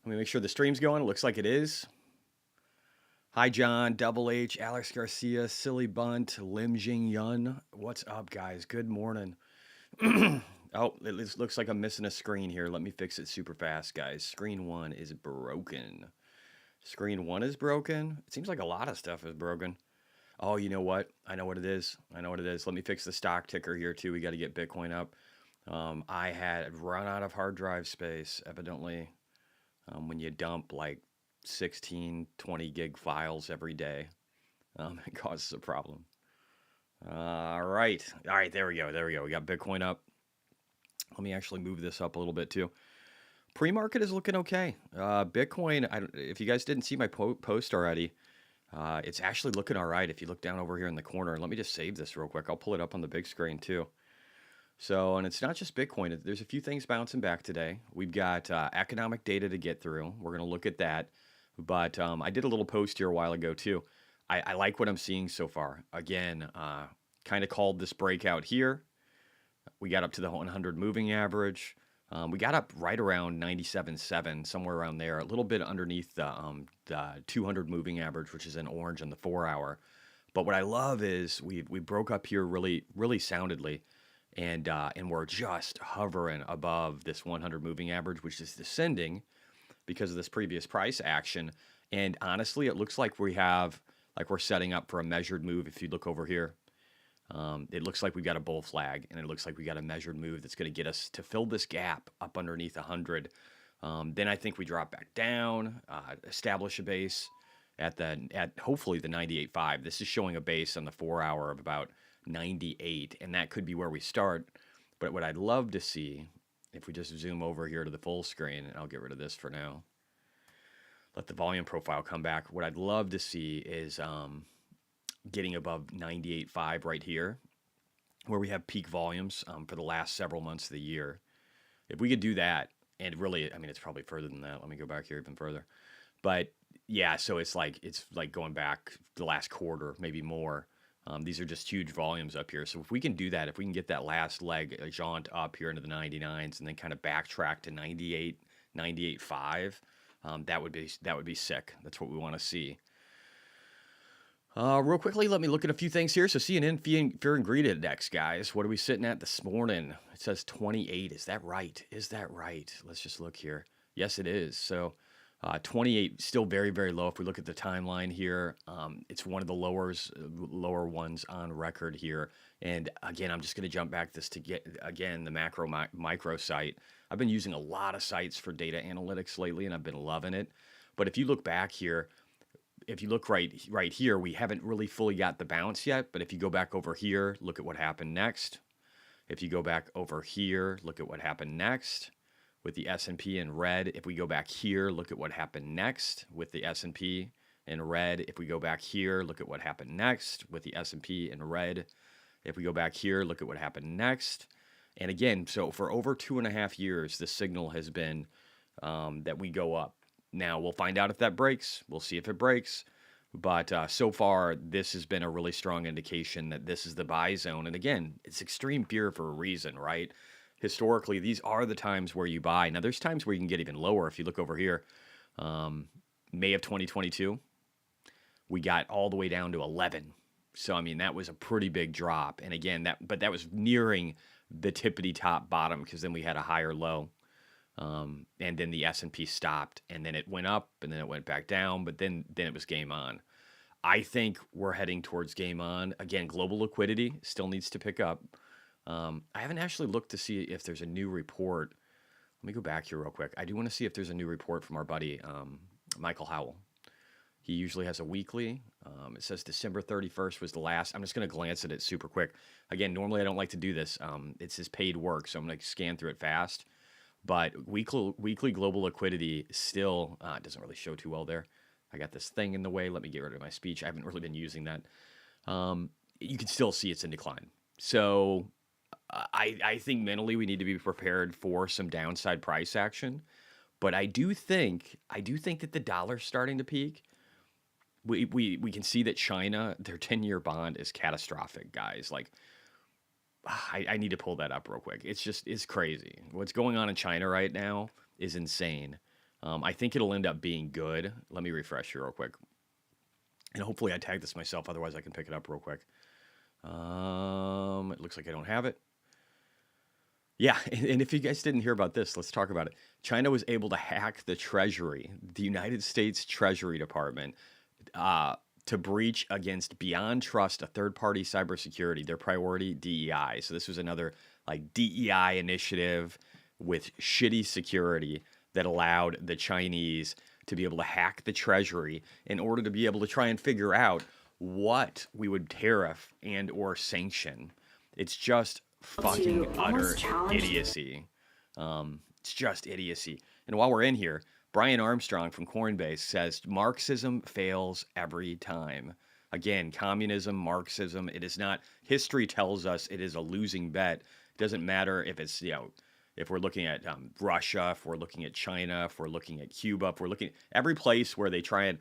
Let me make sure the stream's going. It looks like it is. Hi, John, Double H, Alex Garcia, Silly Bunt, Lim Jing Yun. What's up, guys? Good morning. Oh, it looks like I'm missing a screen here. Let me fix it super fast, guys. Screen one is broken. Screen one is broken. It seems like a lot of stuff is broken. Oh, you know what? I know what it is. I know what it is. Let me fix the stock ticker here, too. We got to get Bitcoin up. I had run out of hard drive space, evidently. When you dump like 16, 20 gig files every day, it causes a problem. All right. All right. There we go. There we go. We got Bitcoin up. Let me actually move this up a little bit too. Pre-market is looking okay. Bitcoin, if you guys didn't see my post already, it's actually looking all right. If you look down over here in the corner, let me just save this real quick. I'll pull it up on the big screen too. So, and it's not just Bitcoin. There's a few things bouncing back today. We've got economic data to get through. We're going to look at that. But I did a little post here a while ago too. I like what I'm seeing so far. Again, kind of called this breakout here. We got up to the 100 moving average. We got up right around 97.7, somewhere around there, a little bit underneath the 200 moving average, which is in orange in the 4-hour. But what I love is we broke up here really, really soundly, and we're just hovering above this 100 moving average, which is descending because of this previous price action. And honestly, it looks like we're setting up for a measured move. If you look over here, it looks like we've got a bull flag, and it looks like we got a measured move that's going to get us to fill this gap up underneath 100. Then I think we drop back down, establish a base at hopefully the 98.5. This is showing a base on the 4-hour of about 98, and that could be where we start. But what I'd love to see, if we just zoom over here to the full screen, and I'll get rid of this for now, let the volume profile come back. What I'd love to see is getting above 98.5 right here, where we have peak volumes for the last several months of the year. If we could do that, and really, I mean, it's probably further than that. Let me go back here even further. But yeah, so it's like going back the last quarter, maybe more. These are just huge volumes up here. So if we can do that, if we can get that last leg jaunt up here into the 99s and then kind of backtrack to 98, 98.5, that would be sick. That's what we want to see. Real quickly, let me look at a few things here. So CNN Fear and Greed Index, guys. What are we sitting at this morning? It says 28. Is that right? Is that right? Let's just look here. Yes, it is. So 28, still very, very low. If we look at the timeline here, it's one of the lower ones on record here. And again, I'm just going to jump back this to get, again, the micro site. I've been using a lot of sites for data analytics lately, and I've been loving it. But if you look back here, if you look right here, we haven't really fully got the bounce yet. But if you go back over here, look at what happened next. If you go back over here, look at what happened next with the S&P in red. If we go back here, look at what happened next with the S&P in red. If we go back here, look at what happened next with the S&P in red. If we go back here, look at what happened next. And again, so for over 2.5 years, the signal has been that we go up. Now, we'll find out if that breaks. We'll see if it breaks. But so far, this has been a really strong indication that this is the buy zone. And again, it's extreme fear for a reason, right? Historically, these are the times where you buy. Now, there's times where you can get even lower. If you look over here, May of 2022, we got all the way down to 11. So, I mean, that was a pretty big drop. And again, that was nearing the tippity top bottom because then we had a higher low. And then the S&P stopped, and then it went up, and then it went back down, but then it was game on. I think we're heading towards game on. Again, global liquidity still needs to pick up. I haven't actually looked to see if there's a new report. Let me go back here real quick. I do want to see if there's a new report from our buddy, Michael Howell. He usually has a weekly. It says December 31st was the last. I'm just going to glance at it super quick. Again, normally I don't like to do this. It's his paid work, so I'm going to scan through it fast. But weekly global liquidity still doesn't really show too well there. I got this thing in the way. Let me get rid of my speech. I haven't really been using that. You can still see it's in decline. So I think mentally we need to be prepared for some downside price action. But I do think that the dollar's starting to peak. We can see that China, their 10-year bond is catastrophic, guys. Like, I need to pull that up real quick. It's crazy. What's going on in China right now is insane. I think it'll end up being good. Let me refresh here real quick. And hopefully I tagged this myself. Otherwise, I can pick it up real quick. It looks like I don't have it. Yeah, and if you guys didn't hear about this, let's talk about it. China was able to hack the Treasury, the United States Treasury Department, to breach against Beyond Trust, a third-party cybersecurity, their priority DEI. So this was another like DEI initiative with shitty security that allowed the Chinese to be able to hack the Treasury in order to be able to try and figure out what we would tariff and or sanction. It's just fucking utter idiocy. It's just idiocy. And while we're in here, Brian Armstrong from Coinbase says Marxism fails every time. Again, communism, Marxism, it is not. History tells us it is a losing bet. It doesn't matter if it's, if we're looking at Russia, if we're looking at China, if we're looking at Cuba, if we're looking at every place where they try and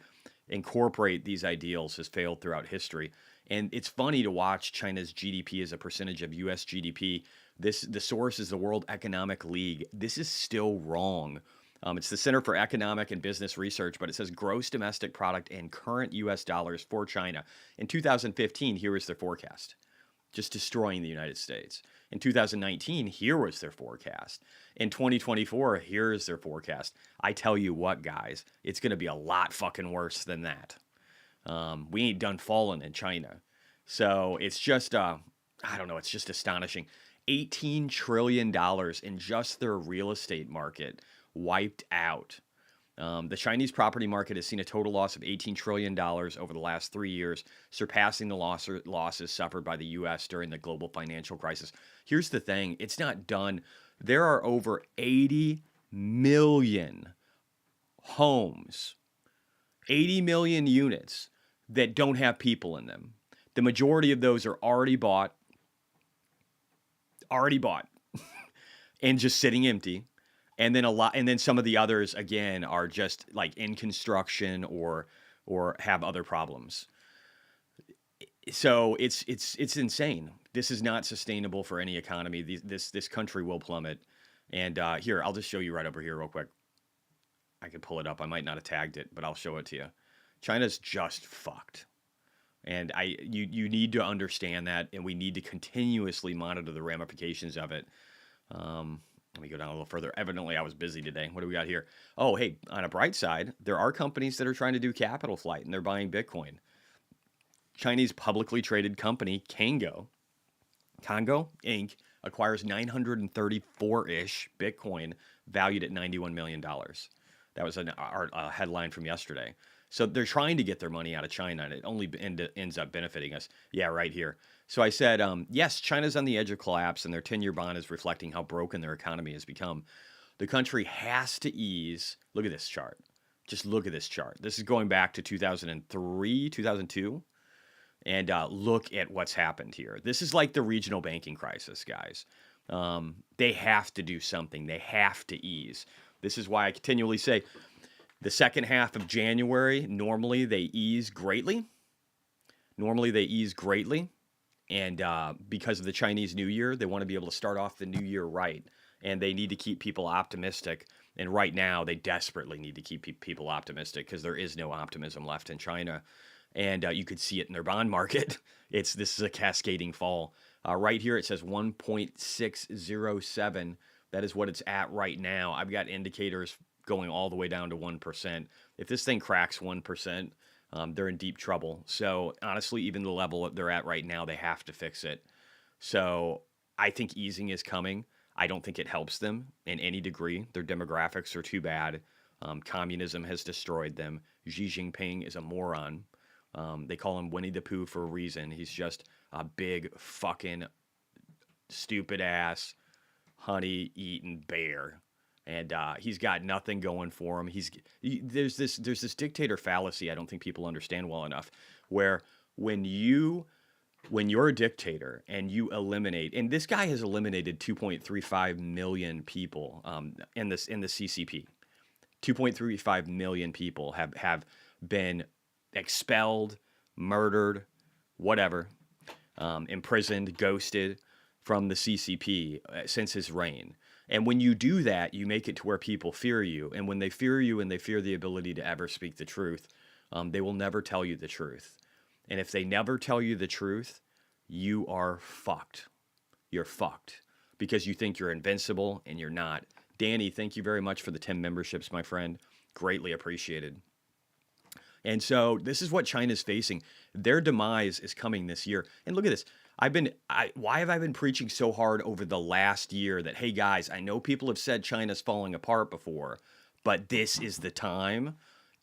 incorporate these ideals has failed throughout history. And it's funny to watch China's GDP as a percentage of U.S. GDP. The source is the World Economic League. This is still wrong. It's the Center for Economic and Business Research, but it says gross domestic product in current U.S. dollars for China. In 2015, here is their forecast, just destroying the United States. In 2019, here was their forecast. In 2024, here is their forecast. I tell you what, guys, it's going to be a lot fucking worse than that. We ain't done falling in China. So it's just, I don't know, it's just astonishing. $18 trillion in just their real estate market wiped out. The Chinese property market has seen a total loss of $18 trillion over the last 3 years, surpassing the losses suffered by the U.S. during the global financial crisis. Here's the thing. It's not done. There are over 80 million homes, 80 million units that don't have people in them. The majority of those are already bought, and just sitting empty. And then some of the others again are just like in construction or have other problems. So it's insane. This is not sustainable for any economy. This country will plummet. And here, I'll just show you right over here real quick. I could pull it up. I might not have tagged it, but I'll show it to you. China's just fucked. And you need to understand that, and we need to continuously monitor the ramifications of it. Let me go down a little further. Evidently, I was busy today. What do we got here? Oh, hey, on a bright side, there are companies that are trying to do capital flight, and they're buying Bitcoin. Chinese publicly traded company Congo Inc. acquires 934-ish Bitcoin valued at $91 million. That was a headline from yesterday. So they're trying to get their money out of China, and it only ends up benefiting us. Yeah, right here. So I said, yes, China's on the edge of collapse, and their 10-year bond is reflecting how broken their economy has become. The country has to ease. Look at this chart. Just look at this chart. This is going back to 2003, 2002. And look at what's happened here. This is like the regional banking crisis, guys. They have to do something. They have to ease. This is why I continually say the second half of January, normally they ease greatly. And because of the Chinese New Year, they want to be able to start off the new year right. And they need to keep people optimistic. And right now, they desperately need to keep people optimistic because there is no optimism left in China. And you could see it in their bond market. This is a cascading fall. Right here, it says 1.607. That is what it's at right now. I've got indicators going all the way down to 1%. If this thing cracks 1%, they're in deep trouble. So honestly, even the level that they're at right now, they have to fix it. So I think easing is coming. I don't think it helps them in any degree. Their demographics are too bad. Communism has destroyed them. Xi Jinping is a moron. They call him Winnie the Pooh for a reason. He's just a big fucking stupid ass honey-eating bear. And he's got nothing going for him. There's this dictator fallacy I don't think people understand well enough, where when you're a dictator and you eliminate, and this guy has eliminated 2.35 million people in the CCP. 2.35 million people have been expelled, murdered, whatever, imprisoned, ghosted from the CCP since his reign. And when you do that, you make it to where people fear you. And when they fear you and they fear the ability to ever speak the truth, they will never tell you the truth. And if they never tell you the truth, you are fucked. You're fucked because you think you're invincible and you're not. Danny, thank you very much for the 10 memberships, my friend. Greatly appreciated. And so this is what China's facing. Their demise is coming this year. And look at this. Why have I been preaching so hard over the last year that, hey guys, I know people have said China's falling apart before, but this is the time?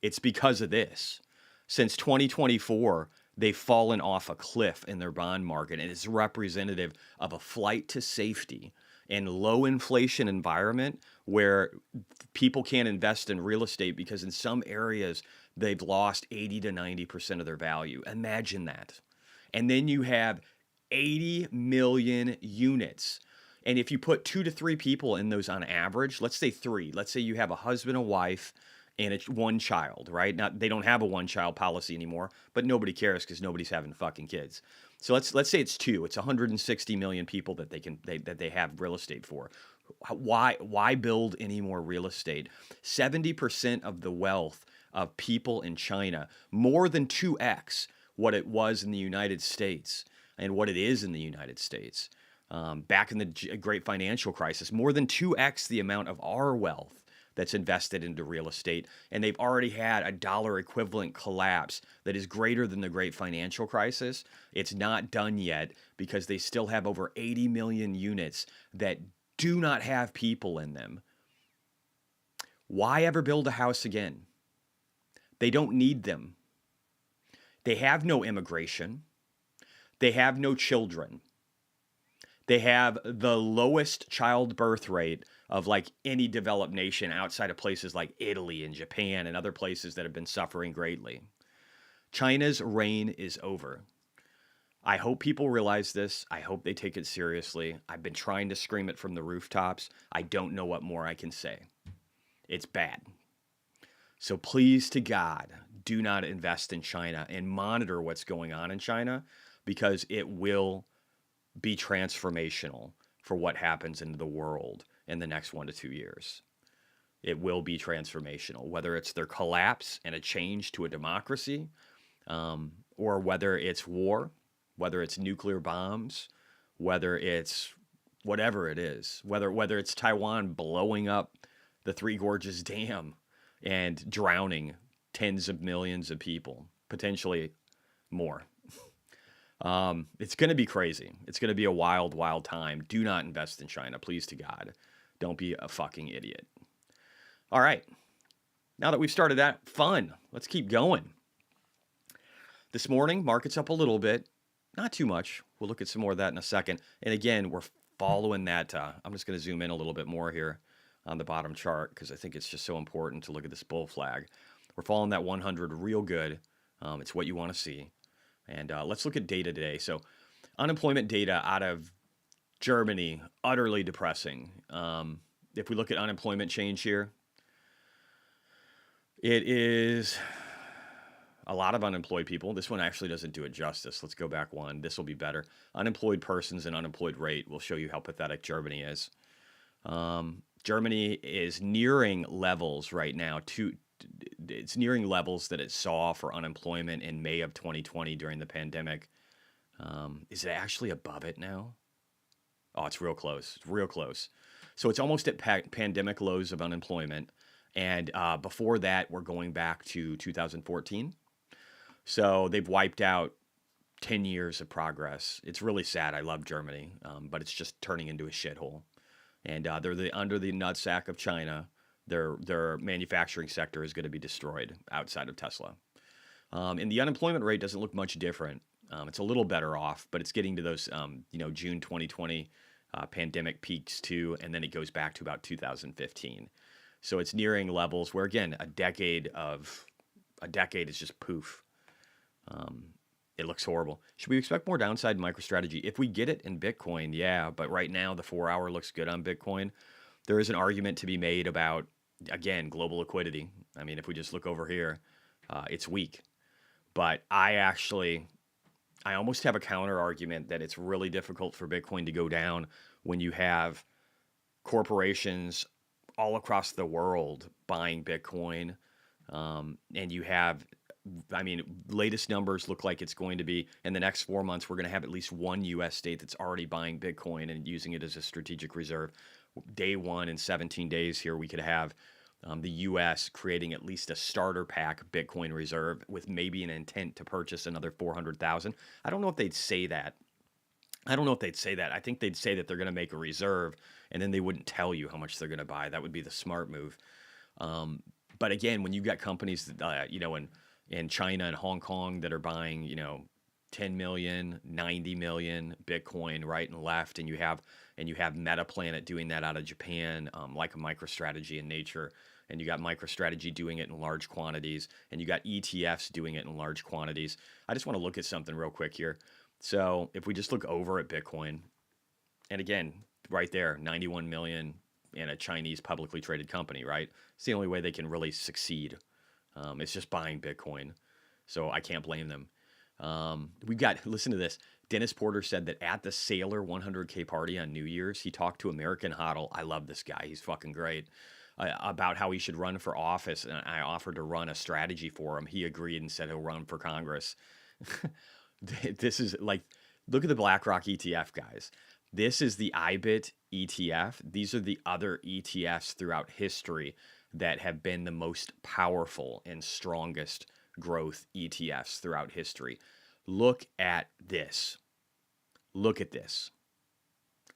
It's because of this. Since 2024, they've fallen off a cliff in their bond market, and it's representative of a flight to safety and low inflation environment where people can't invest in real estate because in some areas they've lost 80 to 90% of their value. Imagine that. And then you have 80 million units. And if you put 2 to 3 people in those on average, let's say 3, let's say you have a husband, a wife, and it's one child, right? Now they don't have a one-child policy anymore, but nobody cares because nobody's having fucking kids. So let's say it's 2. It's 160 million people that they have real estate for. Why build any more real estate? 70% of the wealth of people in China, more than 2x what it was in the United States and what it is in the United States. Back in the great financial crisis, more than 2x the amount of our wealth that's invested into real estate, and they've already had a dollar equivalent collapse that is greater than the great financial crisis. It's not done yet because they still have over 80 million units that do not have people in them. Why ever build a house again? They don't need them. They have no immigration. They have no children. They have the lowest childbirth rate of like any developed nation outside of places like Italy and Japan and other places that have been suffering greatly. China's reign is over. I hope people realize this. I hope they take it seriously. I've been trying to scream it from the rooftops. I don't know what more I can say. It's bad. So please to God, do not invest in China and monitor what's going on in China because it will be transformational for what happens in the world in the next 1 to 2 years. It will be transformational, whether it's their collapse and a change to a democracy, or whether it's war, whether it's nuclear bombs, whether it's whatever it is, whether it's Taiwan blowing up the Three Gorges Dam and drowning tens of millions of people, potentially more. It's going to be crazy. It's going to be a wild, wild time. Do not invest in China, please to God. Don't be a fucking idiot. All right. Now that we've started that fun, let's keep going. This morning, market's up a little bit. Not too much. We'll look at some more of that in a second. And again, we're following that. I'm just going to zoom in a little bit more here on the bottom chart because I think it's just so important to look at this bull flag. We're following that 100 real good. It's what you want to see. And let's look at data today. So unemployment data out of Germany, utterly depressing. If we look at unemployment change here, it is a lot of unemployed people. This one actually doesn't do it justice. Let's go back one. This will be better. Unemployed persons and unemployed rate will show you how pathetic Germany is. Germany is nearing levels right now. It's nearing levels that it saw for unemployment in May of 2020 during the pandemic. Is it actually above it now? Oh, it's real close. It's real close. So it's almost at pandemic lows of unemployment. And before that, we're going back to 2014. So they've wiped out 10 years of progress. It's really sad. I love Germany, but it's just turning into a shithole. And they're under the nutsack of China. Their manufacturing sector is going to be destroyed outside of Tesla. And the unemployment rate doesn't look much different. It's a little better off, but it's getting to those, June 2020 pandemic peaks too, and then it goes back to about 2015. So it's nearing levels where, again, a decade is just poof. It looks horrible. Should we expect more downside in MicroStrategy? If we get it in Bitcoin, yeah, but right now the 4-hour looks good on Bitcoin. There is an argument to be made about, again, global liquidity. I mean, if we just look over here, it's weak. But I almost have a counter argument that it's really difficult for Bitcoin to go down when you have corporations all across the world buying Bitcoin. And you have, I mean, latest numbers look like it's going to be in the next 4 months, we're going to have at least one US state that's already buying Bitcoin and using it as a strategic reserve. Day one in 17 days here, we could have the US creating at least a starter pack Bitcoin reserve with maybe an intent to purchase another 400,000. I don't know if they'd say that. I don't know if they'd say that. I think they'd say that they're going to make a reserve and then they wouldn't tell you how much they're going to buy. That would be the smart move. But again, when you've got companies that, in China and Hong Kong that are buying, 10 million, 90 million Bitcoin right and left, and you have MetaPlanet doing that out of Japan, like a MicroStrategy in nature, and you got MicroStrategy doing it in large quantities, and you got ETFs doing it in large quantities. I just want to look at something real quick here. So if we just look over at Bitcoin, and again, right there, 91 million in a Chinese publicly traded company, right? It's the only way they can really succeed. It's just buying Bitcoin. So I can't blame them. We've got, listen to this. Dennis Porter said that at the Sailor 100K party on New Year's, he talked to American Hodl. I love this guy. He's fucking great. About how he should run for office. And I offered to run a strategy for him. He agreed and said he'll run for Congress. This is like, look at the BlackRock ETF, guys. This is the IBIT ETF. These are the other ETFs throughout history that have been the most powerful and strongest growth ETFs throughout history. Look at this. Look at this.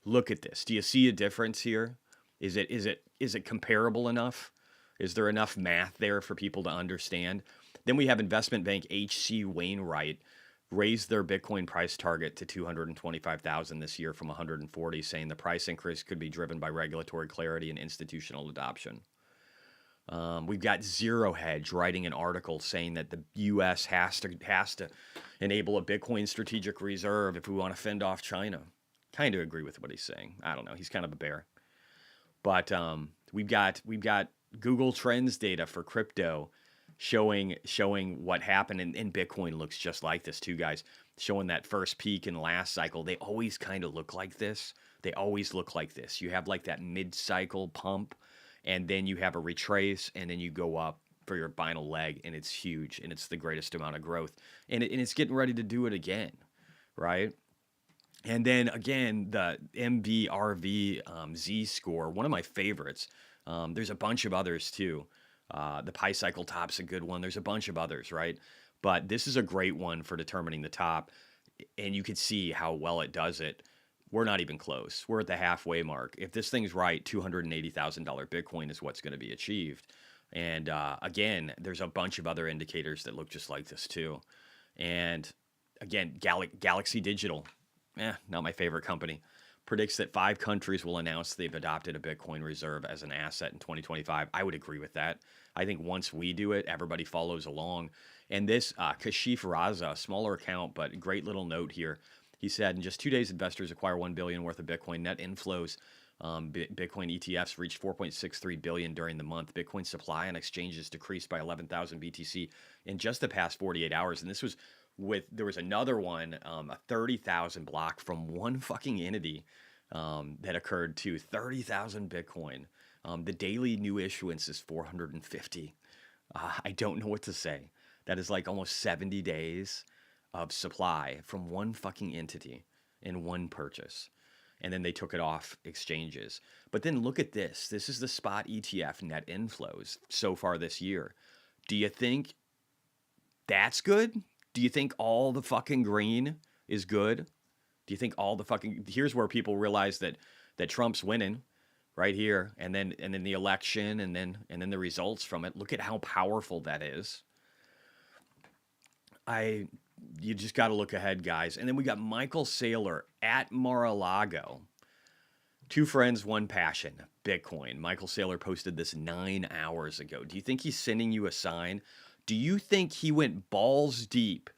Look at this. Do you see a difference here? Is it comparable enough? Is there enough math there for people to understand? Then we have investment bank H.C. Wainwright raised their Bitcoin price target to 225,000 this year from 140, saying the price increase could be driven by regulatory clarity and institutional adoption. We've got Zero Hedge writing an article saying that the U.S. has to enable a Bitcoin strategic reserve if we want to fend off China. Kind of agree with what he's saying. I don't know. He's kind of a bear. But we've got Google Trends data for crypto showing what happened, and Bitcoin looks just like this too, guys. Showing that first peak in the last cycle. They always kind of look like this. They always look like this. You have like that mid-cycle pump, and then you have a retrace, and then you go up for your final leg, and it's huge, and it's the greatest amount of growth. And it's getting ready to do it again, right? And then again, the MVRV Z-score, one of my favorites. There's a bunch of others too. The Pi Cycle Top's a good one. There's a bunch of others, right? But this is a great one for determining the top. And you can see how well it does it. We're not even close. We're at the halfway mark. If this thing's right, $280,000 Bitcoin is what's going to be achieved. And again, there's a bunch of other indicators that look just like this too. And again, Galaxy Digital, not my favorite company, predicts that 5 countries will announce they've adopted a Bitcoin reserve as an asset in 2025. I would agree with that. I think once we do it, everybody follows along. And this Kashif Raza, smaller account, but great little note here. He said, in just 2 days, investors acquire $1 billion worth of Bitcoin. Net inflows, Bitcoin ETFs reached $4.63 billion during the month. Bitcoin supply on exchanges decreased by 11,000 BTC in just the past 48 hours. And this was there was another one, a 30,000 block from one fucking entity that occurred to 30,000 Bitcoin. The daily new issuance is 450. I don't know what to say. That is like almost 70 days of supply from one fucking entity in one purchase. And then they took it off exchanges. But then look at this. This is the spot ETF net inflows so far this year. Do you think that's good? Do you think all the fucking green is good? Do you think all the fucking... Here's where people realize that Trump's winning right here. And then the election and then the results from it. Look at how powerful that is. You just got to look ahead, guys. And then we got Michael Saylor at Mar-a-Lago. 2 friends, 1 passion, Bitcoin. Michael Saylor posted this 9 hours ago. Do you think he's sending you a sign? Do you think he went balls deep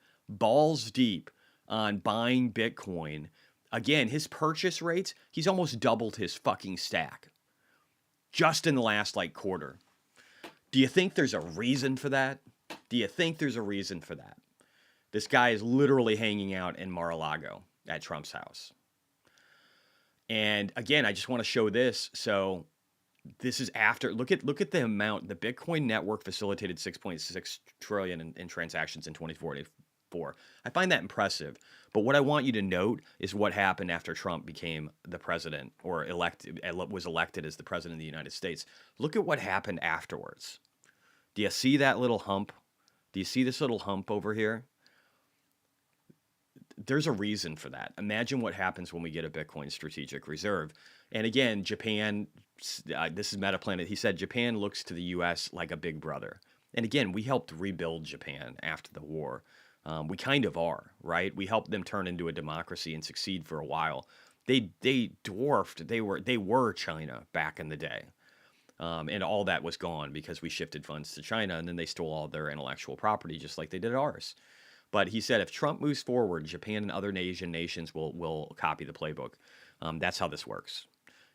on buying Bitcoin? Again, his purchase rates, he's almost doubled his fucking stack just in the last quarter. Do you think there's a reason for that? This guy is literally hanging out in Mar-a-Lago at Trump's house. And again, I just want to show this. So this is after, look at the amount. The Bitcoin network facilitated 6.6 trillion in transactions in 2044. I find that impressive. But what I want you to note is what happened after Trump became the president, or was elected as the president of the United States. Look at what happened afterwards. Do you see that little hump? Do you see this little hump over here? There's a reason for that. Imagine what happens when we get a Bitcoin strategic reserve. And again, Japan, this is MetaPlanet. He said Japan looks to the U.S. like a big brother. And again, we helped rebuild Japan after the war. We kind of are, right? We helped them turn into a democracy and succeed for a while. They dwarfed. They were China back in the day. And all that was gone because we shifted funds to China, and then they stole all their intellectual property just like they did ours. But he said if Trump moves forward, Japan and other Asian nations will copy the playbook. That's how this works.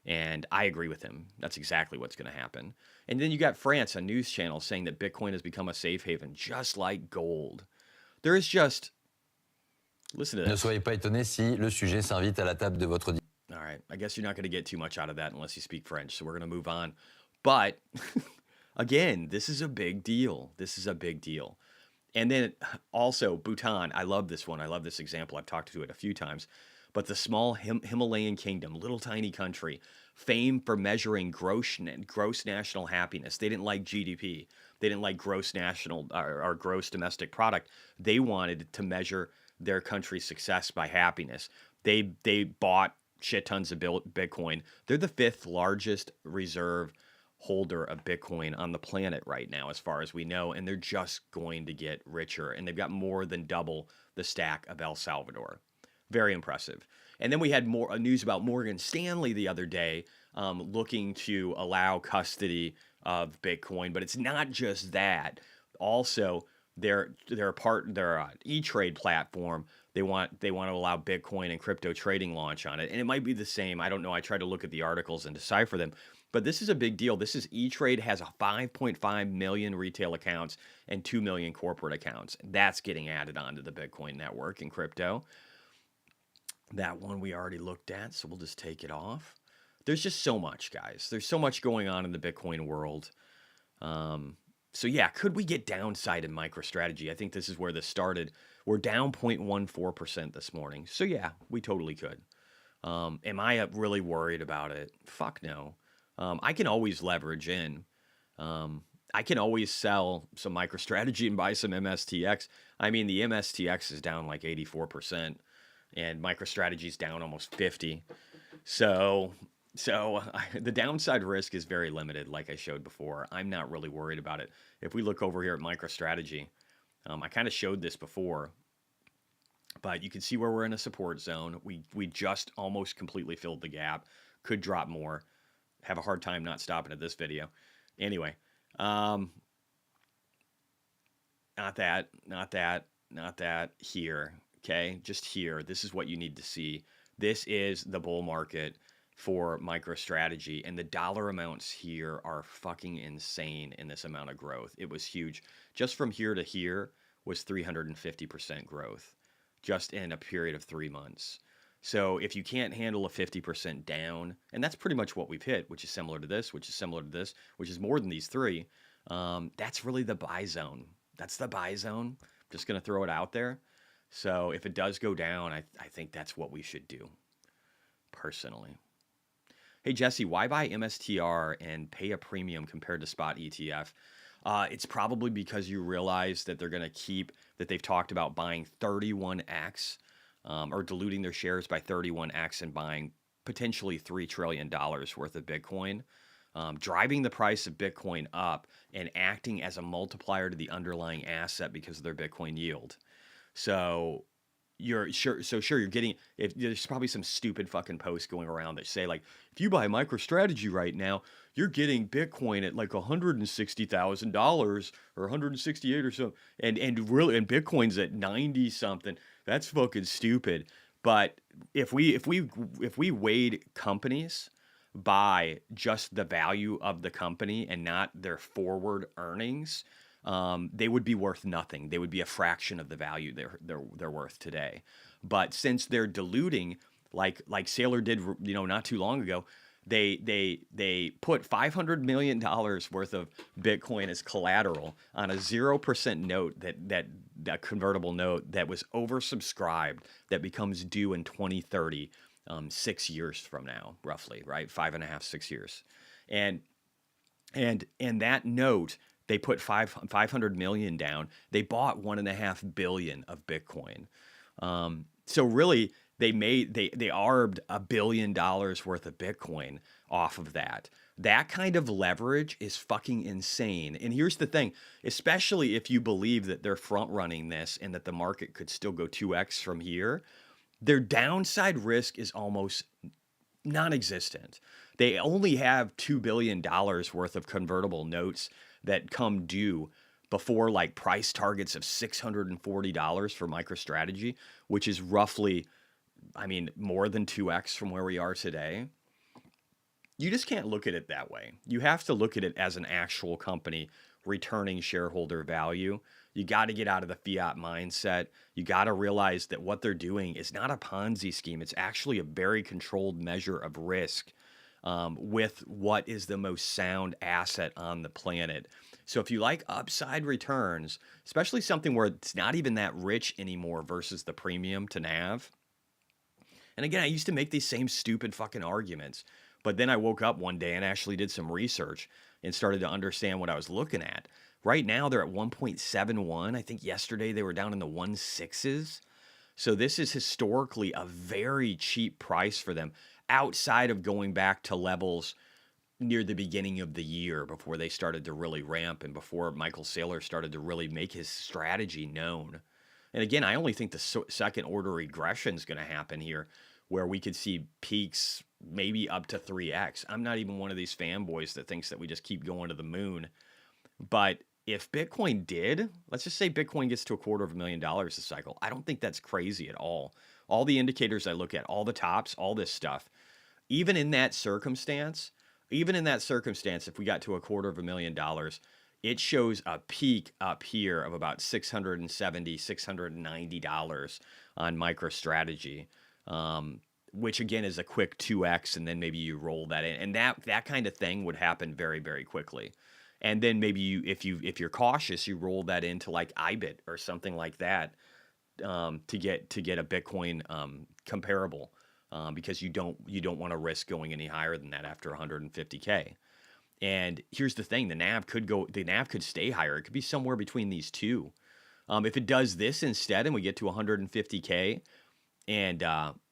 And I agree with him. That's exactly what's going to happen. And then you got France, a news channel, saying that Bitcoin has become a safe haven, just like gold. There is just... Listen to Ne this. soyez pas étonnés si le sujet s'invite à la table de votre... All right. I guess you're not going to get too much out of that unless you speak French. So we're going to move on. But again, this is a big deal. This is a big deal. And then also Bhutan. I love this one. I love this example. I've talked to it a few times. But the small Himalayan kingdom, little tiny country, famed for measuring gross national happiness. They didn't like GDP. They didn't like gross national or gross domestic product. They wanted to measure their country's success by happiness. They bought shit tons of Bitcoin. They're the 5th largest reserve holder of Bitcoin on the planet right now, as far as we know, and they're just going to get richer. And they've got more than double the stack of El Salvador. Very impressive. And then we had more news about Morgan Stanley the other day, looking to allow custody of Bitcoin. But it's not just that. Also, their E-Trade platform, they want to allow Bitcoin and crypto trading launch on it. And it might be the same. I don't know. I tried to look at the articles and decipher them. But this is a big deal. This is E-Trade has a 5.5 million retail accounts and 2 million corporate accounts. That's getting added onto the Bitcoin network in crypto. That one we already looked at, so we'll just take it off. There's just so much, guys. There's so much going on in the Bitcoin world. So yeah, could we get downside in MicroStrategy? I think this is where this started. We're down 0.14% this morning. So yeah, we totally could. Am I really worried about it? Fuck no. I can always leverage in. I can always sell some MicroStrategy and buy some MSTX. I mean, the MSTX is down like 84%, and MicroStrategy is down almost 50%. So the downside risk is very limited, like I showed before. I'm not really worried about it. If we look over here at MicroStrategy, I kind of showed this before, but you can see where we're in a support zone. We just almost completely filled the gap. Could drop more. Have a hard time not stopping at this video. Anyway, not that, here, okay? Just here. This is what you need to see. This is the bull market for MicroStrategy, and the dollar amounts here are fucking insane in this amount of growth. It was huge. Just from here to here was 350% growth just in a period of 3 months. So if you can't handle a 50% down, and that's pretty much what we've hit, which is similar to this, which is similar to this, which is more than these three, that's really the buy zone. That's the buy zone. I'm just going to throw it out there. So if it does go down, I think that's what we should do, personally. Hey, Jesse, why buy MSTR and pay a premium compared to spot ETF? It's probably because you realize that they're going to that they've talked about buying 31x, or diluting their shares by 31x and buying potentially $3 trillion worth of Bitcoin, driving the price of Bitcoin up and acting as a multiplier to the underlying asset because of their Bitcoin yield. So you're getting, if there's probably some stupid fucking posts going around that say like, if you buy MicroStrategy right now, you're getting Bitcoin at like $160,000 or 168 or so, and Bitcoin's at 90 something. That's fucking stupid. But if we weighed companies by just the value of the company and not their forward earnings, they would be worth nothing. They would be a fraction of the value they're worth today. But since they're diluting like Saylor did, not too long ago. They put $500 million worth of Bitcoin as collateral on a 0% note that convertible note that was oversubscribed that becomes due in 2030, 6 years from now, roughly, right? 5.5, 6 years. And that note, they put 500 million down. They bought 1.5 billion of Bitcoin. So really, they arbed $1 billion worth of Bitcoin off of that. That kind of leverage is fucking insane. And here's the thing, especially if you believe that they're front running this and that the market could still go 2x from here, their downside risk is almost non-existent. They only have $2 billion worth of convertible notes that come due before like price targets of $640 for MicroStrategy, which is roughly, more than 2x from where we are today. You just can't look at it that way. You have to look at it as an actual company returning shareholder value. You got to get out of the fiat mindset. You got to realize that what they're doing is not a Ponzi scheme. It's actually a very controlled measure of risk with what is the most sound asset on the planet. So if you like upside returns, especially something where it's not even that rich anymore versus the premium to NAV. And again, I used to make these same stupid fucking arguments, but then I woke up one day and actually did some research and started to understand what I was looking at. Right now, they're at 1.71. I think yesterday they were down in the 1.6s. So this is historically a very cheap price for them outside of going back to levels near the beginning of the year before they started to really ramp and before Michael Saylor started to really make his strategy known. And again, I only think the second order regression is going to happen here where we could see peaks maybe up to 3x. I'm not even one of these fanboys that thinks that we just keep going to the moon. But if Bitcoin did, let's just say Bitcoin gets to $250,000 this cycle, I don't think that's crazy at all. All the indicators I look at, all the tops, all this stuff, even in that circumstance, if we got to $250,000, it shows a peak up here of about $670, $690 on MicroStrategy, which again is a quick 2x, and then maybe you roll that in, and that kind of thing would happen very, very quickly. And then maybe if you're cautious, you roll that into like IBIT or something like that to get a Bitcoin comparable because you don't want to risk going any higher than that after 150K. And here's the thing: the NAV could stay higher. It could be somewhere between these two. If it does this instead, and we get to 150K, and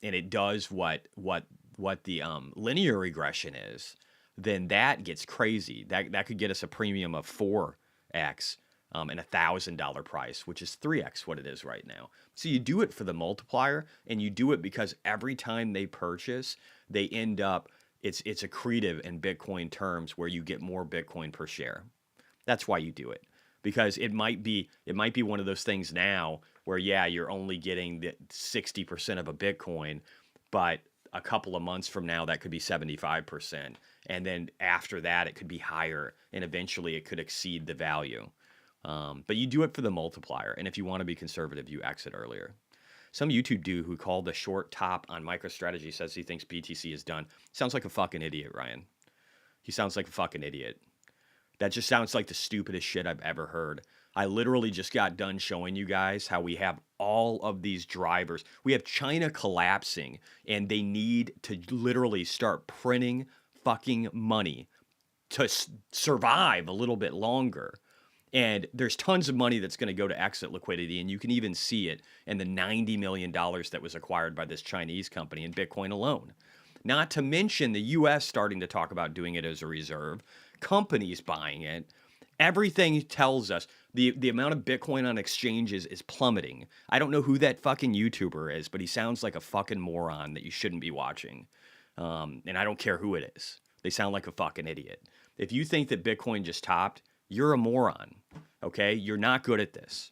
it does what the linear regression is, then that gets crazy. That could get us a premium of 4x and $1,000 price, which is 3x what it is right now. So you do it for the multiplier, and you do it because every time they purchase, they end up it's accretive in Bitcoin terms where you get more Bitcoin per share. That's why you do it, because it might be one of those things now where you're only getting the 60% of a Bitcoin, but a couple of months from now that could be 75%, and then after that it could be higher, and eventually it could exceed the value. But you do it for the multiplier, and if you want to be conservative, you exit earlier. Some YouTube dude who called the short top on MicroStrategy says he thinks BTC is done. Sounds like a fucking idiot, Ryan. He sounds like a fucking idiot. That just sounds like the stupidest shit I've ever heard. I literally just got done showing you guys how we have all of these drivers. We have China collapsing, and they need to literally start printing fucking money to survive a little bit longer. And there's tons of money that's going to go to exit liquidity, and you can even see it in the $90 million that was acquired by this Chinese company in Bitcoin alone. Not to mention the US starting to talk about doing it as a reserve, companies buying it. Everything tells us the amount of Bitcoin on exchanges is plummeting. I don't know who that fucking YouTuber is, but he sounds like a fucking moron that you shouldn't be watching. And I don't care who it is. They sound like a fucking idiot. If you think that Bitcoin just topped, you're a moron, okay? You're not good at this.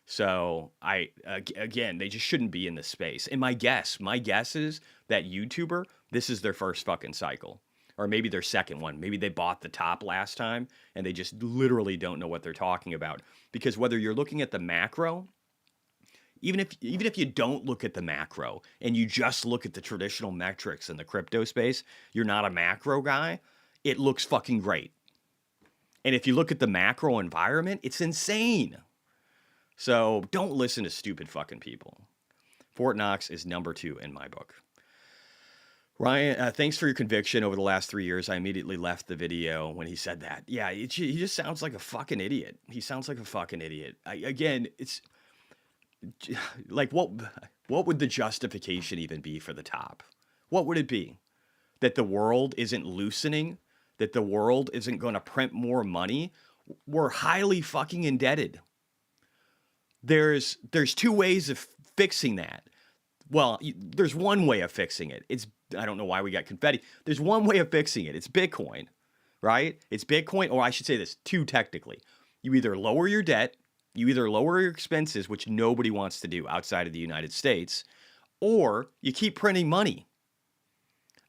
So again, they just shouldn't be in this space. And my guess is that YouTuber, this is their first fucking cycle, or maybe their second one. Maybe they bought the top last time and they just literally don't know what they're talking about. Because whether you're looking at the macro, even if you don't look at the macro and you just look at the traditional metrics in the crypto space, you're not a macro guy, it looks fucking great. And if you look at the macro environment, it's insane. So don't listen to stupid fucking people. Fort Knox is number 2 in my book. Ryan, thanks for your conviction over the last 3 years. I immediately left the video when he said that. Yeah, he just sounds like a fucking idiot. He sounds like a fucking idiot. Again, it's like, what would the justification even be for the top? What would it be? That the world isn't loosening? That the world isn't going to print more money? We're highly fucking indebted. There's 2 ways of fixing that. Well, there's one way of fixing it. I don't know why we got confetti. There's one way of fixing it. It's Bitcoin, right? It's Bitcoin, or I should say this, 2 technically. You either lower your debt, you either lower your expenses, which nobody wants to do outside of the United States, or you keep printing money.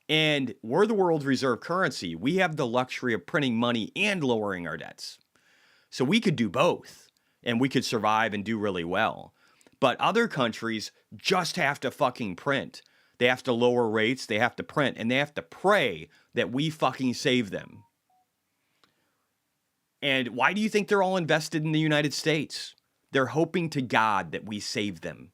And we're the world's reserve currency. We have the luxury of printing money and lowering our debts. So we could do both, and we could survive and do really well. But other countries just have to fucking print. They have to lower rates, they have to print, and they have to pray that we fucking save them. And why do you think they're all invested in the United States? They're hoping to God that we save them.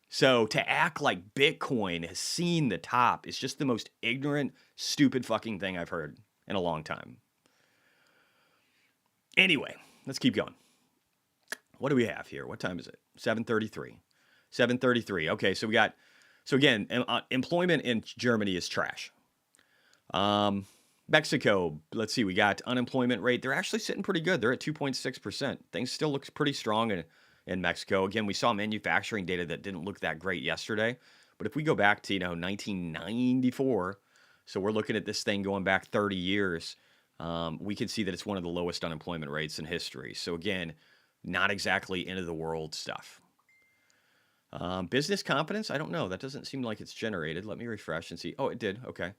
So to act like Bitcoin has seen the top is just the most ignorant, stupid fucking thing I've heard in a long time. Anyway, let's keep going. What do we have here? What time is it? 7:33. 7:33. Okay, so again, employment in Germany is trash. Mexico, let's see, we got unemployment rate. They're actually sitting pretty good. They're at 2.6%. Things still look pretty strong in Mexico. Again, we saw manufacturing data that didn't look that great yesterday. But if we go back to 1994, so we're looking at this thing going back 30 years, we can see that it's one of the lowest unemployment rates in history. So again, not exactly end of the world stuff. Business confidence, I don't know. That doesn't seem like it's generated. Let me refresh and see. Oh, it did. Okay.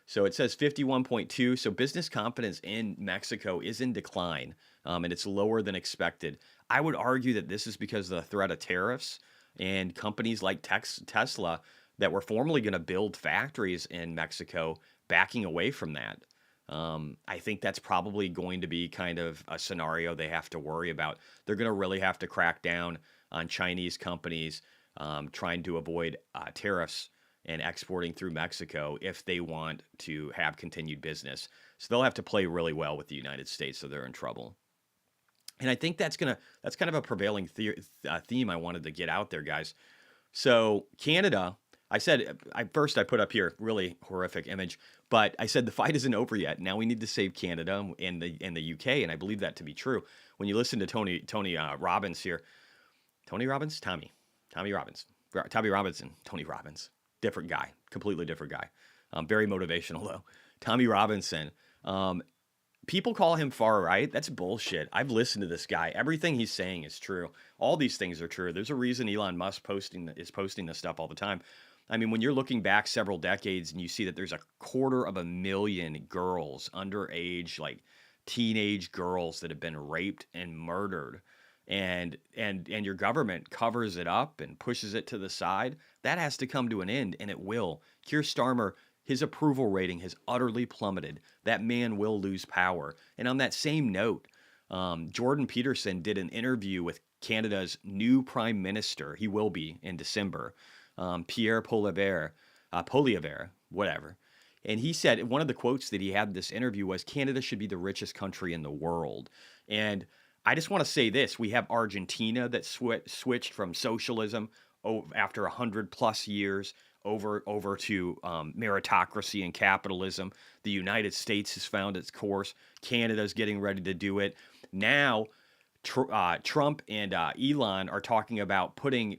So it says 51.2. So business confidence in Mexico is in decline, and it's lower than expected. I would argue that this is because of the threat of tariffs and companies like Tesla that were formerly going to build factories in Mexico backing away from that. I think that's probably going to be kind of a scenario they have to worry about. They're going to really have to crack down on Chinese companies trying to avoid tariffs and exporting through Mexico if they want to have continued business. So they'll have to play really well with the United States, so they're in trouble. And I think that's kind of a prevailing theme I wanted to get out there, guys. So Canada, I put up here really horrific image, but I said the fight isn't over yet. Now we need to save Canada and the UK, and I believe that to be true. When you listen to Tony Robbins here, Tommy Robinson, Tony Robbins, different guy, completely different guy. Very motivational though. Tommy Robinson. People call him far right. That's bullshit. I've listened to this guy. Everything he's saying is true. All these things are true. There's a reason Elon Musk is posting this stuff all the time. I mean, when you're looking back several decades and you see that there's 250,000 girls underage, like teenage girls that have been raped and murdered, and your government covers it up and pushes it to the side, that has to come to an end, and it will. Keir Starmer, his approval rating has utterly plummeted. That man will lose power. And on that same note, Jordan Peterson did an interview with Canada's new prime minister. He will be in December, Pierre Poilievre, whatever. And he said, one of the quotes that he had in this interview was, Canada should be the richest country in the world. And I just want to say this. We have Argentina that switched from socialism after 100 plus years over to meritocracy and capitalism. The United States has found its course. Canada's getting ready to do it. Now, Trump and Elon are talking about putting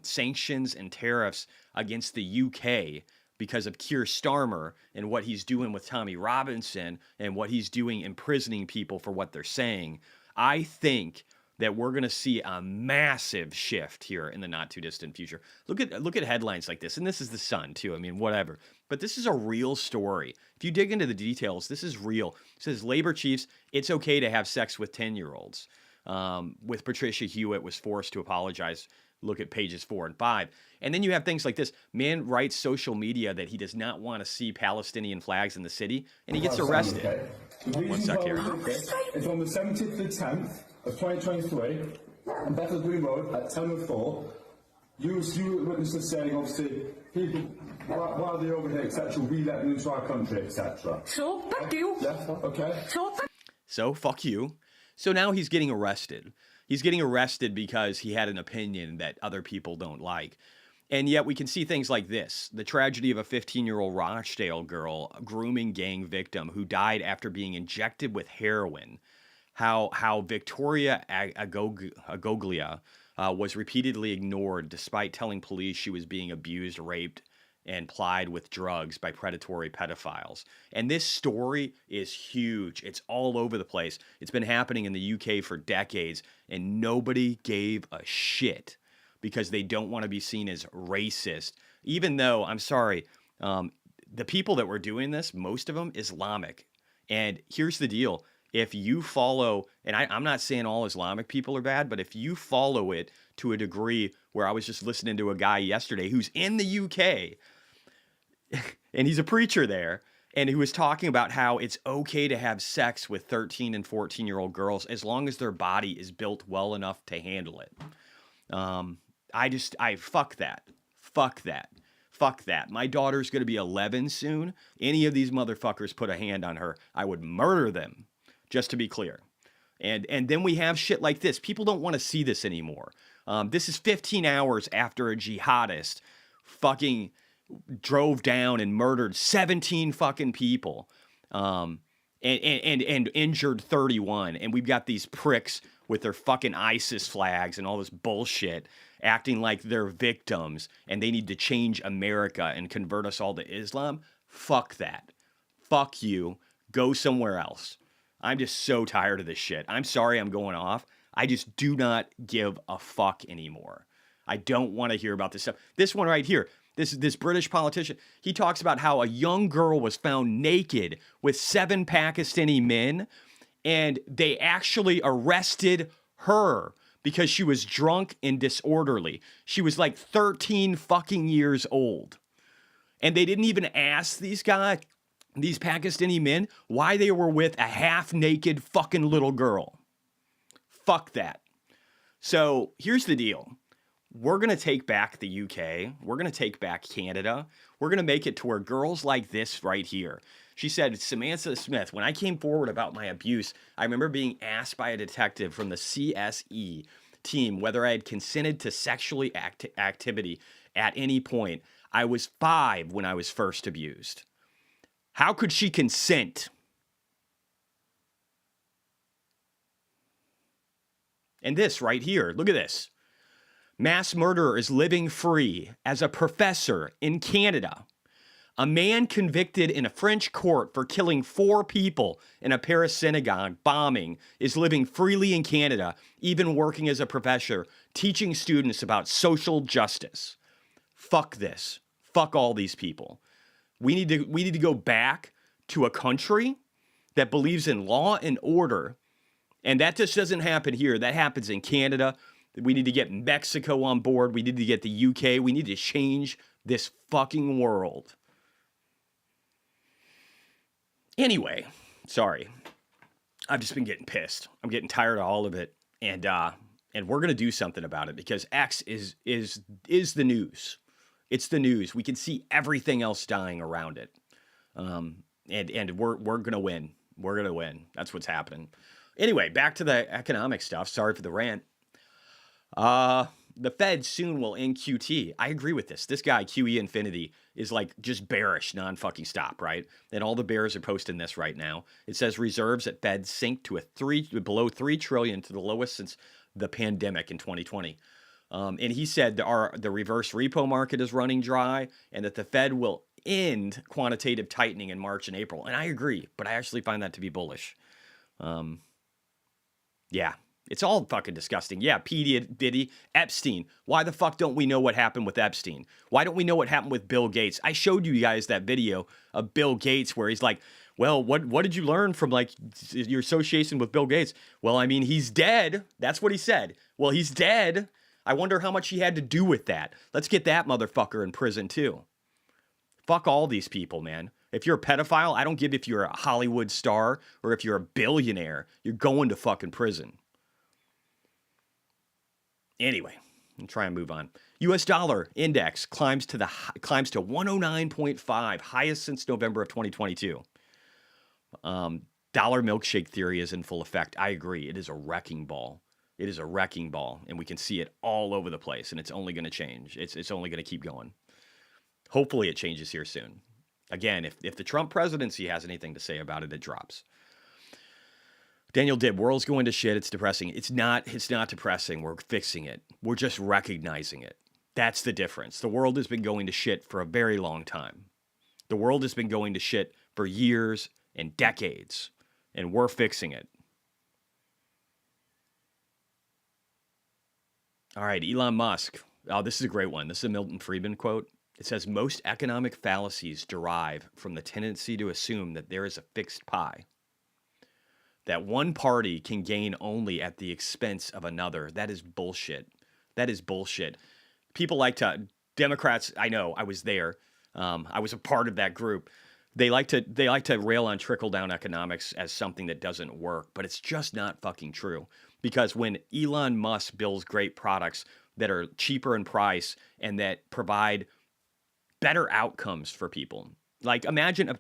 sanctions and tariffs against the UK because of Keir Starmer and what he's doing with Tommy Robinson and what he's doing imprisoning people for what they're saying. I think that we're going to see a massive shift here in the not too distant future. Look at headlines like this, and this is the Sun too. I mean, whatever. But this is a real story. If you dig into the details, this is real. It says labor chiefs, it's okay to have sex with 10-year-olds. With Patricia Hewitt was forced to apologize Look at pages 4 and 5. And then you have things like this. Man writes social media that he does not want to see Palestinian flags in the city, and he gets arrested. Okay. The One reason sec why here. we did this is on the 17th to the 10th of 2023, on Bethel Green Road at 10:04, you witnesses saying, obviously, people, why are they over here, etc., we let them into our country, etc. So, fuck you. Yeah, okay. So, fuck you. So now he's getting arrested. He's getting arrested because he had an opinion that other people don't like. And yet we can see things like this. The tragedy of a 15-year-old Rochdale girl, a grooming gang victim who died after being injected with heroin. How Victoria Agoglia was repeatedly ignored despite telling police she was being abused, raped, and plied with drugs by predatory pedophiles. And this story is huge. It's all over the place. It's been happening in the UK for decades, and nobody gave a shit because they don't want to be seen as racist. Even though, I'm sorry, the people that were doing this, most of them Islamic. And here's the deal. If you follow, and I'm not saying all Islamic people are bad, but if you follow it to a degree where I was just listening to a guy yesterday who's in the UK, and he's a preacher there, and he was talking about how it's okay to have sex with 13 and 14-year-old girls as long as their body is built well enough to handle it. Fuck that. Fuck that. Fuck that. My daughter's going to be 11 soon. Any of these motherfuckers put a hand on her, I would murder them, just to be clear. And then we have shit like this. People don't want to see this anymore. This is 15 hours after a jihadist fucking drove down and murdered 17 fucking people and injured 31. And we've got these pricks with their fucking ISIS flags and all this bullshit acting like they're victims and they need to change America and convert us all to Islam. Fuck that. Fuck you. Go somewhere else. I'm just so tired of this shit. I'm sorry I'm going off. I just do not give a fuck anymore. I don't want to hear about this stuff. This one right here, this British politician, he talks about how a young girl was found naked with 7 Pakistani men, and they actually arrested her because she was drunk and disorderly. She was like 13 fucking years old. And they didn't even ask these Pakistani men, why they were with a half-naked fucking little girl. Fuck that. So here's the deal. We're going to take back the UK. We're going to take back Canada. We're going to make it to where girls like this right here. She said, Samantha Smith, when I came forward about my abuse, I remember being asked by a detective from the CSE team whether I had consented to sexually activity at any point. I was 5 when I was first abused. How could she consent? And this right here, look at this. Mass murderer is living free as a professor in Canada. A man convicted in a French court for killing 4 people in a Paris synagogue bombing is living freely in Canada, even working as a professor, teaching students about social justice. Fuck this. Fuck all these people. We need to go back to a country that believes in law and order. And that just doesn't happen here. That happens in Canada. We need to get Mexico on board. We need to get the UK. We need to change this fucking world. Anyway, sorry. I've just been getting pissed. I'm getting tired of all of it. And we're going to do something about it because X is the news. It's the news. We can see everything else dying around it. And we're going to win. We're going to win. That's what's happening. Anyway, back to the economic stuff. Sorry for the rant. The Fed soon will end QT. I agree with this. This guy, QE Infinity, is like just bearish, non-fucking stop, right? And all the bears are posting this right now. It says reserves at Fed sink to below $3 trillion, to the lowest since the pandemic in 2020. And he said the reverse repo market is running dry and that the Fed will end quantitative tightening in March and April. And I agree, but I actually find that to be bullish. Yeah, it's all fucking disgusting. Yeah, P. Diddy, Epstein. Why the fuck don't we know what happened with Epstein? Why don't we know what happened with Bill Gates? I showed you guys that video of Bill Gates where he's like, well, what did you learn from like your association with Bill Gates? Well, I mean, he's dead. That's what he said. Well, he's dead. I wonder how much he had to do with that. Let's get that motherfucker in prison too. Fuck all these people, man. If you're a pedophile, I don't give if you're a Hollywood star or if you're a billionaire. You're going to fucking prison. Anyway, I'm trying to move on. U.S. dollar index climbs to 109.5, highest since November of 2022. Dollar milkshake theory is in full effect. I agree. It is a wrecking ball. It is a wrecking ball, and we can see it all over the place, and it's only going to change. It's only going to keep going. Hopefully it changes here soon. Again, if the Trump presidency has anything to say about it, it drops. Daniel Dibb, world's going to shit. It's depressing. It's not depressing. We're fixing it. We're just recognizing it. That's the difference. The world has been going to shit for a very long time. The world has been going to shit for years and decades, and we're fixing it. All right, Elon Musk. Oh, this is a great one. This is a Milton Friedman quote. It says, most economic fallacies derive from the tendency to assume that there is a fixed pie, that one party can gain only at the expense of another. That is bullshit. That is bullshit. People like to, Democrats, I know, I was there. I was a part of that group. They like to rail on trickle-down economics as something that doesn't work, but it's just not fucking true. Because when Elon Musk builds great products that are cheaper in price and that provide better outcomes for people, like imagine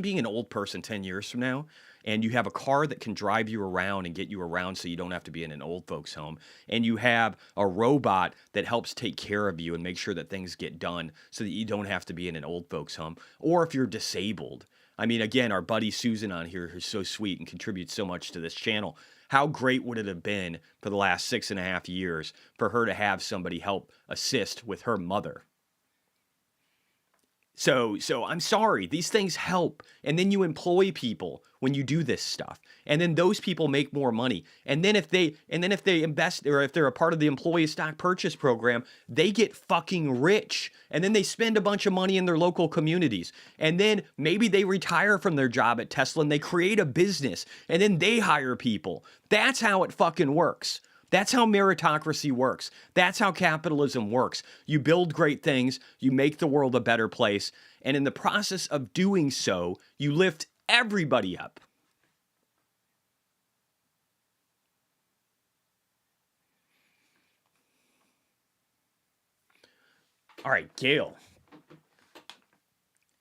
being an old person 10 years from now, and you have a car that can drive you around and get you around so you don't have to be in an old folks home, and you have a robot that helps take care of you and make sure that things get done so that you don't have to be in an old folks home. Or if you're disabled, I mean, again, our buddy Susan on here, who's so sweet and contributes so much to this channel, how great would it have been for the last 6.5 years for her to have somebody help assist with her mother? So I'm sorry, these things help. And then you employ people when you do this stuff. And then those people make more money. And then if they invest, or if they're a part of the employee stock purchase program, they get fucking rich. And then they spend a bunch of money in their local communities. And then maybe they retire from their job at Tesla and they create a business. And then they hire people. That's how it fucking works. That's how meritocracy works. That's how capitalism works. You build great things, you make the world a better place, and in the process of doing so, you lift everybody up. All right, Gail.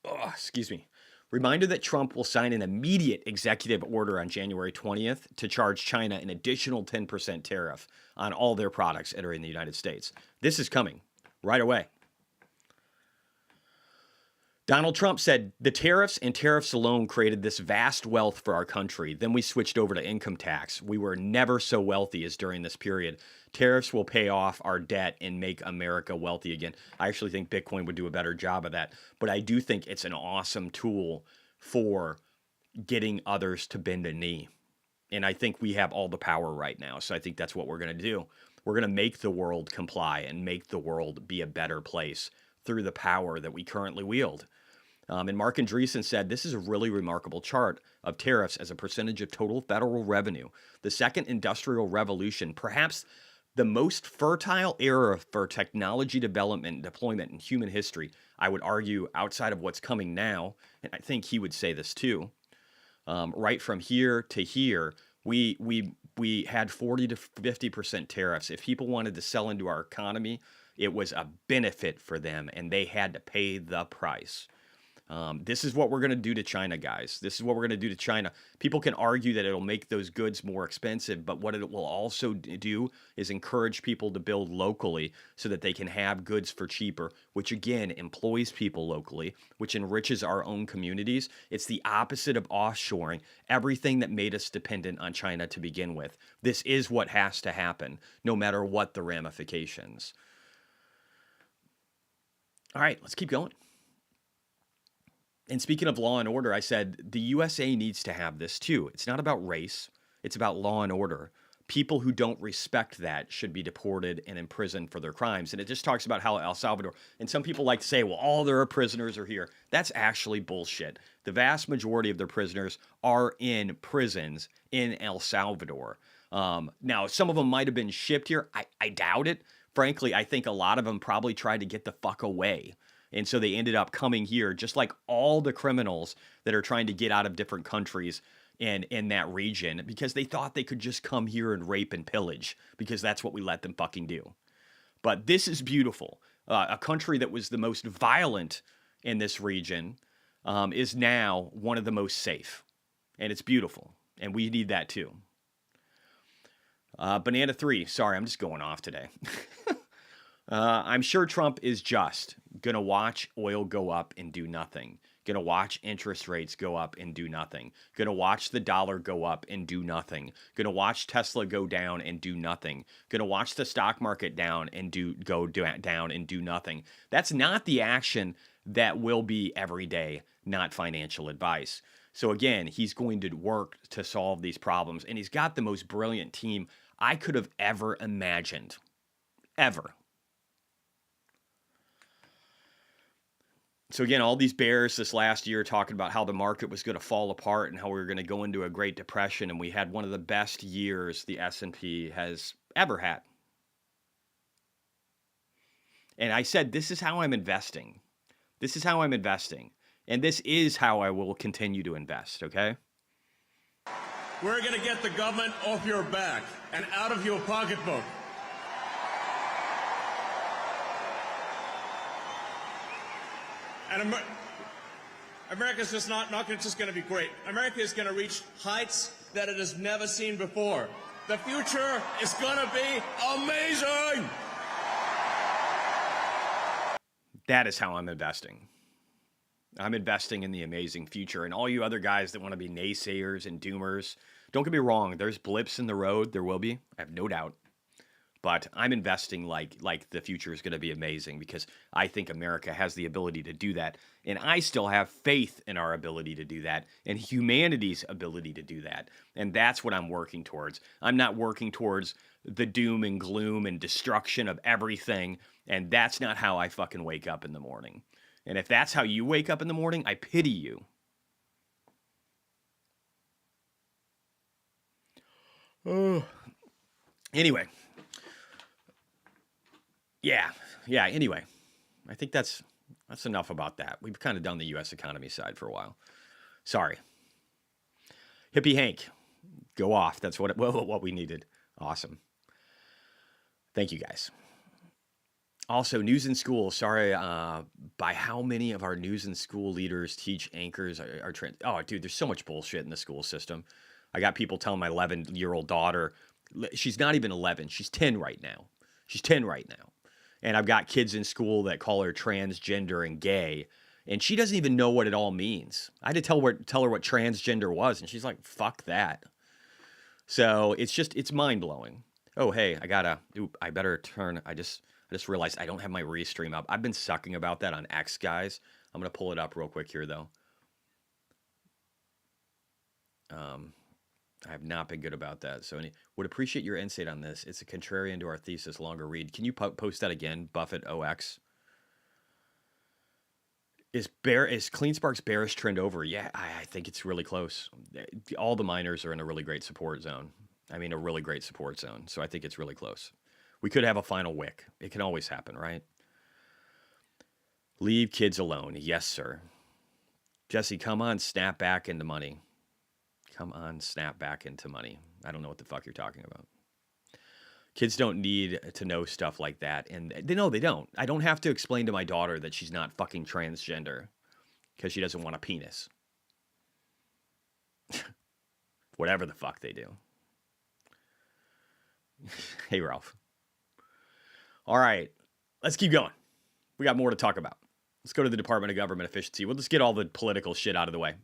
Oh, excuse me. Reminder that Trump will sign an immediate executive order on January 20th to charge China an additional 10% tariff on all their products entering the United States. This is coming right away. Donald Trump said the tariffs and tariffs alone created this vast wealth for our country. Then we switched over to income tax. We were never so wealthy as during this period. Tariffs will pay off our debt and make America wealthy again. I actually think Bitcoin would do a better job of that. But I do think it's an awesome tool for getting others to bend a knee. And I think we have all the power right now. So I think that's what we're going to do. We're going to make the world comply and make the world be a better place through the power that we currently wield. And Mark Andreessen said, this is a really remarkable chart of tariffs as a percentage of total federal revenue. The second industrial revolution, perhaps the most fertile era for technology development and deployment in human history, I would argue, outside of what's coming now, and I think he would say this too, right from here to here, we had 40 to 50% tariffs. If people wanted to sell into our economy, it was a benefit for them, and they had to pay the price. This is what we're going to do to China, guys. This is what we're going to do to China. People can argue that it'll make those goods more expensive, but what it will also do is encourage people to build locally so that they can have goods for cheaper, which again employs people locally, which enriches our own communities. It's the opposite of offshoring, everything that made us dependent on China to begin with. This is what has to happen, no matter what the ramifications. All right, let's keep going. And speaking of law and order, I said the USA needs to have this too. It's not about race. It's about law and order. People who don't respect that should be deported and imprisoned for their crimes. And it just talks about how El Salvador, and some people like to say, well, all their prisoners are here. That's actually bullshit. The vast majority of their prisoners are in prisons in El Salvador. Now, some of them might have been shipped here. I doubt it. Frankly, I think a lot of them probably tried to get the fuck away. And so they ended up coming here, just like all the criminals that are trying to get out of different countries in that region, because they thought they could just come here and rape and pillage, because that's what we let them fucking do. But this is beautiful. A country that was the most violent in this region is now one of the most safe. And it's beautiful. And we need that too. Banana 3. Sorry, I'm just going off today. I'm sure Trump is just going to watch oil go up and do nothing. Going to watch interest rates go up and do nothing. Going to watch the dollar go up and do nothing. Going to watch Tesla go down and do nothing. Going to watch the stock market down and go down and do nothing. That's not the action that will be every day, not financial advice. So again, he's going to work to solve these problems, and he's got the most brilliant team I could have ever imagined. Ever. So again, all these bears this last year talking about how the market was going to fall apart and how we were going to go into a Great Depression, and we had one of the best years the S&P has ever had. And I said, this is how I'm investing. This is how I'm investing. And this is how I will continue to invest, okay? We're going to get the government off your back and out of your pocketbook. And America's just not just going to be great. America is going to reach heights that it has never seen before. The future is going to be amazing. That is how I'm investing. I'm investing in the amazing future. And all you other guys that want to be naysayers and doomers, don't get me wrong, there's blips in the road. There will be. I have no doubt. But I'm investing like the future is going to be amazing, because I think America has the ability to do that. And I still have faith in our ability to do that and humanity's ability to do that. And that's what I'm working towards. I'm not working towards the doom and gloom and destruction of everything. And that's not how I fucking wake up in the morning. And if that's how you wake up in the morning, I pity you. Oh. Anyway. Yeah, anyway. I think that's enough about that. We've kind of done the U.S. economy side for a while. Sorry. Hippie Hank, go off. That's what we needed. Awesome. Thank you, guys. Also, news in school. Sorry, by how many of our news and school leaders teach anchors are trans? Oh, dude, there's so much bullshit in the school system. I got people telling my 11-year-old daughter, she's not even 11, she's 10 right now. She's 10 right now. And I've got kids in school that call her transgender and gay, and she doesn't even know what it all means. I had to tell her what transgender was, and she's like, fuck that. So it's mind-blowing. Oh, hey, I better turn, I just realized I don't have my restream up. I've been sucking about that on X, guys. I'm going to pull it up real quick here, though. I have not been good about that. So would appreciate your insight on this. It's a contrarian to our thesis, longer read. Can you post that again, Buffett OX? Is CleanSpark's bearish trend over? Yeah, I think it's really close. All the miners are in a really great support zone. I mean, a really great support zone. So I think it's really close. We could have a final wick. It can always happen, right? Leave kids alone. Yes, sir. Jesse, come on, snap back into money. Come on, snap back into money. I don't know what the fuck you're talking about. Kids don't need to know stuff like that. And they don't. I don't have to explain to my daughter that she's not fucking transgender because she doesn't want a penis. Whatever the fuck they do. Hey, Ralph. All right, let's keep going. We got more to talk about. Let's go to the Department of Government Efficiency. We'll just get all the political shit out of the way.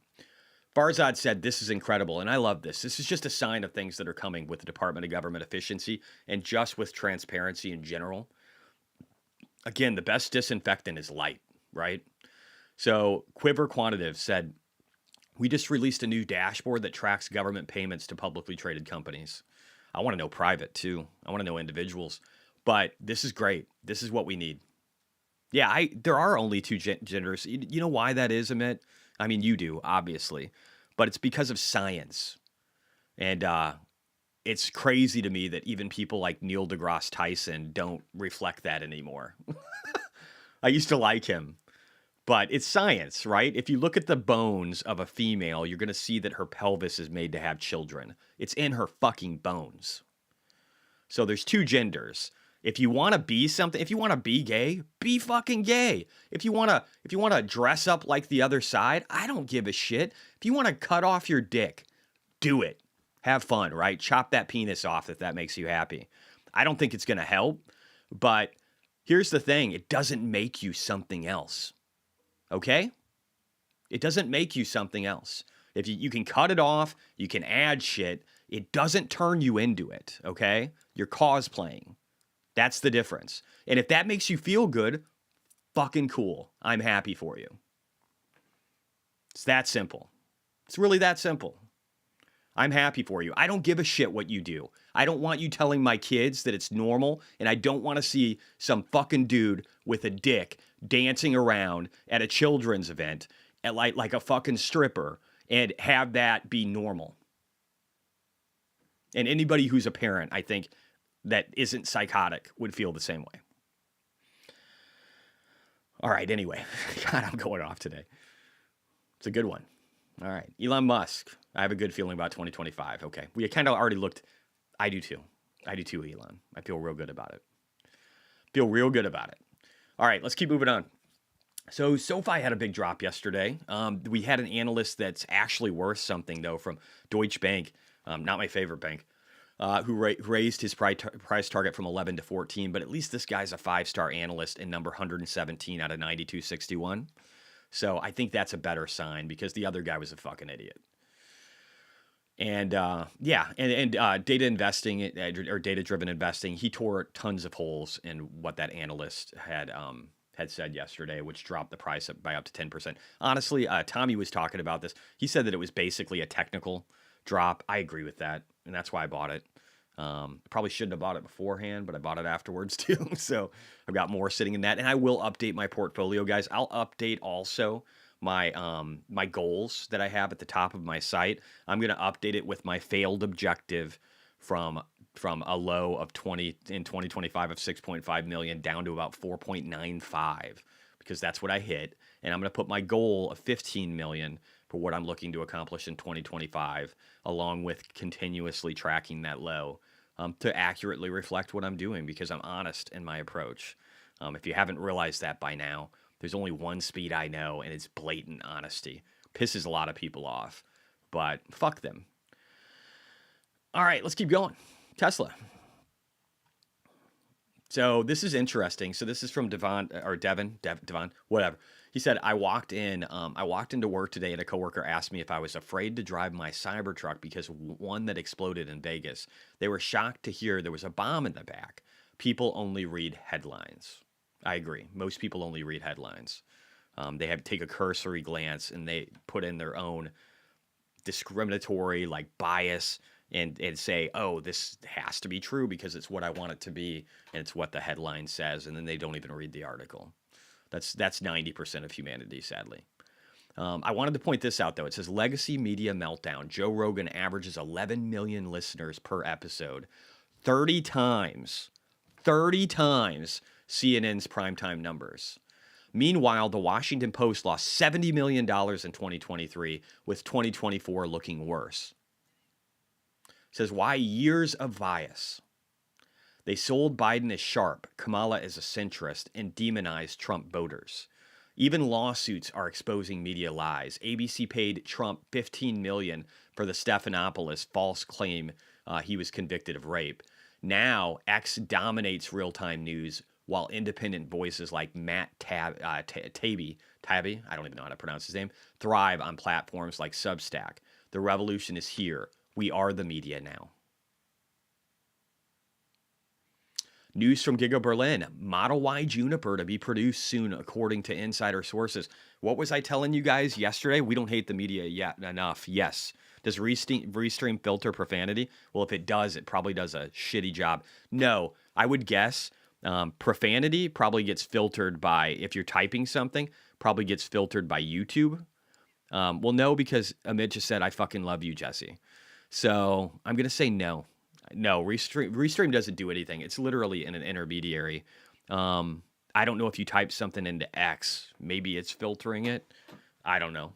Farzad said, this is incredible, and I love this. This is just a sign of things that are coming with the Department of Government Efficiency and just with transparency in general. Again, the best disinfectant is light, right? So Quiver Quantitative said, we just released a new dashboard that tracks government payments to publicly traded companies. I want to know private, too. I want to know individuals. But this is great. This is what we need. Yeah, there are only two genders. You know why that is, Amit? I mean, you do, obviously. But it's because of science. And it's crazy to me that even people like Neil deGrasse Tyson don't reflect that anymore. I used to like him, but it's science, right? If you look at the bones of a female, you're going to see that her pelvis is made to have children. It's in her fucking bones. So there's two genders. If you want to be something, if you want to be gay, be fucking gay. If you want to dress up like the other side, I don't give a shit. If you want to cut off your dick, do it. Have fun, right? Chop that penis off if that makes you happy. I don't think it's going to help, but here's the thing. It doesn't make you something else. Okay? It doesn't make you something else. If you can cut it off, you can add shit. It doesn't turn you into it, okay? You're cosplaying. That's the difference. And if that makes you feel good, fucking cool. I'm happy for you. It's that simple. It's really that simple. I'm happy for you. I don't give a shit what you do. I don't want you telling my kids that it's normal, and I don't want to see some fucking dude with a dick dancing around at a children's event at like a fucking stripper and have that be normal. And anybody who's a parent, I think, that isn't psychotic would feel the same way. All right, anyway. God, I'm going off today. It's a good one. All right. Elon Musk. I have a good feeling about 2025. Okay. We kind of already looked. I do too. Elon. I feel real good about it. All right, let's keep moving on. So SoFi had a big drop yesterday. We had an analyst that's actually worth something, though, from Deutsche Bank, not my favorite bank, who raised his price target from 11 to 14. But at least this guy's a 5-star analyst and number 117 out of 9261. So I think that's a better sign because the other guy was a fucking idiot. And data investing or data-driven investing, he tore tons of holes in what that analyst had said yesterday, which dropped the price by up to 10%. Honestly, Tommy was talking about this. He said that it was basically a technical drop. I agree with that, and that's why I bought it. Probably shouldn't have bought it beforehand, but I bought it afterwards too. So I've got more sitting in that, and I will update my portfolio, guys. I'll update also my goals that I have at the top of my site. I'm going to update it with my failed objective from a low of 2025 of 6.5 million down to about 4.95 because that's what I hit. And I'm going to put my goal of 15 million for what I'm looking to accomplish in 2025, along with continuously tracking that low to accurately reflect what I'm doing because I'm honest in my approach. If you haven't realized that by now, there's only one speed I know, and it's blatant honesty. Pisses a lot of people off, but fuck them. All right, let's keep going. Tesla. So this is interesting. So this is from Devon, whatever. He said, I walked into work today and a coworker asked me if I was afraid to drive my Cybertruck because one that exploded in Vegas. They were shocked to hear there was a bomb in the back. People only read headlines. I agree. Most people only read headlines. They have to take a cursory glance and they put in their own discriminatory like bias and say, oh, this has to be true because it's what I want it to be and it's what the headline says, and then they don't even read the article. That's 90% of humanity, sadly. I wanted to point this out, though. It says Legacy Media Meltdown. Joe Rogan averages 11 million listeners per episode. 30 times CNN's primetime numbers. Meanwhile, the Washington Post lost $70 million in 2023, with 2024 looking worse. It says, why years of bias? They sold Biden as sharp, Kamala as a centrist, and demonized Trump voters. Even lawsuits are exposing media lies. ABC paid Trump $15 million for the Stephanopoulos false claim he was convicted of rape. Now, X dominates real-time news, while independent voices like Matt Taibbi, I don't even know how to pronounce his name, thrive on platforms like Substack. The revolution is here. We are the media now. News from Giga Berlin. Model Y Juniper to be produced soon, according to insider sources. What was I telling you guys yesterday? We don't hate the media yet enough. Yes. Does Restream filter profanity? Well, if it does, it probably does a shitty job. No, I would guess profanity probably gets filtered by, if you're typing something, probably gets filtered by YouTube. Well, no, because Amit just said, I fucking love you, Jesse. So I'm going to say no. No, Restream doesn't do anything. It's literally in an intermediary. I don't know if you type something into X, maybe it's filtering it. I don't know.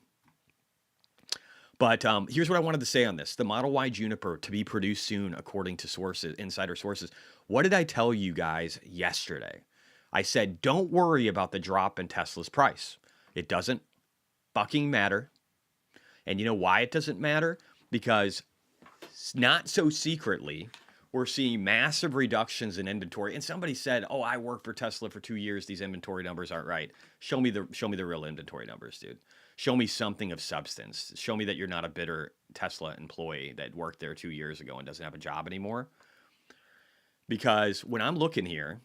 But here's what I wanted to say on this. The Model Y Juniper to be produced soon, according to sources, insider sources. What did I tell you guys yesterday? I said, don't worry about the drop in Tesla's price. It doesn't fucking matter. And you know why it doesn't matter? Because not so secretly, we're seeing massive reductions in inventory. And somebody said, "Oh, I worked for Tesla for 2 years. These inventory numbers aren't right." Show me the real inventory numbers, dude. Show me something of substance. Show me that you're not a bitter Tesla employee that worked there 2 years ago and doesn't have a job anymore. Because when I'm looking here,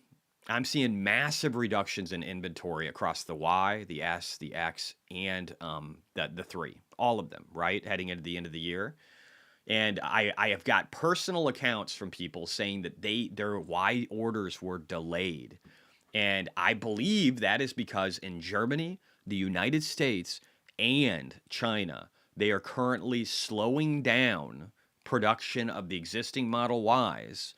I'm seeing massive reductions in inventory across the Y, the S, the X, and the 3. All of them, right? Heading into the end of the year. And I have got personal accounts from people saying that their Y orders were delayed. And I believe that is because in Germany, the United States, and China, they are currently slowing down production of the existing Model Ys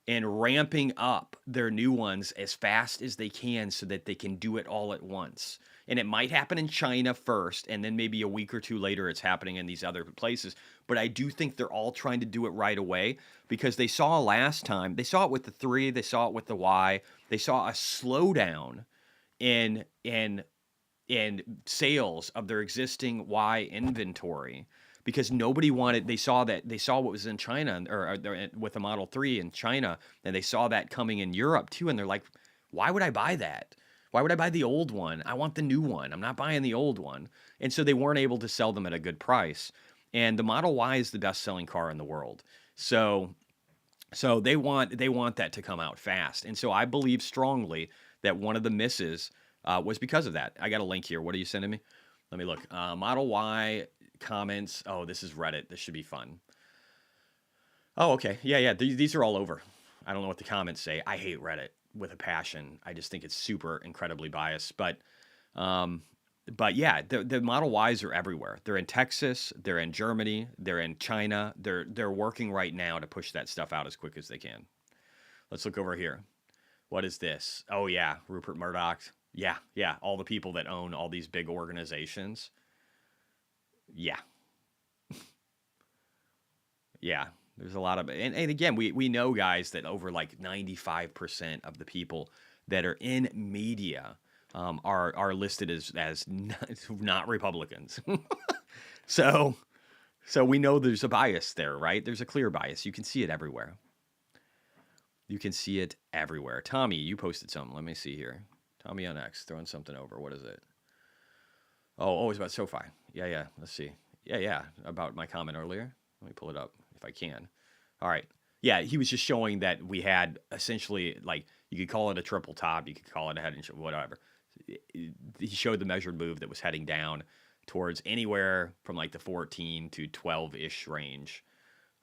and ramping up their new ones as fast as they can so that they can do it all at once. And it might happen in China first, and then maybe a week or two later it's happening in these other places. But I do think they're all trying to do it right away because they saw last time, they saw it with the 3, they saw it with the Y, they saw a slowdown in sales of their existing Y inventory because nobody wanted, they saw what was in China or with the Model 3 in China, and they saw that coming in Europe too, and they're like, why would I buy that? Why would I buy the old one? I want the new one. I'm not buying the old one. And so they weren't able to sell them at a good price. And the Model Y is the best-selling car in the world. So they want that to come out fast. And so I believe strongly that one of the misses was because of that. I got a link here. What are you sending me? Let me look. Model Y comments. Oh, this is Reddit. This should be fun. Oh, okay. Yeah. These are all over. I don't know what the comments say. I hate Reddit with a passion. I just think it's super incredibly biased. But yeah, the Model Ys are everywhere. They're in Texas. They're in Germany. They're in China. They're working right now to push that stuff out as quick as they can. Let's look over here. What is this? Oh yeah, Rupert Murdoch. Yeah. All the people that own all these big organizations. Yeah. Yeah. There's a lot of, and again, we know, guys, that over like 95% of the people that are in media are listed as not Republicans. So we know there's a bias there, right? There's a clear bias. You can see it everywhere. Tommy, you posted something. Let me see here. Tommy on X, throwing something over. What is it? Oh, it's about SoFi. Yeah. Let's see. Yeah. About my comment earlier. Let me pull it up if I can. All right. Yeah, he was just showing that we had essentially, like, you could call it a triple top, you could call it a head and shoulder, whatever. He showed the measured move that was heading down towards anywhere from like the 14 to 12-ish range.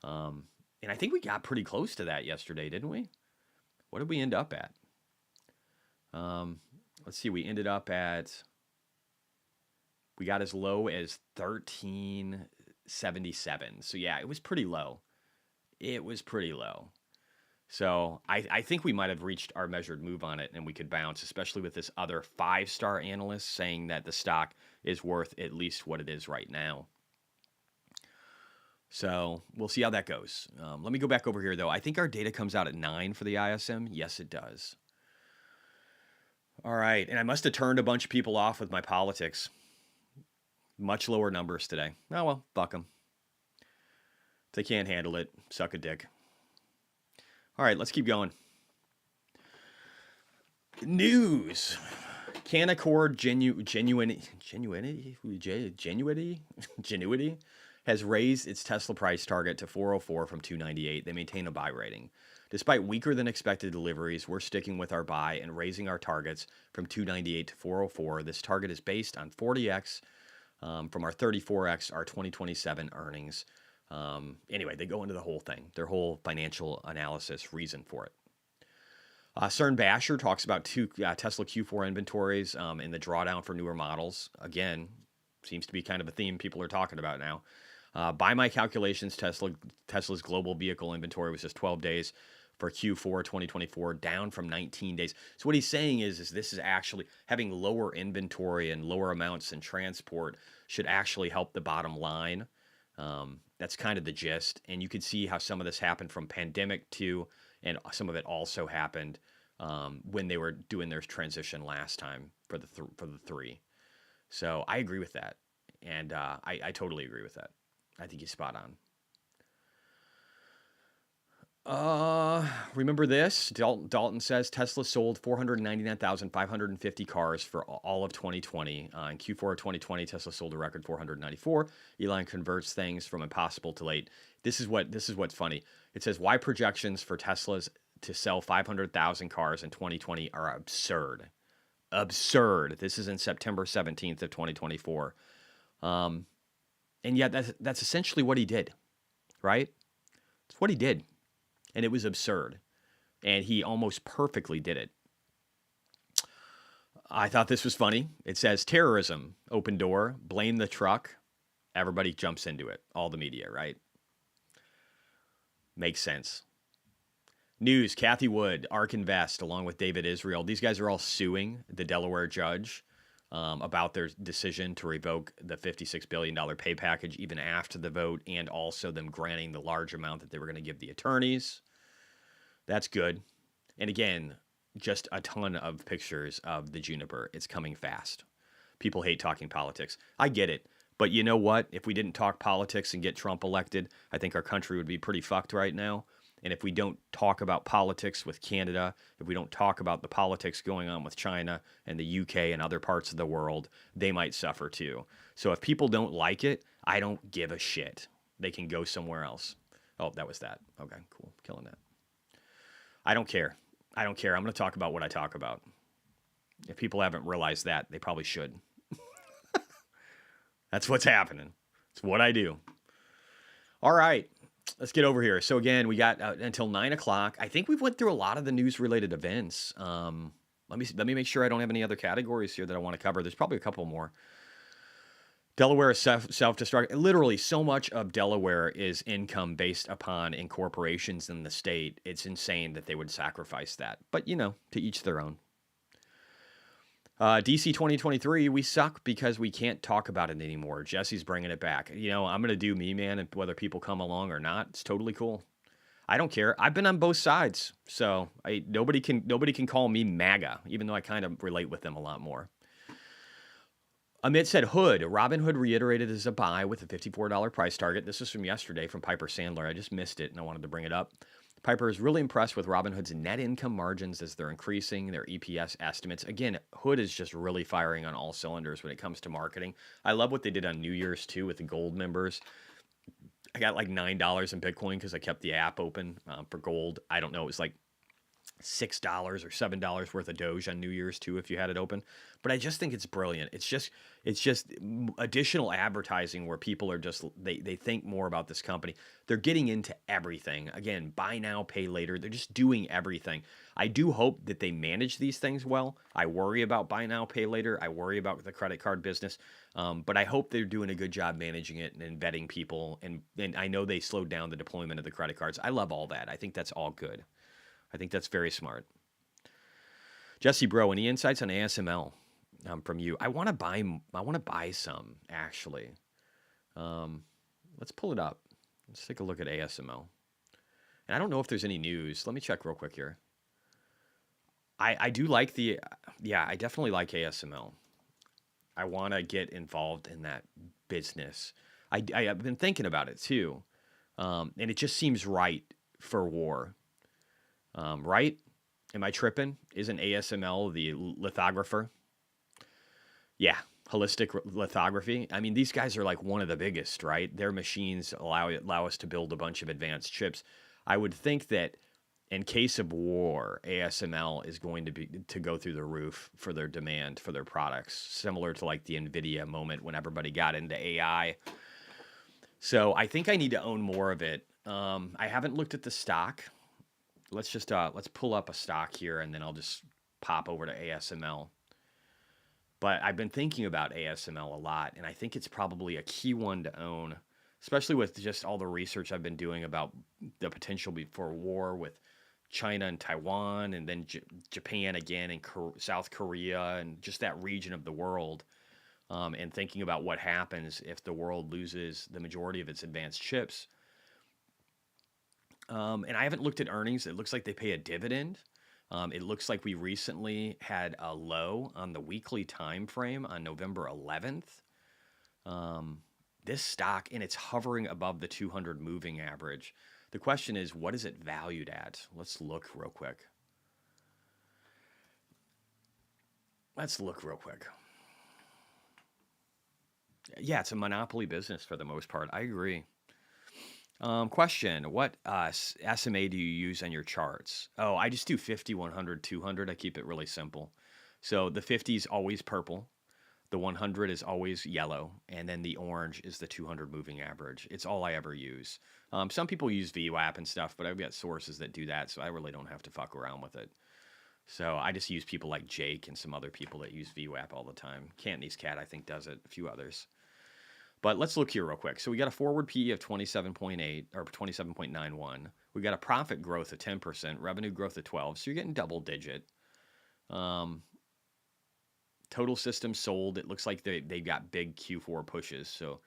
And I think we got pretty close to that yesterday, didn't we? What did we end up at? Let's see. We ended up at, we got as low as 1377. So yeah, it was pretty low. So I think we might have reached our measured move on it and we could bounce, especially with this other 5-star analyst saying that the stock is worth at least what it is right now. So we'll see how that goes. Let me go back over here, though. I think our data comes out at 9 for the ISM. Yes, it does. All right. And I must have turned a bunch of people off with my politics. Much lower numbers today. Oh, well, fuck them. If they can't handle it, suck a dick. All right, let's keep going. News. Canaccord Genuity has raised its Tesla price target to 404 from 298. They maintain a buy rating. Despite weaker than expected deliveries, we're sticking with our buy and raising our targets from 298 to 404. This target is based on 40x from our 34x, our 2027 earnings. Anyway, they go into the whole thing, their whole financial analysis reason for it. CERN Basher talks about Tesla Q4 inventories and the drawdown for newer models. Again, seems to be kind of a theme people are talking about now. By my calculations, Tesla's global vehicle inventory was just 12 days for Q4 2024, down from 19 days. So what he's saying is this is actually having lower inventory and lower amounts in transport should actually help the bottom line. That's kind of the gist. And you could see how some of this happened from pandemic to, and some of it also happened when they were doing their transition last time for the three. So I agree with that. And I totally agree with that. I think he's spot on. Remember this? Dalton says Tesla sold 499,550 cars for all of 2020. In Q4 of 2020, Tesla sold a record 494. Elon converts things from impossible to late. This is what's funny. It says why projections for Teslas to sell 500,000 cars in 2020 are absurd. Absurd. This is in September 17th of 2024. And yet that's essentially what he did, right? It's what he did. And it was absurd. And he almost perfectly did it. I thought this was funny. It says terrorism, open door, blame the truck. Everybody jumps into it. All the media, right? Makes sense. News, Kathy Wood, ARK Invest, along with David Israel. These guys are all suing the Delaware judge about their decision to revoke the $56 billion pay package even after the vote, and also them granting the large amount that they were going to give the attorneys. That's good. And again, just a ton of pictures of the Juniper. It's coming fast. People hate talking politics. I get it. But you know what? If we didn't talk politics and get Trump elected, I think our country would be pretty fucked right now. And if we don't talk about politics with Canada, if we don't talk about the politics going on with China and the UK and other parts of the world, they might suffer too. So if people don't like it, I don't give a shit. They can go somewhere else. Oh, that was that. Okay, cool. Killing that. I don't care. I don't care. I'm going to talk about what I talk about. If people haven't realized that, they probably should. That's what's happening. It's what I do. All right. Let's get over here. So again, we got until 9 o'clock. I think we've went through a lot of the news-related events. Let me make sure I don't have any other categories here that I want to cover. There's probably a couple more. Delaware is self-destruct. Literally, so much of Delaware is income based upon incorporations in the state. It's insane that they would sacrifice that. But, to each their own. DC 2023, we suck because we can't talk about it anymore. Jesse's bringing it back. I'm going to do me, man, and whether people come along or not, it's totally cool. I don't care. I've been on both sides, so nobody can call me MAGA, even though I kind of relate with them a lot more. Amit said Hood. Robinhood reiterated as a buy with a $54 price target. This is from yesterday from Piper Sandler. I just missed it, and I wanted to bring it up. Piper is really impressed with Robinhood's net income margins as they're increasing their EPS estimates. Again, Hood is just really firing on all cylinders when it comes to marketing. I love what they did on New Year's, too, with the gold members. I got like $9 in Bitcoin because I kept the app open for gold. I don't know. It was like $6 or $7 worth of Doge on New Year's, too, if you had it open. But I just think it's brilliant. It's just additional advertising where people are just, they think more about this company. They're getting into everything. Again, buy now, pay later. They're just doing everything. I do hope that they manage these things well. I worry about buy now, pay later. I worry about the credit card business. But I hope they're doing a good job managing it and vetting people. And I know they slowed down the deployment of the credit cards. I love all that. I think that's all good. I think that's very smart. Jesse, bro, any insights on ASML from you? I want to buy some, actually. Let's pull it up. Let's take a look at ASML. And I don't know if there's any news. Let me check real quick here. I do like I definitely like ASML. I want to get involved in that business. I've been thinking about it too. And it just seems right for war. Right? Am I tripping? Isn't ASML the lithographer? Yeah, holistic lithography. I mean, these guys are like one of the biggest, right? Their machines allow us to build a bunch of advanced chips. I would think that in case of war, ASML is going to go through the roof for their demand for their products, similar to like the NVIDIA moment when everybody got into AI. So I think I need to own more of it. I haven't looked at the stock. Let's pull up a stock here, and then I'll just pop over to ASML. But I've been thinking about ASML a lot, and I think it's probably a key one to own especially with just all the research I've been doing about the potential for war with China and Taiwan, and then Japan again, and South Korea, and just that region of the world, and thinking about what happens if the world loses the majority of its advanced chips. And I haven't looked at earnings. It looks like they pay a dividend. It looks like we recently had a low on the weekly time frame on November 11th. This stock, and it's hovering above the 200 moving average. The question is, what is it valued at? Let's look real quick. Yeah, it's a monopoly business for the most part. I agree. Question, what SMA do you use on your charts? Oh, I just do 50, 100, 200. I keep it really simple. So the 50 is always purple. The 100 is always yellow. And then the orange is the 200 moving average. It's all I ever use. Some people use VWAP and stuff, but I've got sources that do that, so I really don't have to fuck around with it. So I just use people like Jake and some other people that use VWAP all the time. Cantonese Cat, I think, does it. A few others. But let's look here real quick. So we got a forward PE of 27.8 or 27.91. We got a profit growth of 10%, revenue growth of 12. So you're getting double digit. Total systems sold. It looks like they got big Q4 pushes. So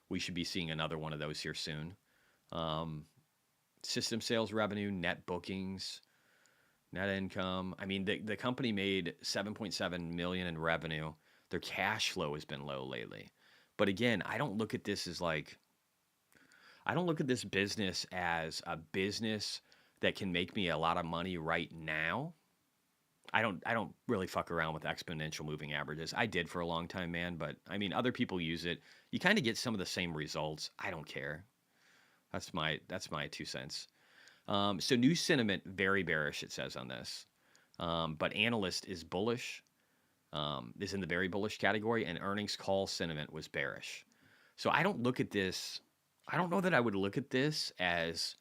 we should be seeing another one of those here soon. System sales revenue, net bookings, net income. I mean, the company made $7.7 million in revenue. Their cash flow has been low lately. But again, I don't look at this business as a business that can make me a lot of money right now. I don't really fuck around with exponential moving averages. I did for a long time, man, but I mean, other people use it. You kind of get some of the same results. I don't care. That's my 2 cents. So new sentiment, very bearish, it says on this. But analyst is bullish. Is in the very bullish category, and earnings call sentiment was bearish. So I don't look at this. I don't know that I would look at this as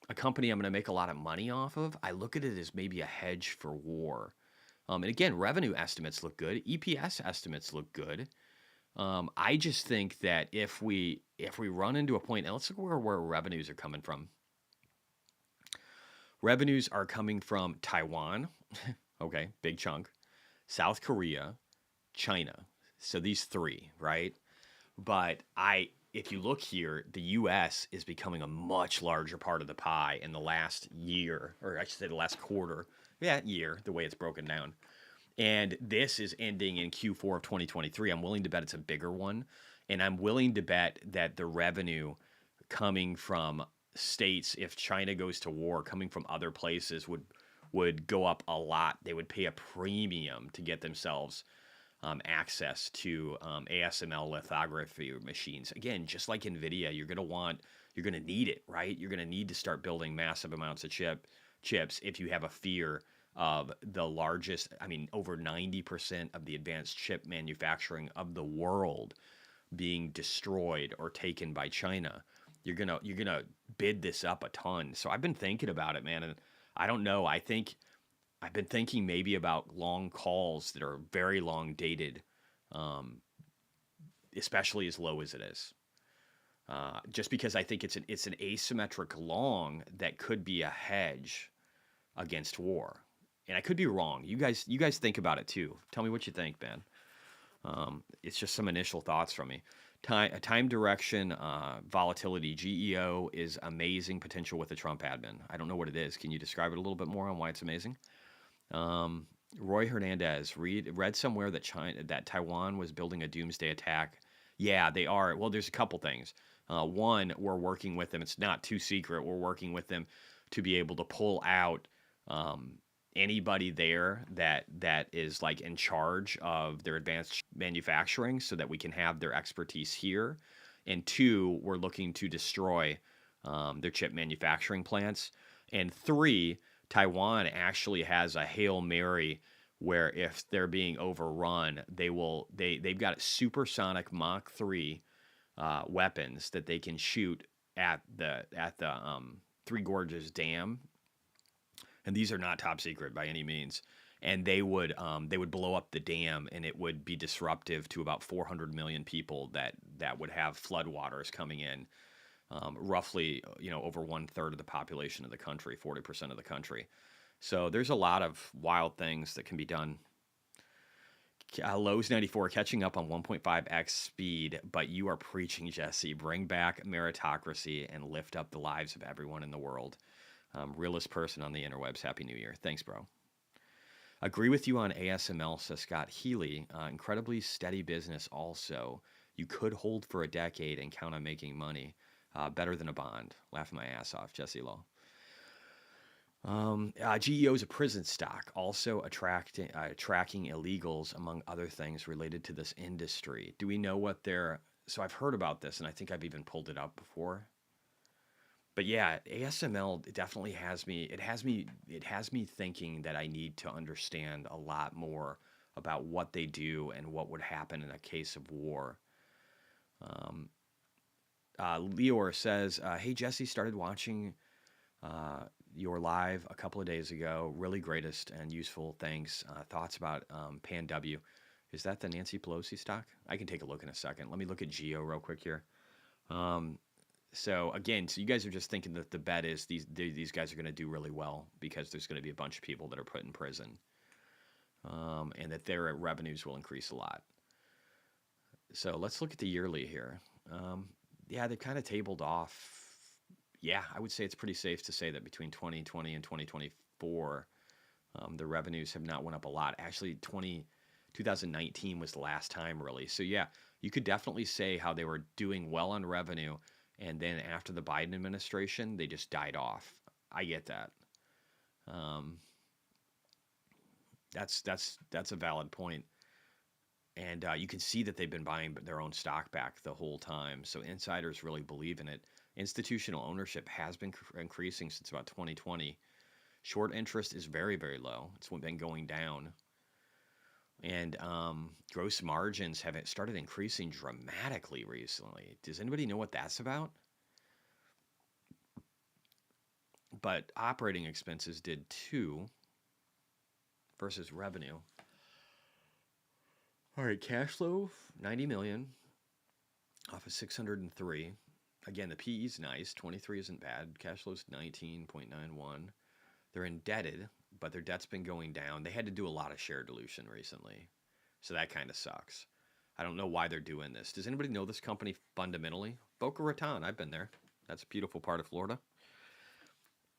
a company I'm going to make a lot of money off of. I look at it as maybe a hedge for war. And again, revenue estimates look good. EPS estimates look good. I just think that if we run into a point, and let's look where revenues are coming from. Revenues are coming from Taiwan. Okay, big chunk. South Korea, China. So these three, right? But if you look here, the U.S. is becoming a much larger part of the pie in the last year, or I should say the last quarter. Yeah, year, the way it's broken down. And this is ending in Q4 of 2023. I'm willing to bet it's a bigger one. And I'm willing to bet that the revenue coming from states, if China goes to war, coming from other places would go up a lot. They would pay a premium to get themselves access to ASML lithography machines. Again, just like NVIDIA, you're going to need it, right? You're going to need to start building massive amounts of chips if you have a fear of the largest, over 90% of the advanced chip manufacturing of the world being destroyed or taken by China. You're gonna bid this up a ton. So I've been thinking about it, man, and I don't know. I've been thinking maybe about long calls that are very long dated, especially as low as it is. Just because I think it's an asymmetric long that could be a hedge against war. And I could be wrong. You guys think about it too. Tell me what you think, man. It's just some initial thoughts from me. Time direction, volatility. GEO is amazing potential with the Trump admin. I don't know what it is. Can you describe it a little bit more on why it's amazing? Roy Hernandez, read somewhere that Taiwan was building a doomsday attack. Yeah, they are. Well, there's a couple things. One, we're working with them. It's not too secret. We're working with them to be able to pull out anybody there that is like in charge of their advanced manufacturing so that we can have their expertise here. And two, we're looking to destroy their chip manufacturing plants. And three, Taiwan actually has a Hail Mary where if they're being overrun, they've got supersonic Mach 3 weapons that they can shoot at the Three Gorges Dam. And these are not top secret by any means. and they would blow up the dam, and it would be disruptive to about 400 million people that would have floodwaters coming in, roughly, over 1/3 of the population of the country, 40% of the country. So there's a lot of wild things that can be done. Lowe's 94 catching up on 1.5x speed, but you are preaching, Jesse. Bring back meritocracy and lift up the lives of everyone in the world. Realest person on the interwebs. Happy New Year. Thanks, bro. Agree with you on ASML, says Scott Healy. Incredibly steady business also. You could hold for a decade and count on making money. Better than a bond. Laughing my ass off, Jesse Lowe. GEO is a prison stock, also tracking illegals, among other things related to this industry. Do we know what they're... So I've heard about this, and I think I've even pulled it up before. But yeah, ASML definitely has me... It has me thinking that I need to understand a lot more about what they do and what would happen in a case of war. Leor says, hey, Jesse, started watching... your live a couple of days ago. Really greatest and useful. Thanks. Thoughts about Pan W. Is that the Nancy Pelosi stock? I can take a look in a second. Let me look at Geo real quick here. So again, so you guys are just thinking that the bet is these guys are going to do really well because there's going to be a bunch of people that are put in prison, and that their revenues will increase a lot. So let's look at the yearly here. Yeah, they've kind of tabled off. Yeah, I would say it's pretty safe to say that between 2020 and 2024, the revenues have not went up a lot. Actually, 2019 was the last time, really. So yeah, you could definitely say how they were doing well on revenue, and then after the Biden administration, they just died off. I get that. That's a valid point. And you can see that they've been buying their own stock back the whole time. So insiders really believe in it. Institutional ownership has been increasing since about 2020. Short interest is very, very low. It's been going down. And gross margins have started increasing dramatically recently. Does anybody know what that's about? But operating expenses did too versus revenue. All right, cash flow, 90 million off of 603. Again, the PE is nice. 23 isn't bad. Cash flow is 19.91. They're indebted, but their debt's been going down. They had to do a lot of share dilution recently, so that kind of sucks. I don't know why they're doing this. Does anybody know this company fundamentally? Boca Raton, I've been there. That's a beautiful part of Florida.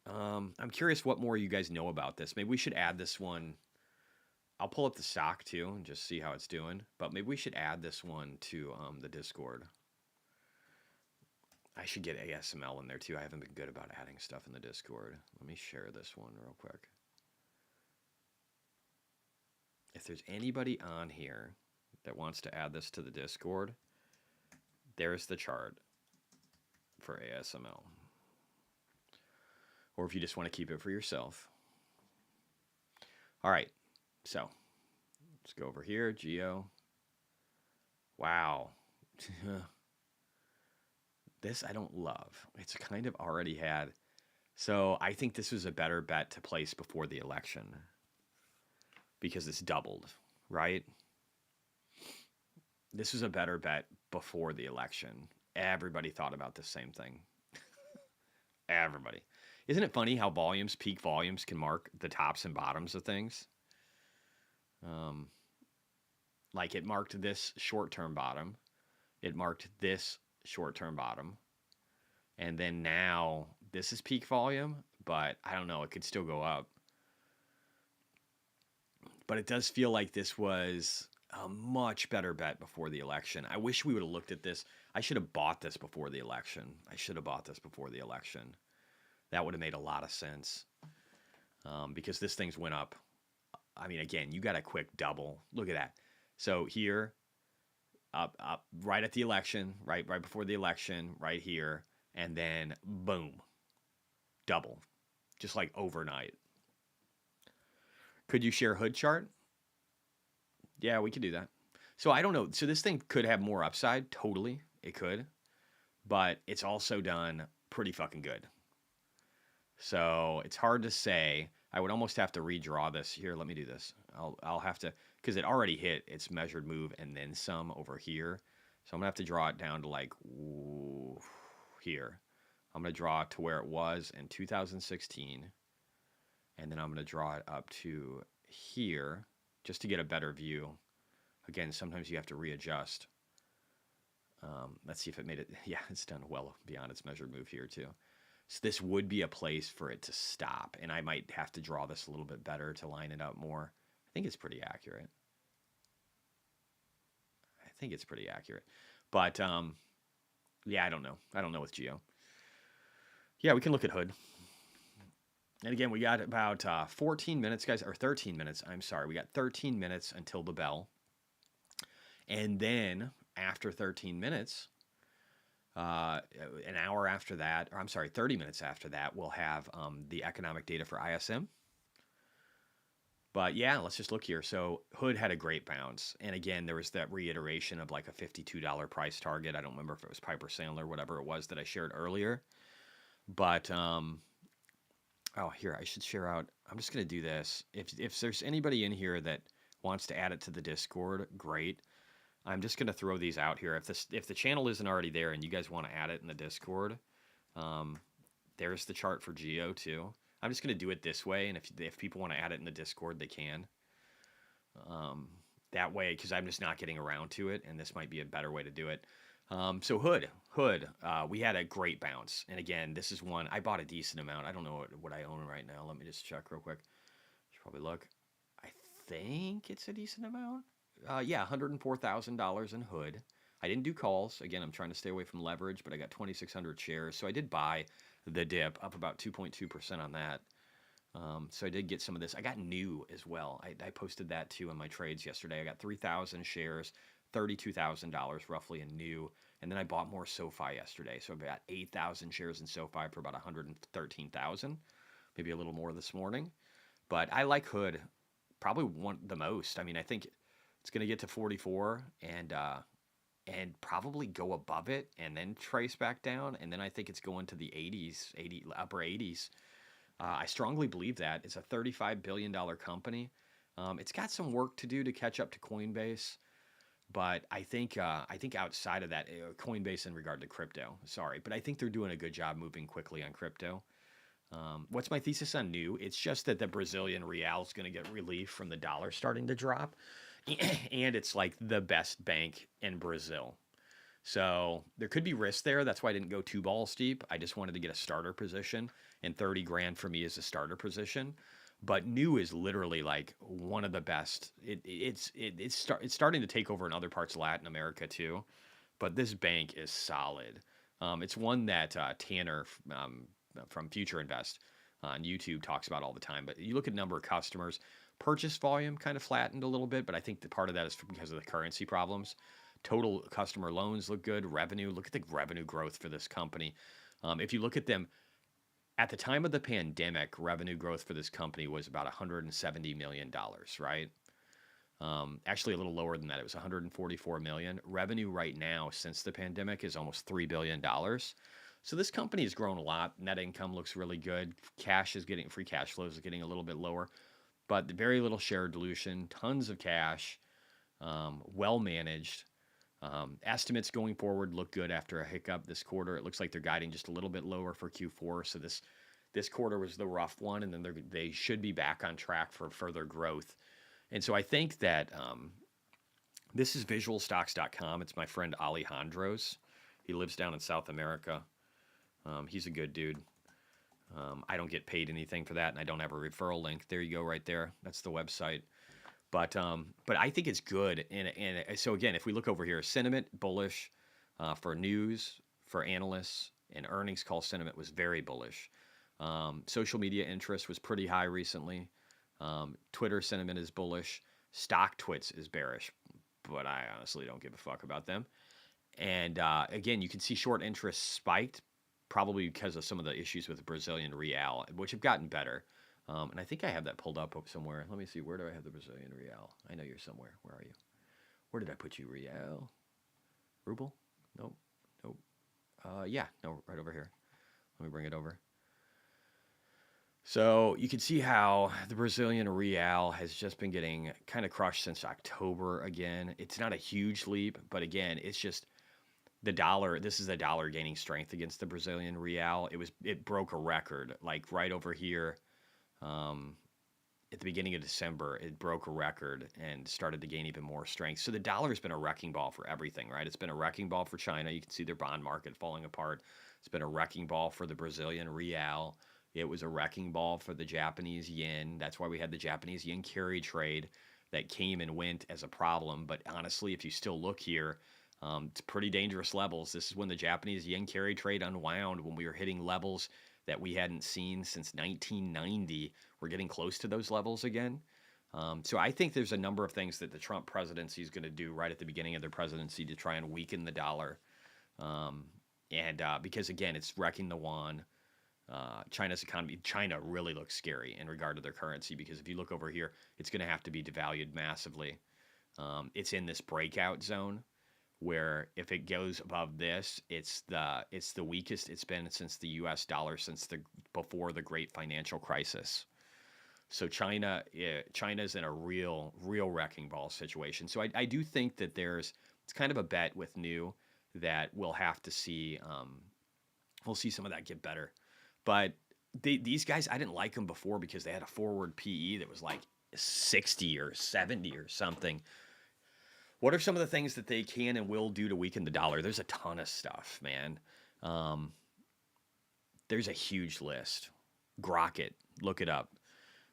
I'm curious what more you guys know about this. Maybe we should add this one. I'll pull up the stock too and just see how it's doing. But maybe we should add this one to the Discord. I should get ASML in there too. I haven't been good about adding stuff in the Discord. Let me share this one real quick. If there's anybody on here that wants to add this to the Discord, there's the chart for ASML. Or if you just want to keep it for yourself. All right. So let's go over here. Geo. Wow. This I don't love. It's kind of already had. So I think this was a better bet to place before the election because it's doubled, right? This was a better bet before the election. Everybody thought about the same thing. Everybody. Isn't it funny how peak volumes can mark the tops and bottoms of things? Like it marked this short-term bottom. It marked this short-term bottom. And then now this is peak volume, but I don't know. It could still go up. But it does feel like this was a much better bet before the election. I wish we would have looked at this. I should have bought this before the election. That would have made a lot of sense because this thing's went up. I mean, again, you got a quick double. Look at that. So here, up, right at the election, right before the election, right here, and then boom, double, just like overnight. Could you share hood chart? Yeah, we could do that. So I don't know. So this thing could have more upside. Totally, it could. But it's also done pretty fucking good. So it's hard to say. I would almost have to redraw this. Here, let me do this. I'll have to, because it already hit its measured move and then some over here. So I'm going to have to draw it down to like here. I'm going to draw it to where it was in 2016. And then I'm going to draw it up to here just to get a better view. Again, sometimes you have to readjust. Let's see if it made it. Yeah, it's done well beyond its measured move here too. So this would be a place for it to stop. And I might have to draw this a little bit better to line it up more. I think it's pretty accurate. But yeah, I don't know. I don't know with Geo. Yeah, we can look at Hood. And again, we got about 14 minutes, guys, or 13 minutes. I'm sorry. We got 13 minutes until the bell. And then after 13 minutes, an hour after that, or I'm sorry, 30 minutes after that, we'll have the economic data for ISM. But yeah, let's just look here. So Hood had a great bounce. And again, there was that reiteration of like a $52 price target. I don't remember if it was Piper Sandler, whatever it was that I shared earlier. But, oh, here, I should share out. I'm just going to do this. If there's anybody in here that wants to add it to the Discord, great. I'm just going to throw these out here. If the channel isn't already there and you guys want to add it in the Discord, there's the chart for Geo too. I'm just going to do it this way, and if people want to add it in the Discord, they can. That way, because I'm just not getting around to it, and this might be a better way to do it. So Hood, we had a great bounce. And again, this is one, I bought a decent amount. I don't know what I own right now. Let me just check real quick. Should probably look. I think it's a decent amount. Yeah, $104,000 in Hood. I didn't do calls. Again, I'm trying to stay away from leverage, but I got 2,600 shares. So I did buy the dip, up about 2.2% on that. So I did get some of this. I got new as well. I posted that too in my trades yesterday. I got 3,000 shares, $32,000 roughly in new. And then I bought more SoFi yesterday. So I got 8,000 shares in SoFi for about 113,000, maybe a little more this morning. But I like Hood probably the most. I mean, I think it's going to get to 44 and probably go above it and then trace back down. And then I think it's going to the 80s, upper 80s. I strongly believe that. It's a $35 billion company. It's got some work to do to catch up to Coinbase. But I think outside of that, Coinbase in regard to crypto, sorry. But I think they're doing a good job moving quickly on crypto. What's my thesis on new? It's just that the Brazilian real is going to get relief from the dollar starting to drop. And it's like the best bank in Brazil. So there could be risk there. That's why I didn't go too balls deep. I just wanted to get a starter position, and 30 grand for me is a starter position. But new is literally like one of the best. It's starting to take over in other parts of Latin America too. But this bank is solid. It's one that Tanner from Future Invest on YouTube talks about all the time. But you look at number of customers, purchase volume kind of flattened a little bit, but I think the part of that is because of the currency problems. Total customer loans look good. Revenue, look at the revenue growth for this company. If you look at them, at the time of the pandemic, revenue growth for this company was about $170 million, right? Actually, a little lower than that. It was $144 million. Revenue right now, since the pandemic, is almost $3 billion. So this company has grown a lot. Net income looks really good. Free cash flows is getting a little bit lower, but very little share dilution, tons of cash, well managed. Estimates going forward look good after a hiccup this quarter. It looks like they're guiding just a little bit lower for Q4. So this quarter was the rough one, and then they should be back on track for further growth. And so I think that this is visualstocks.com. It's my friend Alejandro's. He lives down in South America. He's a good dude. I don't get paid anything for that, and I don't have a referral link. There you go, right there. That's the website. But I think it's good. And so again, if we look over here, sentiment bullish for news, for analysts, and earnings call sentiment was very bullish. Social media interest was pretty high recently. Twitter sentiment is bullish. StockTwits is bearish, but I honestly don't give a fuck about them. And again, you can see short interest spiked, probably because of some of the issues with the Brazilian real, which have gotten better. And I think I have that pulled up somewhere. Let me see. Where do I have the Brazilian real? I know you're somewhere. Where are you? Where did I put you, real? Ruble? Nope. Yeah. No, right over here. Let me bring it over. So you can see how the Brazilian real has just been getting kind of crushed since October again. It's not a huge leap, but again, it's just the dollar. This is the dollar gaining strength against the Brazilian real. It broke a record like right over here. Um, at the beginning of December, it broke a record and started to gain even more strength. So the dollar has been a wrecking ball for everything, right? It's been a wrecking ball for China. You can see their bond market falling apart. It's been a wrecking ball for the Brazilian real. It was a wrecking ball for the Japanese yen. That's why we had the Japanese yen carry trade that came and went as a problem. But honestly, if you still look here, it's pretty dangerous levels. This is when the Japanese yen carry trade unwound, when we were hitting levels that we hadn't seen since 1990. We're getting close to those levels again. So I think there's a number of things that the Trump presidency is going to do right at the beginning of their presidency to try and weaken the dollar. Because, again, it's wrecking the yuan. China's economy, China really looks scary in regard to their currency, because if you look over here, it's going to have to be devalued massively. It's in this breakout zone where if it goes above this, it's the weakest it's been since the U.S. dollar before the Great Financial Crisis. So China's in a real wrecking ball situation. So I do think that it's kind of a bet with new that we'll have to see. We'll see some of that get better. But these guys, I didn't like them before because they had a forward PE that was like 60 or 70 or something. What are some of the things that they can and will do to weaken the dollar? There's a ton of stuff, man. There's a huge list. Grok it. Look it up.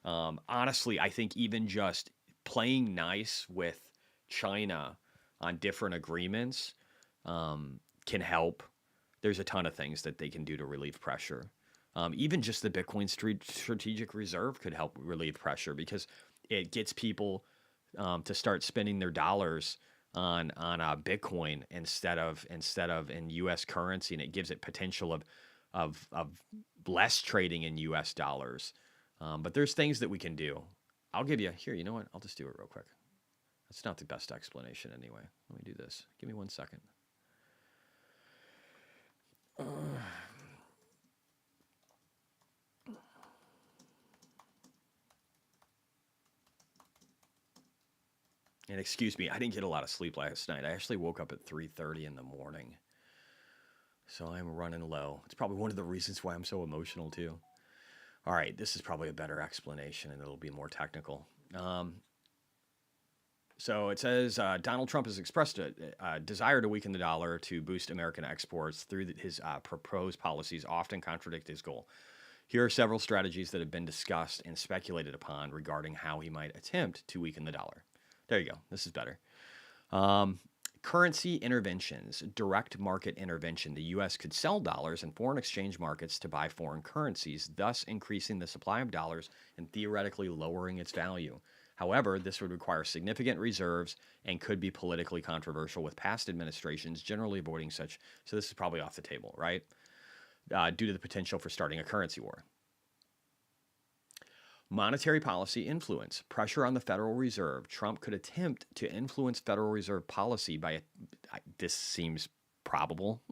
Honestly, I think even just playing nice with China on different agreements can help. There's a ton of things that they can do to relieve pressure. Even just the Bitcoin strategic reserve could help relieve pressure, because it gets people to start spending their dollars on Bitcoin instead of in U.S. currency, and it gives it potential of less trading in U.S. dollars. But there's things that we can do. I'll give you here. You know what? I'll just do it real quick. That's not the best explanation anyway. Let me do this. Give me 1 second. And excuse me, I didn't get a lot of sleep last night. I actually woke up at 3:30 in the morning. So I'm running low. It's probably one of the reasons why I'm so emotional too. All right, this is probably a better explanation, and it'll be more technical. So it says Donald Trump has expressed a desire to weaken the dollar to boost American exports through his proposed policies often contradict his goal. Here are several strategies that have been discussed and speculated upon regarding how he might attempt to weaken the dollar. There you go. This is better. Currency interventions, direct market intervention. The U.S. could sell dollars in foreign exchange markets to buy foreign currencies, thus increasing the supply of dollars and theoretically lowering its value. However, this would require significant reserves and could be politically controversial, with past administrations generally avoiding such. So this is probably off the table, right? Due to the potential for starting a currency war. Monetary policy influence. Pressure on the Federal Reserve. Trump could attempt to influence Federal Reserve policy by this seems probable.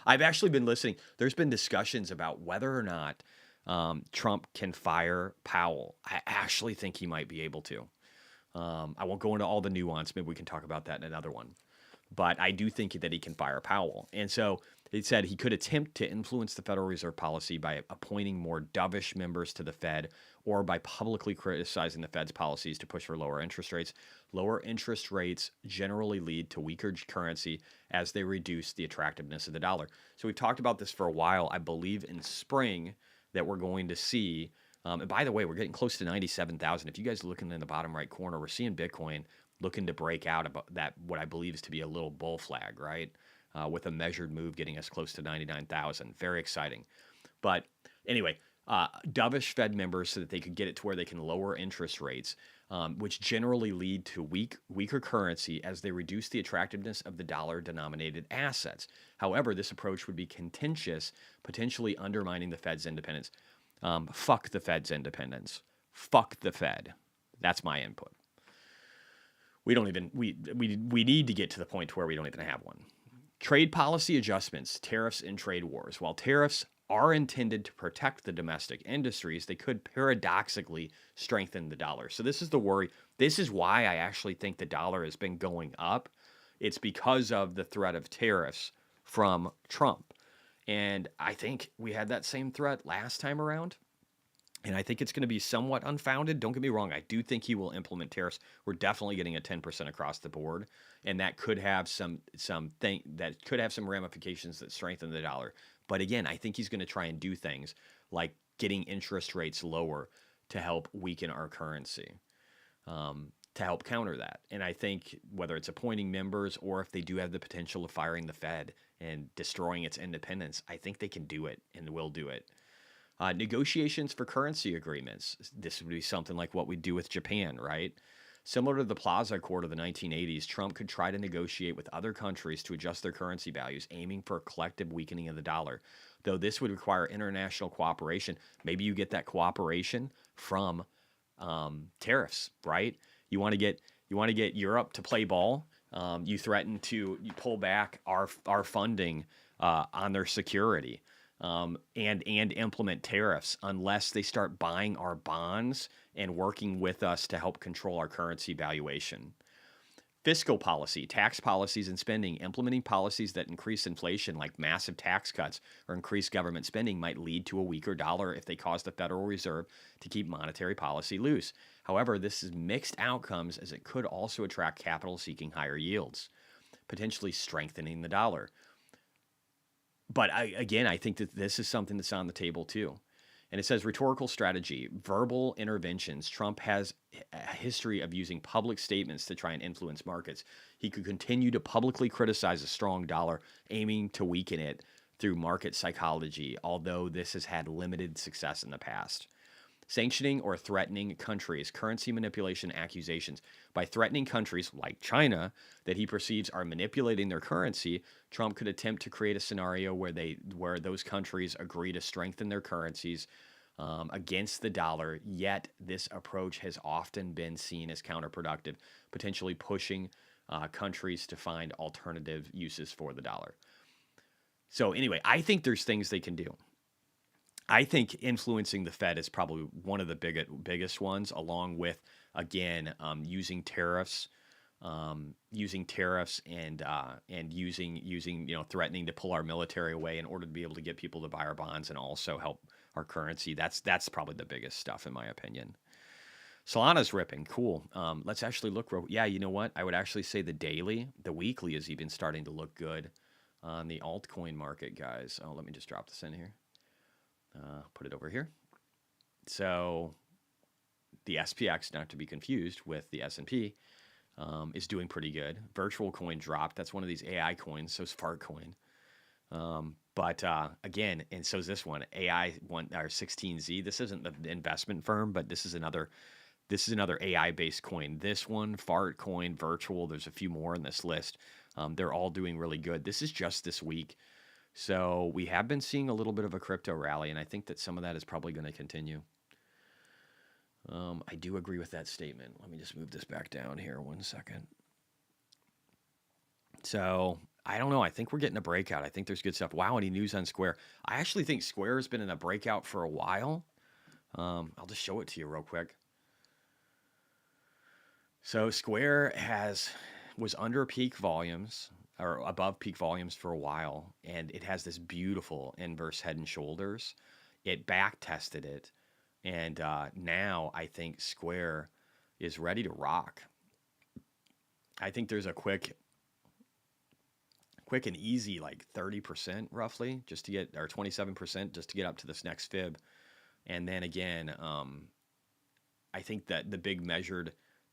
I've actually been listening. There's been discussions about whether or not Trump can fire Powell. I actually think he might be able to. I won't go into all the nuance. Maybe we can talk about that in another one. But I do think that he can fire Powell. And so it said he could attempt to influence the Federal Reserve policy by appointing more dovish members to the Fed, or by publicly criticizing the Fed's policies to push for lower interest rates. Lower interest rates generally lead to weaker currency as they reduce the attractiveness of the dollar. So we've talked about this for a while. I believe in spring that we're going to see, and by the way, we're getting close to 97,000. If you guys are looking in the bottom right corner, we're seeing Bitcoin looking to break out about that, what I believe is to be a little bull flag, right? With a measured move getting us close to 99,000. Very exciting. But anyway, dovish Fed members so that they could get it to where they can lower interest rates, which generally lead to weaker currency as they reduce the attractiveness of the dollar-denominated assets. However, this approach would be contentious, potentially undermining the Fed's independence. Fuck the Fed's independence. Fuck the Fed. That's my input. We need to get to the point where we don't even have one. Trade policy adjustments, tariffs and trade wars. While tariffs are intended to protect the domestic industries, they could paradoxically strengthen the dollar. So this is the worry. This is why I actually think the dollar has been going up. It's because of the threat of tariffs from Trump. And I think we had that same threat last time around. And I think it's going to be somewhat unfounded. Don't get me wrong. I do think he will implement tariffs. We're definitely getting a 10% across the board, and that could have some ramifications that strengthen the dollar. But again, I think he's going to try and do things like getting interest rates lower to help weaken our currency, to help counter that. And I think whether it's appointing members or if they do have the potential of firing the Fed and destroying its independence, I think they can do it and will do it. Negotiations for currency agreements. This would be something like what we do with Japan, right? Similar to the Plaza Accord of the 1980s, Trump could try to negotiate with other countries to adjust their currency values, aiming for a collective weakening of the dollar. Though this would require international cooperation. Maybe you get that cooperation from tariffs, right? You want to get Europe to play ball. You threaten to pull back our funding on their security. And implement tariffs unless they start buying our bonds and working with us to help control our currency valuation. Fiscal policy, tax policies and spending. Implementing policies that increase inflation, like massive tax cuts or increase government spending, might lead to a weaker dollar if they cause the Federal Reserve to keep monetary policy loose. However, this is mixed outcomes, as it could also attract capital seeking higher yields, potentially strengthening the dollar. But I think that this is something that's on the table too. And it says rhetorical strategy, verbal interventions. Trump has a history of using public statements to try and influence markets. He could continue to publicly criticize a strong dollar, aiming to weaken it through market psychology, although this has had limited success in the past. Sanctioning or threatening countries, currency manipulation accusations. By threatening countries like China that he perceives are manipulating their currency, Trump could attempt to create a scenario where those countries agree to strengthen their currencies against the dollar. Yet this approach has often been seen as counterproductive, potentially pushing countries to find alternative uses for the dollar. So anyway, I think there's things they can do. I think influencing the Fed is probably one of the biggest ones, along with, again, using tariffs and using threatening to pull our military away in order to be able to get people to buy our bonds and also help our currency. That's probably the biggest stuff, in my opinion. Solana's ripping, cool. Let's actually look. Yeah, you know what? I would actually say the weekly is even starting to look good on the altcoin market, guys. Oh, let me just drop this in here. Put it over here. So the SPX, not to be confused with the S&P, is doing pretty good. Virtual coin dropped. That's one of these AI coins. So is Fartcoin. But again, and so is this one, AI one or 16Z. This isn't the investment firm, but this is another AI based coin. This one, Fartcoin, Virtual. There's a few more in this list. They're all doing really good. This is just this week. So we have been seeing a little bit of a crypto rally, and I think that some of that is probably going to continue. I do agree with that statement. Let me just move this back down here 1 second. So I don't know. I think we're getting a breakout. I think there's good stuff. Wow, any news on Square? I actually think Square has been in a breakout for a while. I'll just show it to you real quick. So Square was under peak volumes, or above peak volumes for a while, and it has this beautiful inverse head and shoulders. It back tested it, and now I think Square is ready to rock. I think there's a quick and easy, like 30% roughly, just to get, or 27% just to get up to this next fib. And then again, I think that the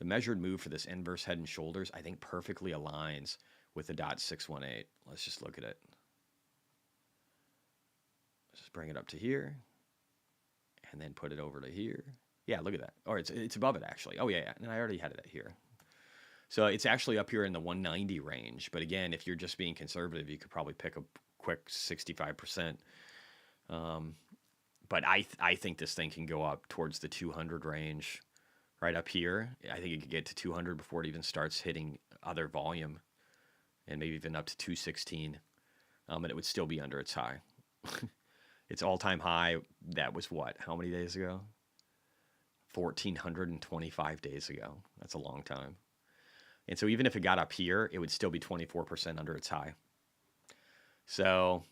measured move for this inverse head and shoulders, I think perfectly aligns with the .618. Let's just look at it. Let's just bring it up to here and then put it over to here. Yeah, look at that. Or it's above it actually. Oh yeah. And I already had it at here. So it's actually up here in the 190 range. But again, if you're just being conservative, you could probably pick a quick 65%. But I think this thing can go up towards the 200 range right up here. I think it could get to 200 before it even starts hitting other volume, and maybe even up to 216. And it would still be under its high. Its all-time high, that was what? How many days ago? 1,425 days ago. That's a long time. And so even if it got up here, it would still be 24% under its high. So,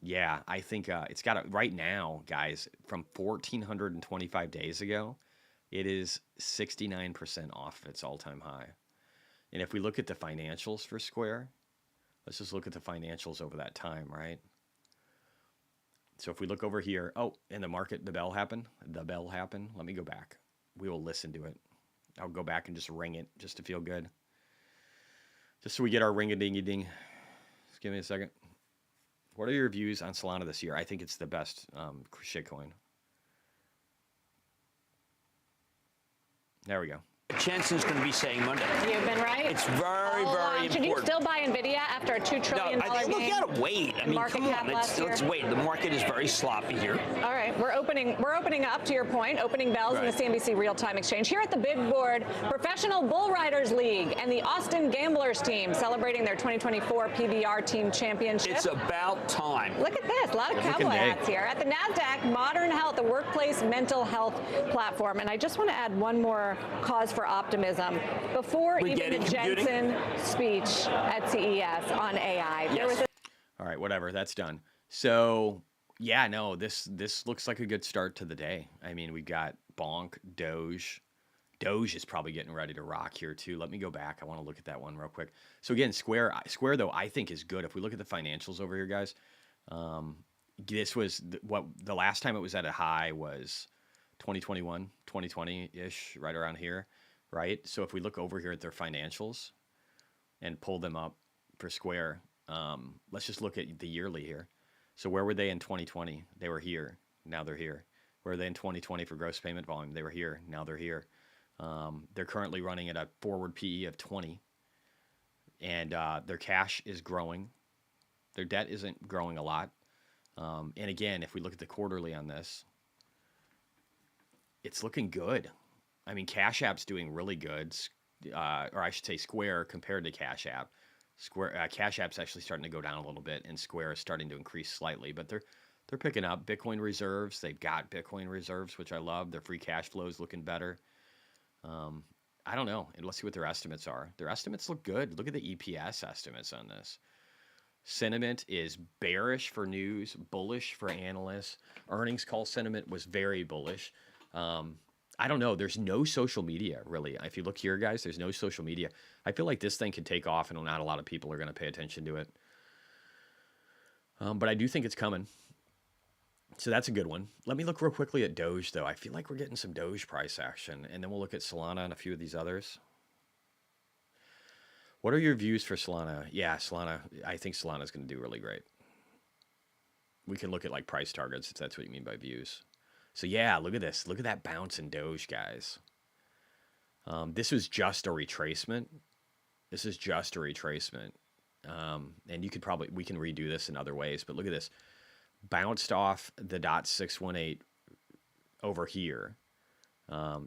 yeah, I think it's got it right now, guys, from 1,425 days ago, it is 69% off its all-time high. And if we look at the financials for Square, let's just look at the financials over that time, right? So if we look over here, oh, in the market, the bell happened. The bell happened. Let me go back. We will listen to it. I'll go back and just ring it just to feel good. Just so we get our ring-a-ding-a-ding. Just give me a second. What are your views on Solana this year? I think it's the best shitcoin. There we go. Jensen's going to be saying Monday. You've been right. It's very important. Should you still buy Nvidia after a $2 trillion I think we gain? gotta wait. I mean, Market come cap on, last let's year? wait. The market is very sloppy here. All right, we're opening up to your point, opening bells in the CNBC real-time exchange. Here at the big board, Professional Bull Riders League and the Austin Gamblers team celebrating their 2024 PBR team championship. It's about time. Look at this, a lot of cowboy hats here. At the NASDAQ, Modern Health, the workplace mental health platform. And I just want to add one more cause for optimism. Before even the Jensen speech at CES on AI, there was a all right, whatever, that's done. So, yeah, no, this looks like a good start to the day. I mean, we've got Bonk, Doge. Doge is probably getting ready to rock here too. Let me go back. I want to look at that one real quick. So again, Square though, I think is good. If we look at the financials over here, guys, this was what the last time it was at a high was 2021, 2020-ish, right around here, right? So if we look over here at their financials and pull them up for Square, let's just look at the yearly here. So where were they in 2020? They were here. Now they're here. Where were they in 2020 for gross payment volume? They were here. Now they're here. They're currently running at a forward PE of 20. And their cash is growing. Their debt isn't growing a lot. And again, if we look at the quarterly on this, it's looking good. I mean, Cash App's doing really good. Or I should say Square compared to Cash App. Cash App's actually starting to go down a little bit, and Square is starting to increase slightly, but they're picking up Bitcoin reserves. They've got Bitcoin reserves, which I love. Their free cash flow is looking better. I don't know. And let's see what their estimates are. Their estimates look good. Look at the EPS estimates on this. Sentiment is bearish for news, bullish for analysts. Earnings call sentiment was very bullish. I don't know. There's no social media, really. If you look here, guys, there's no social media. I feel like this thing could take off, and not a lot of people are going to pay attention to it. But I do think it's coming. So that's a good one. Let me look real quickly at Doge, though. I feel like we're getting some Doge price action, and then we'll look at Solana and a few of these others. What are your views for Solana? Yeah, Solana. I think Solana is going to do really great. We can look at like price targets if that's what you mean by views. So yeah, look at this. Look at that bounce in Doge, guys. This was just a retracement. This is just a retracement. And we can redo this in other ways, but look at this. Bounced off the .618 over here.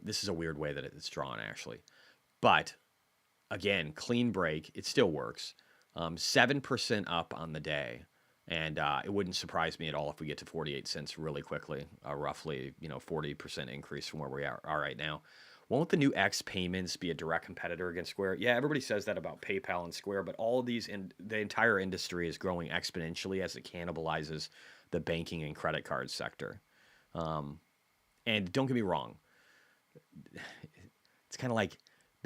This is a weird way that it's drawn, actually. But, again, clean break. It still works. 7% up on the day. And it wouldn't surprise me at all if we get to 48 cents really quickly, roughly 40% increase from where we are right now. Won't the new X payments be a direct competitor against Square? Yeah, everybody says that about PayPal and Square, but all of these, the entire industry is growing exponentially as it cannibalizes the banking and credit card sector. And don't get me wrong, it's kind of like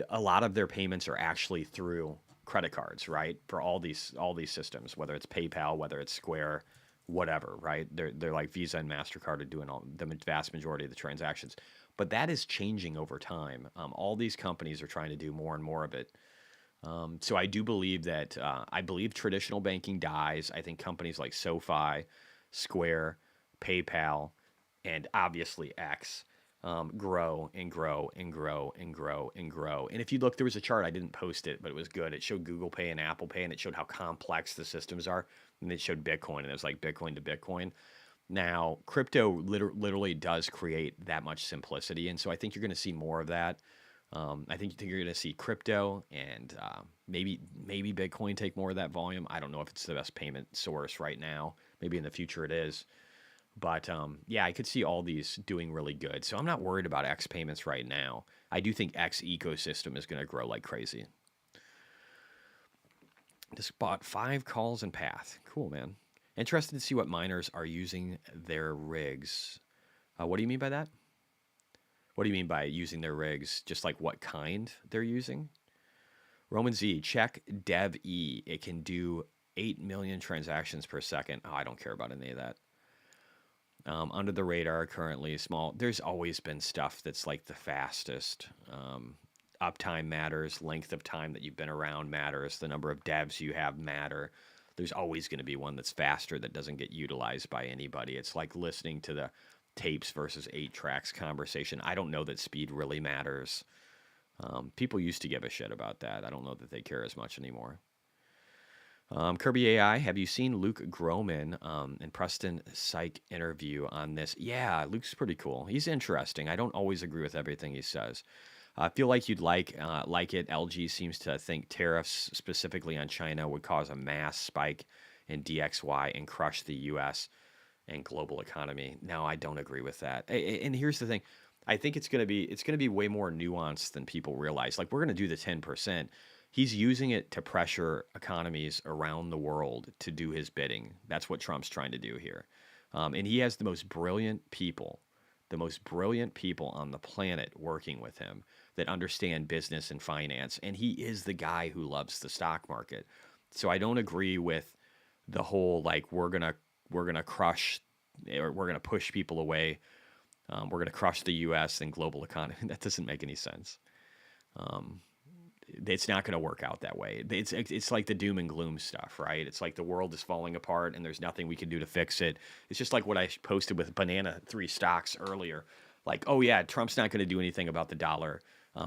a lot of their payments are actually through credit cards, right? For all these systems, whether it's PayPal, whether it's Square, whatever, right? They're like Visa and MasterCard are doing the vast majority of the transactions. But that is changing over time. All these companies are trying to do more and more of it. So I do believe that I believe traditional banking dies. I think companies like SoFi, Square, PayPal, and obviously X grow and grow and grow and grow and grow. And if you look, there was a chart, I didn't post it, but it was good. It showed Google Pay and Apple Pay, and it showed how complex the systems are. And it showed Bitcoin, and it was like Bitcoin to Bitcoin. Now, crypto literally does create that much simplicity, and so I think you're going to see more of that. I think you're going to see crypto and maybe Bitcoin take more of that volume. I don't know if it's the best payment source right now. Maybe in the future it is. But yeah, I could see all these doing really good. So I'm not worried about X payments right now. I do think X ecosystem is going to grow like crazy. Just bought 5 calls and Path. Cool, man. Interested to see what miners are using their rigs. What do you mean by that? What do you mean by using their rigs? Just like what kind they're using? Roman Z, check Dev E. It can do 8 million transactions per second. Oh, I don't care about any of that. Under the radar, currently small. There's always been stuff that's like the fastest. Uptime matters. Length of time that you've been around matters. The number of devs you have matter. There's always going to be one that's faster that doesn't get utilized by anybody. It's like listening to the tapes versus 8 tracks conversation. I don't know that speed really matters. People used to give a shit about that. I don't know that they care as much anymore. Kirby AI, have you seen Luke Groman and Preston Syke interview on this? Yeah, Luke's pretty cool. He's interesting. I don't always agree with everything he says. I feel like you'd like it. LG seems to think tariffs specifically on China would cause a mass spike in DXY and crush the U.S. and global economy. No, I don't agree with that. And here's the thing. I think it's going to be way more nuanced than people realize. Like, we're going to do the 10%. He's using it to pressure economies around the world to do his bidding. That's what Trump's trying to do here. And he has the most brilliant people on the planet working with him that understand business and finance. And he is the guy who loves the stock market. So I don't agree with the whole, like, we're going to crush, or we're going to push people away. We're going to crush the U.S. and global economy. That doesn't make any sense. It's not going to work out that way. It's like the doom and gloom stuff, right? It's like the world is falling apart and there's nothing we can do to fix it. It's just like what I posted with Banana 3 stocks earlier. Like, oh yeah, Trump's not going to do anything about the dollar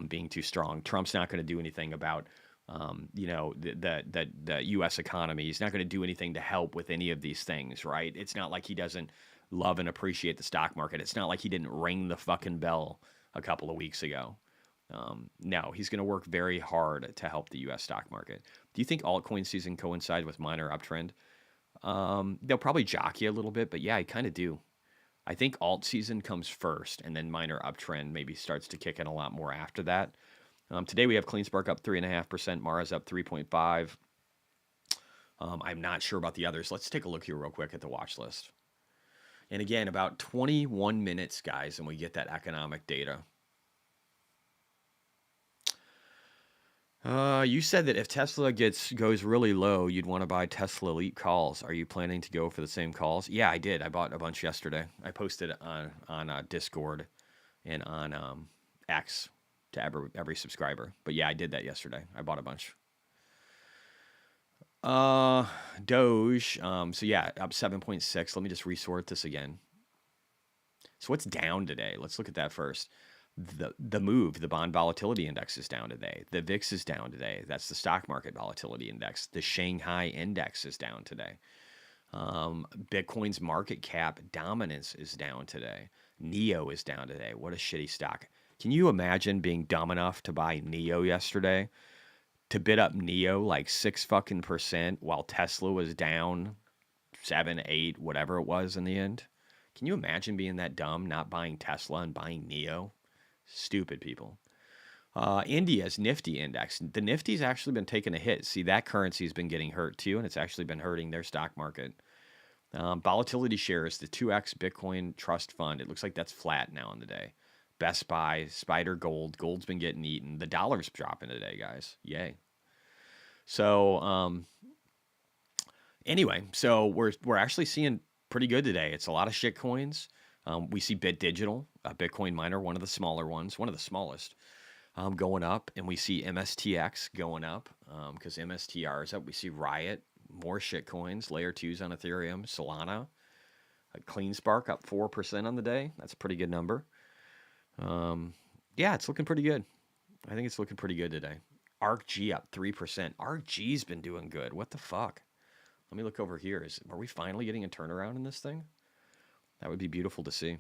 being too strong. Trump's not going to do anything about the U.S. economy. He's not going to do anything to help with any of these things, right? It's not like he doesn't love and appreciate the stock market. It's not like he didn't ring the fucking bell a couple of weeks ago. No, he's going to work very hard to help the U.S. stock market. Do you think altcoin season coincide with miner uptrend? They'll probably jock you a little bit, but yeah, I kind of do. I think alt season comes first, and then miner uptrend maybe starts to kick in a lot more after that. Today we have CleanSpark up 3.5%, Mara's up 3.5%. I'm not sure about the others. Let's take a look here real quick at the watch list. And again, about 21 minutes, guys, and we get that economic data. You said that if Tesla goes really low, you'd want to buy Tesla Elite calls. Are you planning to go for the same calls? Yeah, I did. I bought a bunch yesterday. I posted on Discord and on X to every subscriber. But yeah, I did that yesterday. I bought a bunch. Doge. So yeah, up 7.6. Let me just resort this again. So what's down today? Let's look at that first. The move, the bond volatility index is down today. The VIX is down today. That's the stock market volatility index. The Shanghai index is down today. Bitcoin's market cap dominance is down today. NEO is down today. What a shitty stock. Can you imagine being dumb enough to buy NEO yesterday? To bid up NEO like 6% while Tesla was down 7, 8, whatever it was in the end? Can you imagine being that dumb, not buying Tesla and buying NEO? Stupid people. India's Nifty index. The Nifty's actually been taking a hit. See, that currency's been getting hurt too, and it's actually been hurting their stock market. Volatility shares, the 2X Bitcoin Trust Fund. It looks like that's flat now on the day. Best Buy, Spider Gold. Gold's been getting eaten. The dollar's dropping today, guys. Yay. So, anyway, so we're actually seeing pretty good today. It's a lot of shit coins. We see Bit Digital, a Bitcoin miner, one of the smaller ones, one of the smallest, going up. And we see MSTX going up because MSTR is up. We see Riot, more shit coins, Layer 2s on Ethereum, Solana, CleanSpark up 4% on the day. That's a pretty good number. Yeah, it's looking pretty good. I think it's looking pretty good today. ARKG up 3%. ARKG's been doing good. What the fuck? Let me look over here. Are we finally getting a turnaround in this thing? That would be beautiful to see.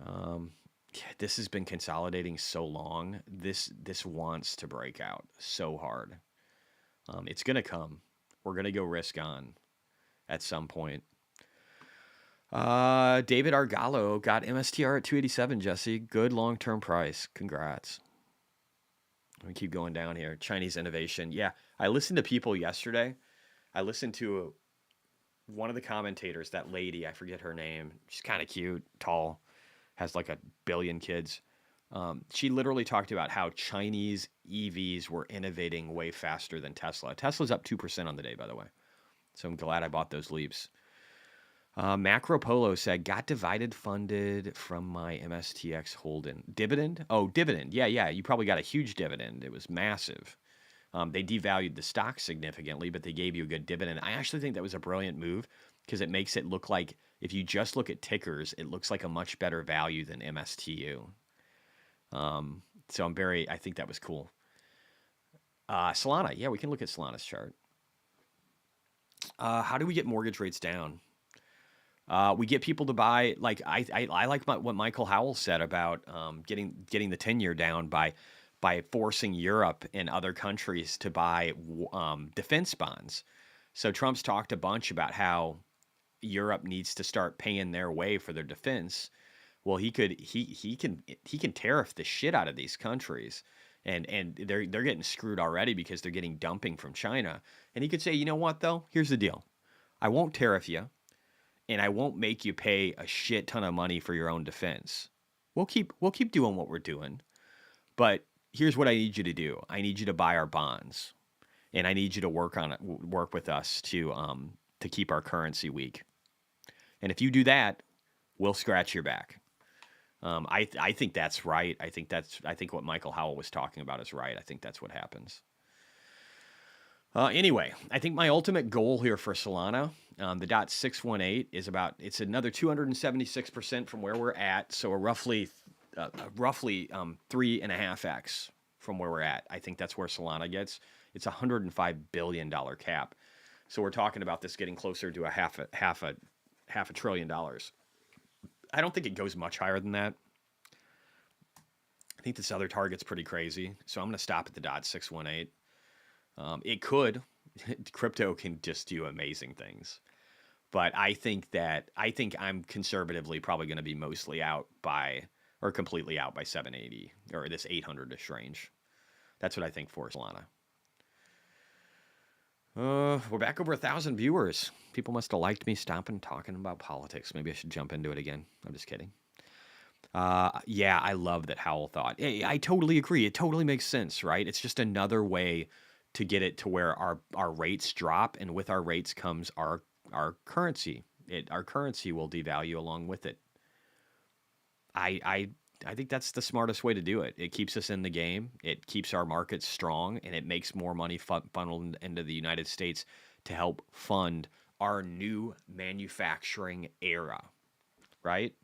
Yeah, this has been consolidating so long. This wants to break out so hard. It's going to come. We're going to go risk on at some point. David Argallo got MSTR at 287, Jesse. Good long-term price. Congrats. Let me keep going down here. Chinese innovation. Yeah, I listened to people yesterday. I listened to one of the commentators, that lady, I forget her name. She's kind of cute, tall, has like 1 billion kids. She literally talked about how Chinese EVs were innovating way faster than Tesla. Tesla's up 2% on the day, by the way. So I'm glad I bought those leaps. Macro Polo said, got divided funded from my MSTX holding. Dividend? Oh, dividend. Yeah. You probably got a huge dividend. It was massive. They devalued the stock significantly, but they gave you a good dividend. I actually think that was a brilliant move because it makes it look like, if you just look at tickers, it looks like a much better value than MSTU. So I think that was cool. Solana. Yeah, we can look at Solana's chart. How do we get mortgage rates down? We get people to buy, like I like what Michael Howell said about getting the 10-year down by forcing Europe and other countries to buy defense bonds. So Trump's talked a bunch about how Europe needs to start paying their way for their defense. Well, he can tariff the shit out of these countries, and they're getting screwed already because they're getting dumping from China. And he could say, you know what though? Here's the deal: I won't tariff you, and I won't make you pay a shit ton of money for your own defense. We'll keep doing what we're doing, but here's what I need you to do. I need you to buy our bonds, and I need you to work with us to keep our currency weak. And if you do that, we'll scratch your back. I think that's right. I think what Michael Howell was talking about is right. I think that's what happens. Anyway, I think my ultimate goal here for Solana, the .618 it's another 276% from where we're at. So roughly 3.5x from where we're at. I think that's where Solana gets. It's a $105 billion cap. So we're talking about this getting closer to a half a $1 trillion. I don't think it goes much higher than that. I think this other target's pretty crazy. So I'm going to stop at the .618. It could. Crypto can just do amazing things. But I think I'm conservatively probably going to be mostly out by, or completely out by 780, or this 800-ish range. That's what I think for Solana. We're back over 1,000 viewers. People must have liked me stopping talking about politics. Maybe I should jump into it again. I'm just kidding. Yeah, I love that Howell thought. Hey, I totally agree. It totally makes sense, right? It's just another way to get it to where our rates drop, and with our rates comes our currency. Our currency will devalue along with it. I think that's the smartest way to do it. It keeps us in the game. It keeps our markets strong, and it makes more money funneled into the United States to help fund our new manufacturing era, right?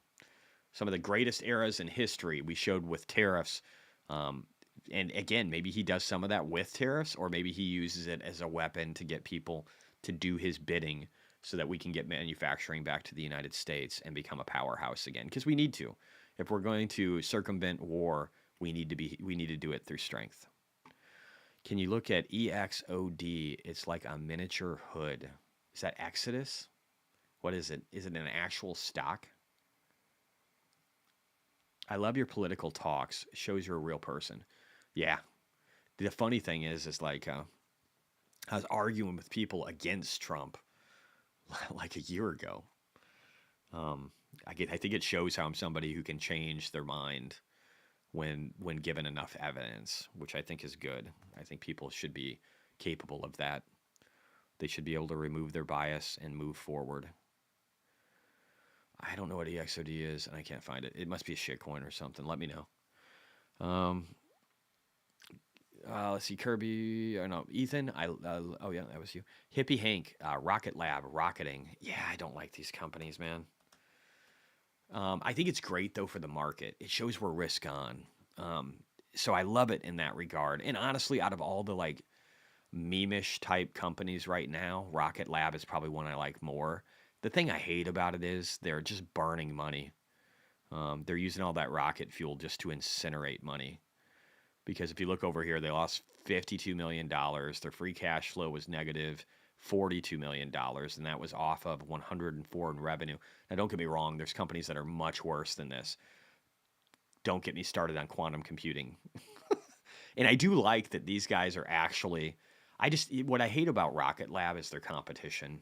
Some of the greatest eras in history we showed with tariffs. And again, maybe he does some of that with tariffs, or maybe he uses it as a weapon to get people to do his bidding so that we can get manufacturing back to the United States and become a powerhouse again, because we need to. If we're going to circumvent war, we need to do it through strength. Can you look at EXOD? It's like a miniature hood. Is that Exodus? What is it? Is it an actual stock? I love your political talks. It shows you're a real person. Yeah. The funny thing is like I was arguing with people against Trump like a year ago. I think it shows how I'm somebody who can change their mind when given enough evidence, which I think is good. I think people should be capable of that. They should be able to remove their bias and move forward. I don't know what EXOD is, and I can't find it. It must be a shitcoin or something. Let me know. Let's see, Kirby. Oh, no, Ethan. Oh, yeah, that was you. Hippie Hank, Rocket Lab, Rocketing. Yeah, I don't like these companies, man. I think it's great, though, for the market. It shows we're risk on. So I love it in that regard. And honestly, out of all the, like, meme-ish type companies right now, Rocket Lab is probably one I like more. The thing I hate about it is they're just burning money. They're using all that rocket fuel just to incinerate money. Because if you look over here, they lost $52 million. Their free cash flow was negative $42 million, and that was off of 104 in revenue. Now, don't get me wrong, there's companies that are much worse than this. Don't get me started on quantum computing. And I do like that these guys are actually, what I hate about Rocket Lab is their competition.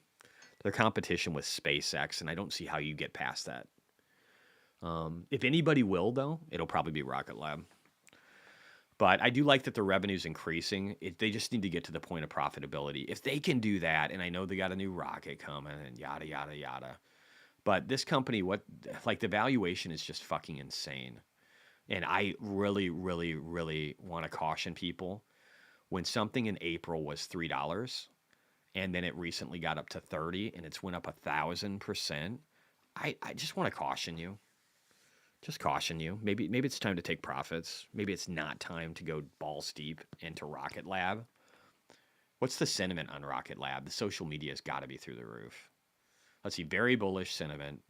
Their competition with SpaceX, and I don't see how you get past that. If anybody will, though, it'll probably be Rocket Lab. But I do like that the revenue's increasing. They just need to get to the point of profitability. If they can do that, and I know they got a new rocket coming and yada, yada, yada. But this company, the valuation is just fucking insane. And I really, really, really want to caution people. When something in April was $3, and then it recently got up to 30, and it's went up 1,000%, I just want to caution you. Just caution you. Maybe it's time to take profits. Maybe it's not time to go balls deep into Rocket Lab. What's the sentiment on Rocket Lab? The social media has got to be through the roof. Let's see. Very bullish sentiment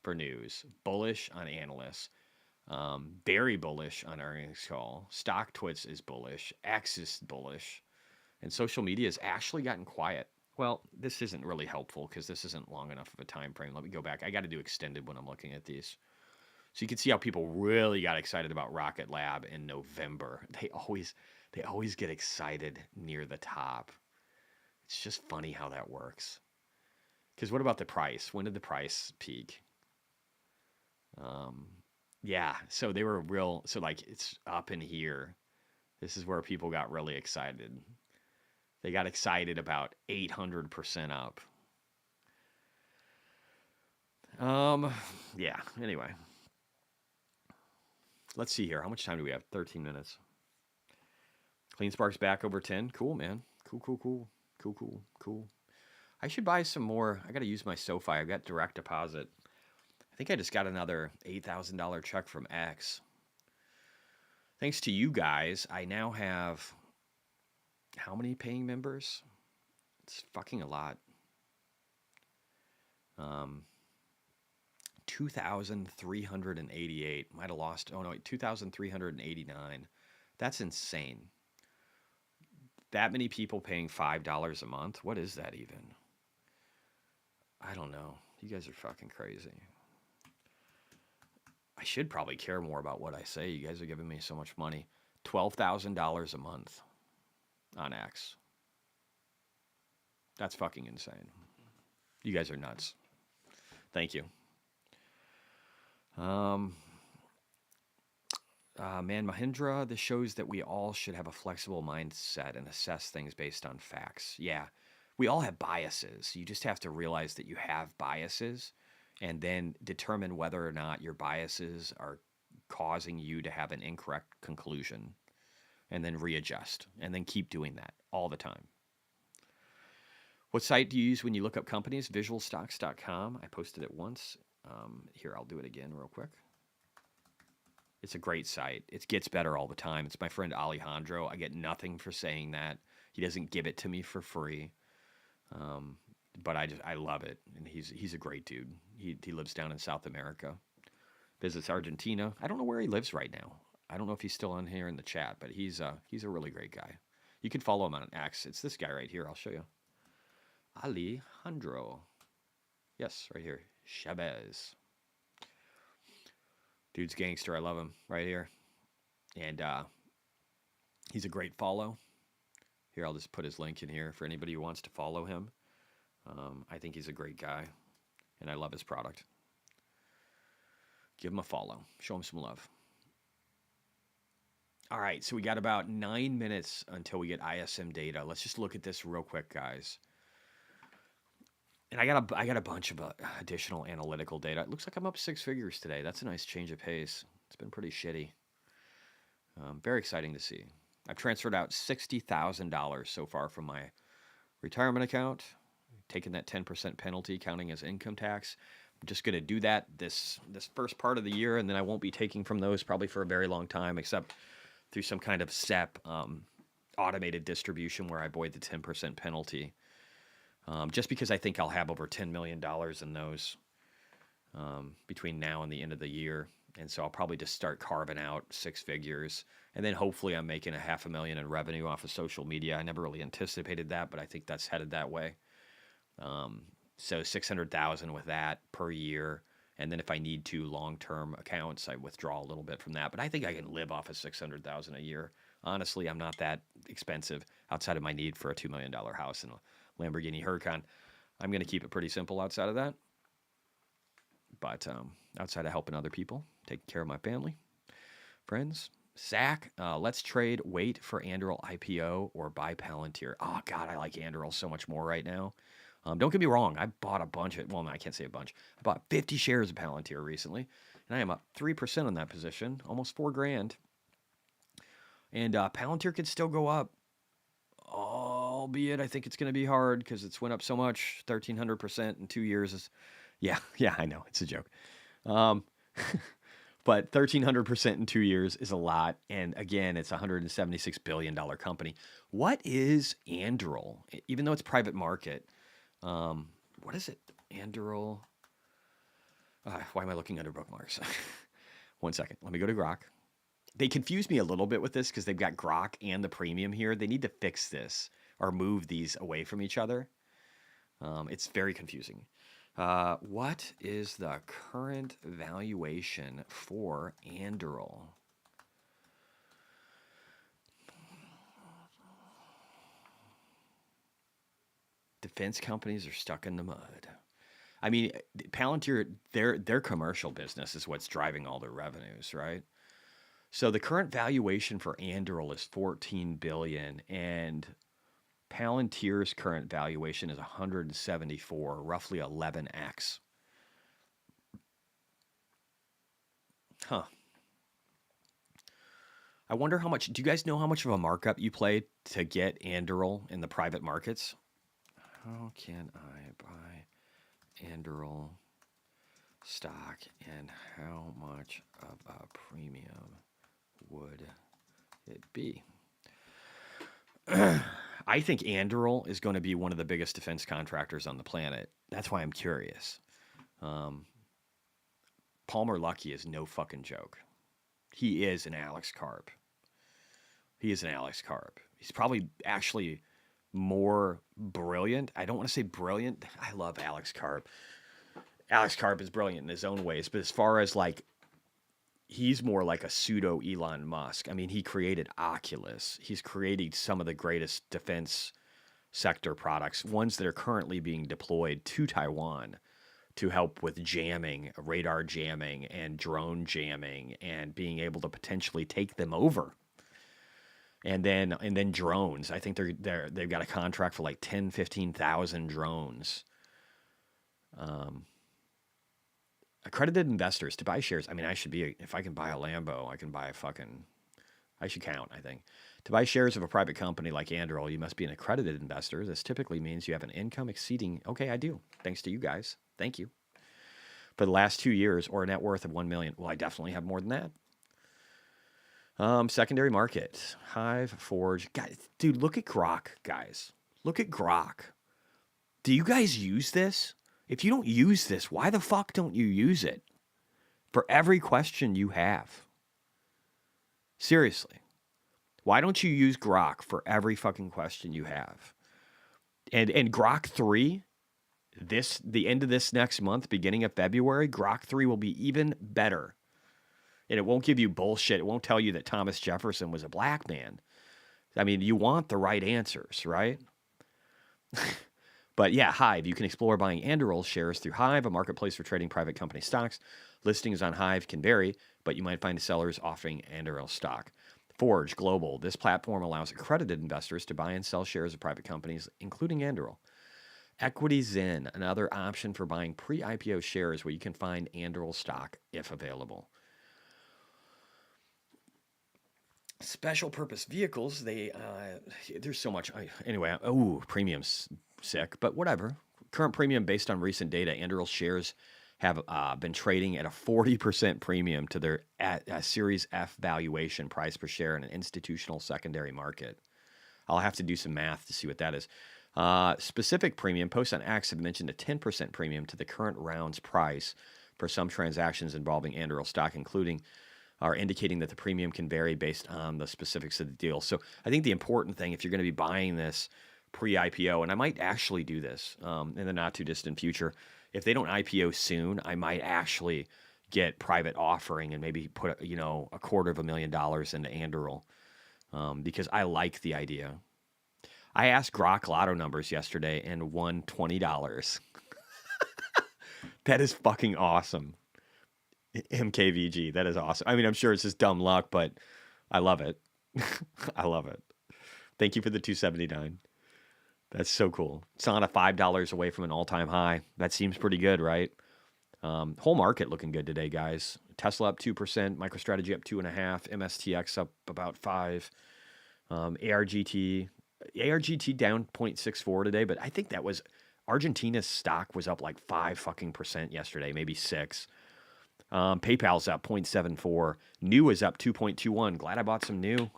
for news. Bullish on analysts. Very bullish on earnings call. Stock Twits is bullish. X is bullish. And social media has actually gotten quiet. Well, this isn't really helpful because this isn't long enough of a time frame. Let me go back. I got to do extended when I'm looking at these. So you can see how people really got excited about Rocket Lab in November. They always get excited near the top. It's just funny how that works. Because what about the price? When did the price peak? Yeah, so they were it's up in here. This is where people got really excited. They got excited about 800% up. Yeah, anyway. Let's see here. How much time do we have? 13 minutes. Clean Spark's back over 10. Cool, man. Cool. I should buy some more. I got to use my SoFi. I've got direct deposit. I think I just got another $8,000 check from X. Thanks to you guys, I now have how many paying members? It's fucking a lot. 2,388. Might have lost. Oh no, 2,389. That's insane. That many people paying $5 a month. What is that even? I don't know. You guys are fucking crazy. I should probably care more about what I say. You guys are giving me so much money. $12,000 a month on X. That's fucking insane. You guys are nuts. Thank you. Man, Mahindra, this shows that we all should have a flexible mindset and assess things based on facts. Yeah, we all have biases. You just have to realize that you have biases and then determine whether or not your biases are causing you to have an incorrect conclusion, and then readjust, and then keep doing that all the time. What site do you use when you look up companies? Visualstocks.com. I posted it once. Here, I'll do it again real quick. It's a great site. It gets better all the time. It's my friend Alejandro. I get nothing for saying that. He doesn't give it to me for free. But I love it. And he's a great dude. He lives down in South America. Visits Argentina. I don't know where he lives right now. I don't know if he's still on here in the chat, but he's a really great guy. You can follow him on X. It's this guy right here. I'll show you. Alejandro. Yes, right here. Chavez. Dude's gangster. I love him right here. And he's a great follow. Here, I'll just put his link in here for anybody who wants to follow him. I think he's a great guy, and I love his product. Give him a follow. Show him some love. All right, so we got about 9 minutes until we get ISM data. Let's just look at this real quick, guys. And I got a bunch of additional analytical data. It looks like I'm up 6 figures today. That's a nice change of pace. It's been pretty shitty. Very exciting to see. I've transferred out $60,000 so far from my retirement account, taking that 10% penalty, counting as income tax. I'm just going to do that this first part of the year, and then I won't be taking from those probably for a very long time, except through some kind of SEP automated distribution where I avoid the 10% penalty. Just because I think I'll have over $10 million in those between now and the end of the year. And so I'll probably just start carving out 6 figures. And then hopefully I'm making $500,000 in revenue off of social media. I never really anticipated that, but I think that's headed that way. So 600,000 with that per year. And then if I need to long-term accounts, I withdraw a little bit from that. But I think I can live off of 600,000 a year. Honestly, I'm not that expensive outside of my need for a $2 million house and a Lamborghini Huracan. I'm going to keep it pretty simple outside of that. But outside of helping other people, taking care of my family, friends. Zach, let's trade, wait for Anduril IPO or buy Palantir. Oh, God, I like Anduril so much more right now. Don't get me wrong. I bought a bunch of, well, no, I can't say a bunch. I bought 50 shares of Palantir recently, and I am up 3% on that position, almost $4,000. And Palantir could still go up, albeit I think it's going to be hard because it's went up so much. 1,300% in 2 years is, yeah, I know, it's a joke. But 1,300% in 2 years is a lot. And again, it's a $176 billion company. What is Anduril? Even though it's private market, what is it? Anduril. Why am I looking under bookmarks? 1 second. Let me go to Grok. They confuse me a little bit with this because they've got Grok and the premium here. They need to fix this or move these away from each other. It's very confusing. What is the current valuation for Anduril? Defense companies are stuck in the mud. I mean, Palantir, their commercial business is what's driving all their revenues, right? So the current valuation for Anduril is $14 billion, and Palantir's current valuation is 174, roughly 11x. Huh. I wonder how much. Do you guys know how much of a markup you play to get Anduril in the private markets? How can I buy Anduril stock, and how much of a premium would it be? I think Anduril is going to be one of the biggest defense contractors on the planet. That's why I'm curious. Palmer Luckey is no fucking joke. He is an Alex Karp. He's probably actually more brilliant. I don't want to say brilliant. I love Alex Karp. Alex Karp is brilliant in his own ways, but as far as like, he's more like a pseudo Elon Musk. I mean, he created Oculus. He's creating some of the greatest defense sector products, ones that are currently being deployed to Taiwan to help with jamming, radar jamming, and drone jamming, and being able to potentially take them over. And then drones. I think they've got a contract for like 10, 15,000 drones. Accredited investors to buy shares. I mean, I should be, if I can buy a Lambo, I can buy I should count, I think. To buy shares of a private company like Anduril, you must be an accredited investor. This typically means you have an income exceeding, okay, I do. Thanks to you guys. Thank you. For the last 2 years, or a net worth of $1 million. Well, I definitely have more than that. Secondary market, Hive, Forge. Guys, dude, look at Grok, guys. Look at Grok. Do you guys use this? If you don't use this, why the fuck don't you use it? For every question you have. Seriously. Why don't you use Grok for every fucking question you have? And Grok 3, the end of this next month, beginning of February, Grok 3 will be even better. And it won't give you bullshit. It won't tell you that Thomas Jefferson was a black man. I mean, you want the right answers, right? But yeah, Hive. You can explore buying Anduril shares through Hive, a marketplace for trading private company stocks. Listings on Hive can vary, but you might find sellers offering Anduril stock. Forge Global. This platform allows accredited investors to buy and sell shares of private companies, including Anduril. Equity Zen, another option for buying pre-IPO shares where you can find Anduril stock if available. Special purpose vehicles, there's so much. Anyway, premium's sick, but whatever. Current premium based on recent data, Anduril shares have been trading at a 40% premium to their Series F valuation price per share in an institutional secondary market. I'll have to do some math to see what that is. Specific premium, posts on X have mentioned a 10% premium to the current round's price for some transactions involving Anduril stock, including are indicating that the premium can vary based on the specifics of the deal. So I think the important thing, if you're going to be buying this pre-IPO, and I might actually do this in the not too distant future. If they don't IPO soon, I might actually get private offering and maybe put $250,000 into Anduril because I like the idea. I asked Grok Lotto numbers yesterday and won $20. That is fucking awesome. MKVG, that is awesome. I mean, I'm sure it's just dumb luck, but I love it. I love it. Thank you for the 279. That's so cool. Solana $5 away from an all-time high. That seems pretty good, right? Whole market looking good today, guys. Tesla up 2%, MicroStrategy up 2.5%, MSTX up about 5%, ARGT down 0.64 today, but I think that was Argentina's stock was up like 5% yesterday, maybe 6%. PayPal's up 0.74. New is up 2.21. Glad I bought some new.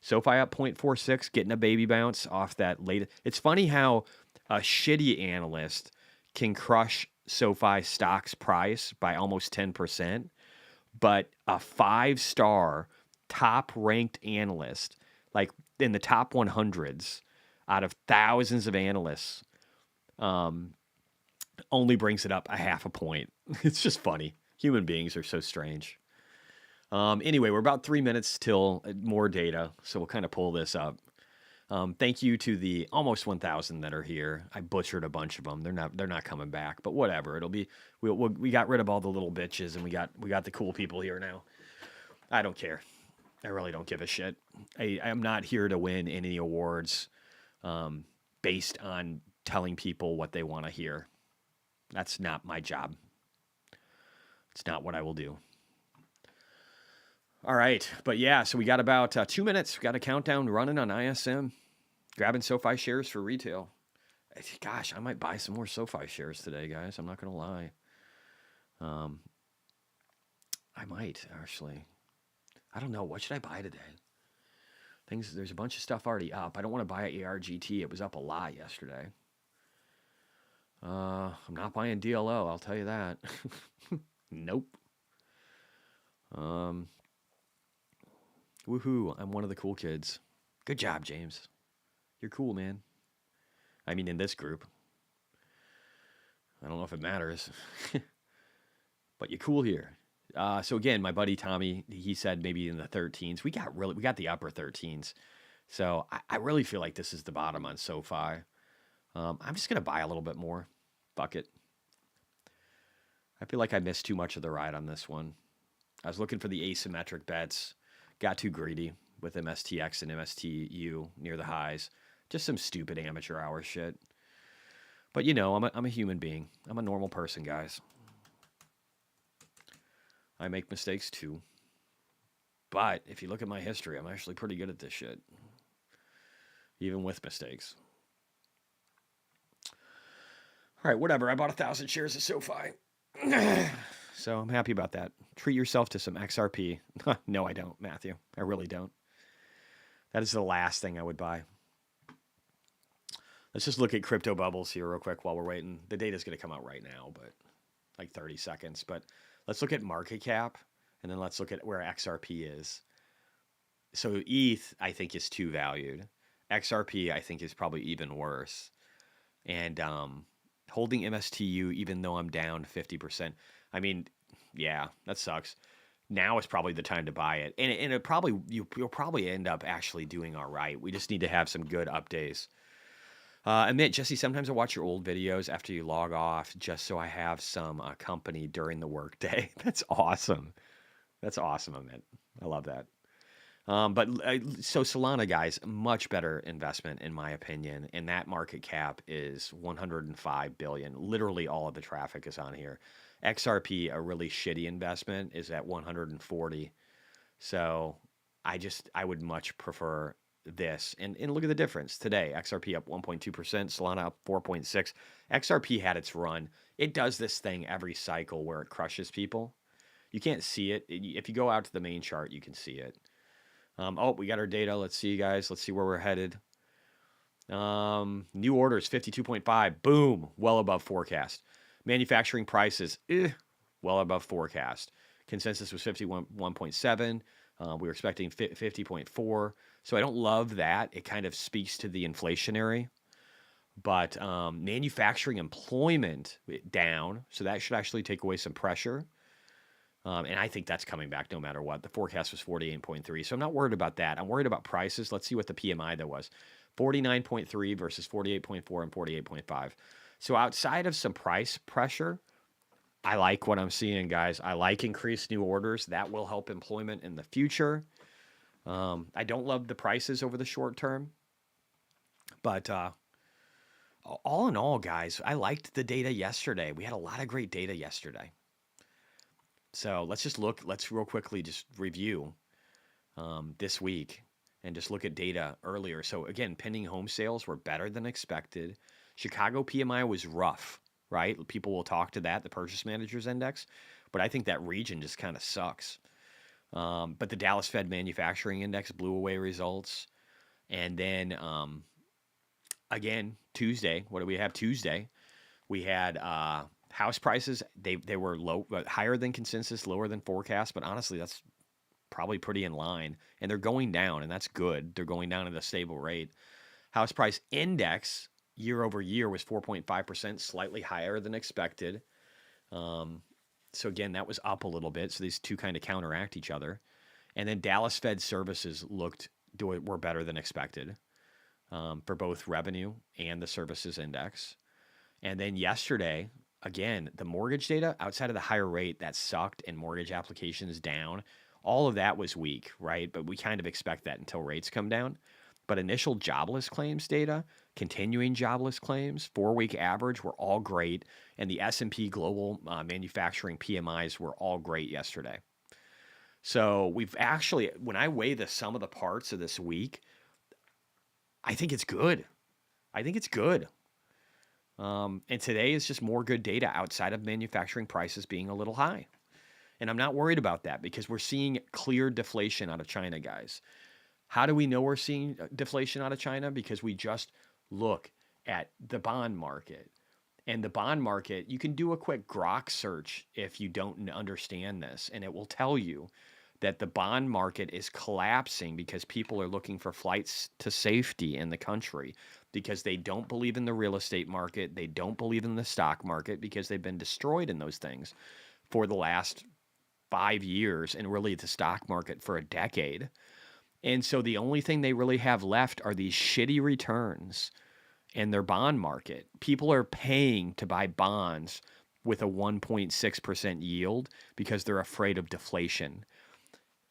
SoFi up 0.46, getting a baby bounce off that latest. It's funny how a shitty analyst can crush SoFi stock's price by almost 10%, but a 5-star top-ranked analyst, like in the top 100s out of thousands of analysts, only brings it up a half a point. It's just funny. Human beings are so strange. Anyway, we're about 3 minutes till more data, so we'll kind of pull this up. Thank you to the almost 1,000 that are here. I butchered a bunch of them. They're not coming back, but whatever. It'll be we got rid of all the little bitches, and we got the cool people here now. I don't care. I really don't give a shit. I'm not here to win any awards based on telling people what they want to hear. That's not my job. It's not what I will do. All right. But yeah, so we got about 2 minutes. We got a countdown running on ISM. Grabbing SoFi shares for retail. Gosh, I might buy some more SoFi shares today, guys. I'm not going to lie. I might, actually. I don't know. What should I buy today? There's a bunch of stuff already up. I don't want to buy ARGT. It was up a lot yesterday. I'm not buying DLO, I'll tell you that. Nope. Woohoo, I'm one of the cool kids. Good job, James. You're cool, man. I mean, in this group. I don't know if it matters. But you're cool here. So again, my buddy Tommy, he said maybe in the 13s. We got the upper 13s. So I really feel like this is the bottom on SoFi. I'm just going to buy a little bit more. Fuck it. I feel like I missed too much of the ride on this one. I was looking for the asymmetric bets. Got too greedy with MSTX and MSTU near the highs. Just some stupid amateur hour shit. But I'm a human being. I'm a normal person, guys. I make mistakes too. But if you look at my history, I'm actually pretty good at this shit. Even with mistakes. All right, whatever. I bought 1,000 shares of SoFi. So I'm happy about that. Treat yourself to some XRP. No, I don't, Matthew. I really don't. That is the last thing I would buy. Let's just look at crypto bubbles here real quick while we're waiting. The data's going to come out right now, but like 30 seconds. But let's look at market cap, and then let's look at where XRP is. So ETH, I think, is too valued. XRP, I think, is probably even worse. And holding MSTU, even though I'm down 50%. I mean, yeah, that sucks. Now is probably the time to buy it. And you'll probably end up actually doing all right. We just need to have some good up days. Admit, Jesse, sometimes I watch your old videos after you log off just so I have some company during the workday. That's awesome. That's awesome, Amit. I love that. So Solana, guys, much better investment in my opinion, and that market cap is 105 billion. Literally all of the traffic is on here. XRP, a really shitty investment, is at 140. So I would much prefer this. And look at the difference today. XRP up 1.2%, Solana up 4.6. XRP had its run. It does this thing every cycle where it crushes people. You can't see it. If you go out to the main chart, you can see it. We got our data. Let's see, guys. Let's see where we're headed. New orders, 52.5. Boom. Well above forecast. Manufacturing prices, well above forecast. Consensus was 51.7. We were expecting 50.4. So I don't love that. It kind of speaks to the inflationary. But manufacturing employment down, so that should actually take away some pressure. And I think that's coming back no matter what. The forecast was 48.3, so I'm not worried about that. I'm worried about prices. Let's see what the PMI there was. 49.3 versus 48.4 and 48.5. So outside of some price pressure, I like what I'm seeing, guys. I like increased new orders. That will help employment in the future. I don't love the prices over the short term. But all in all, guys, I liked the data yesterday. We had a lot of great data yesterday. So let's just look. Let's real quickly just review this week and just look at data earlier. So again, pending home sales were better than expected. Chicago PMI was rough, right? People will talk to that, the Purchase Managers Index, but I think that region just kind of sucks. But the Dallas Fed Manufacturing Index blew away results. And then again, Tuesday, what do we have Tuesday? We had house prices. They were low, higher than consensus, lower than forecast, but honestly, that's probably pretty in line. And they're going down, and that's good. They're going down at a stable rate. House price index year over year was 4.5%, slightly higher than expected. So again, that was up a little bit. So these two kind of counteract each other. And then Dallas Fed services were better than expected for both revenue and the services index. And then yesterday, again, the mortgage data outside of the higher rate that sucked and mortgage applications down, all of that was weak, right? But we kind of expect that until rates come down. But initial jobless claims data, continuing jobless claims, 4-week average were all great. And the S&P Global Manufacturing PMIs were all great yesterday. So we've actually, when I weigh the sum of the parts of this week, I think it's good. I think it's good. And today is just more good data outside of manufacturing prices being a little high. And I'm not worried about that because we're seeing clear deflation out of China, guys. How do we know we're seeing deflation out of China? Because we just look at the bond market. And the bond market, you can do a quick Grok search if you don't understand this, and it will tell you that the bond market is collapsing because people are looking for flights to safety in the country because they don't believe in the real estate market. They don't believe in the stock market because they've been destroyed in those things for the last 5 years and really the stock market for a decade. And so the only thing they really have left are these shitty returns in their bond market. People are paying to buy bonds with a 1.6% yield because they're afraid of deflation.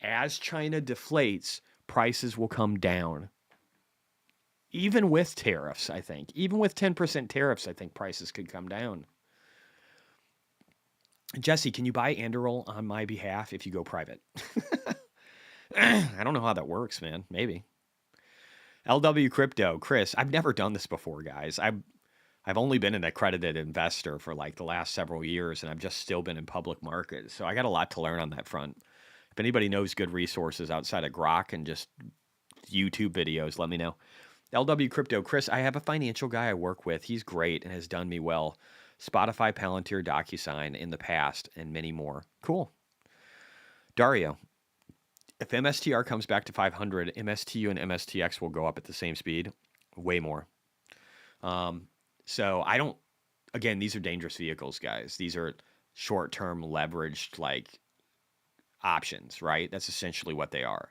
As China deflates, prices will come down. Even with tariffs, I think. Even with 10% tariffs, I think prices could come down. Jesse, can you buy Anduril on my behalf if you go private? I don't know how that works, man. Maybe. LW Crypto, Chris, I've never done this before, guys. I've only been an accredited investor for like the last several years, and I've just still been in public markets. So I got a lot to learn on that front. If anybody knows good resources outside of Grok and just YouTube videos, let me know. LW Crypto, Chris, I have a financial guy I work with. He's great and has done me well. Spotify, Palantir, DocuSign in the past, and many more. Cool. Dario, if MSTR comes back to 500, MSTU and MSTX will go up at the same speed, way more. So I don't, again, these are dangerous vehicles, guys. These are short-term leveraged like options, right? That's essentially what they are.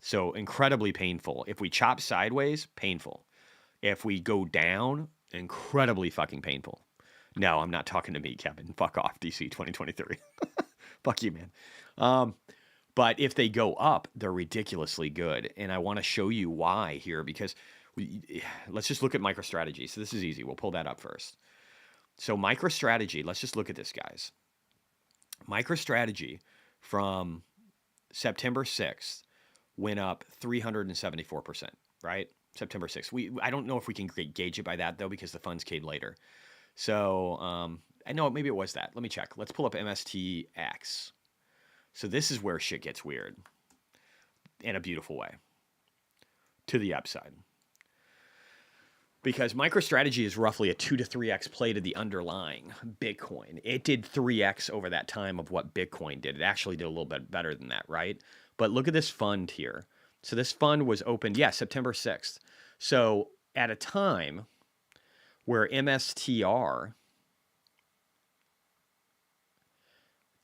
So incredibly painful. If we chop sideways, painful. If we go down, incredibly fucking painful. No, I'm not talking to me, Kevin. Fuck off, DC 2023. Fuck you, man. But if they go up, they're ridiculously good. And I want to show you why here because let's just look at MicroStrategy. So this is easy. We'll pull that up first. So MicroStrategy, let's just look at this, guys. MicroStrategy from September 6th went up 374%, right? September 6th. I don't know if we can gauge it by that, though, because the funds came later. So I know maybe it was that. Let me check. Let's pull up MSTX. So this is where shit gets weird in a beautiful way to the upside. Because MicroStrategy is roughly a 2 to 3x play to the underlying Bitcoin. It did 3x over that time of what Bitcoin did. It actually did a little bit better than that, right? But look at this fund here. So this fund was opened, September 6th. So at a time where MSTR,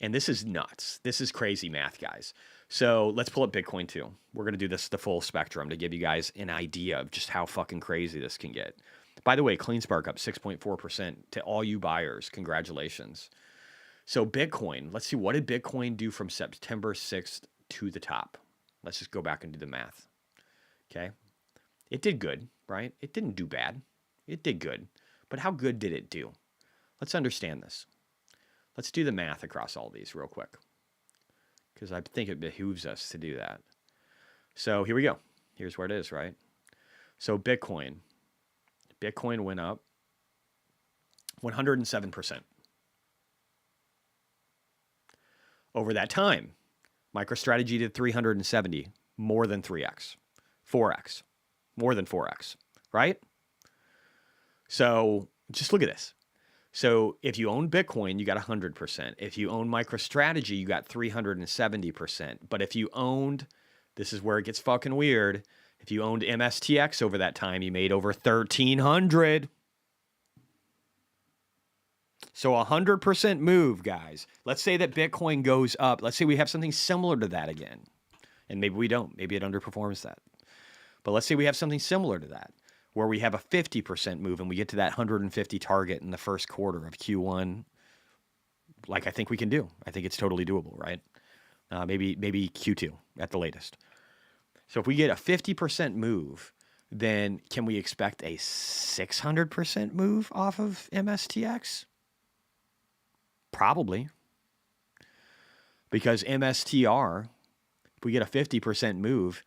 and this is nuts. This is crazy math, guys. So let's pull up Bitcoin too. We're going to do this the full spectrum to give you guys an idea of just how fucking crazy this can get. By the way, CleanSpark up 6.4% to all you buyers. Congratulations. So Bitcoin, let's see, what did Bitcoin do from September 6th to the top? Let's just go back and do the math. Okay. It did good, right? It didn't do bad. It did good. But how good did it do? Let's understand this. Let's do the math across all these real quick, because I think it behooves us to do that. So here we go. Here's where it is, right? So Bitcoin went up 107%. Over that time, MicroStrategy did 370, more than 3x, 4x, more than 4x, right? So just look at this. So if you own Bitcoin, you got 100%. If you own MicroStrategy, you got 370%. But if you owned, this is where it gets fucking weird. If you owned MSTX over that time, you made over 1,300. So 100% move, guys. Let's say that Bitcoin goes up. Let's say we have something similar to that again. And maybe we don't. Maybe it underperforms that. But let's say we have something similar to that, where we have a 50% move and we get to that 150 target in the first quarter of Q1, like I think we can do. I think it's totally doable, right? Maybe Q2 at the latest. So if we get a 50% move, then can we expect a 600% move off of MSTX? Probably. Because MSTR, if we get a 50% move,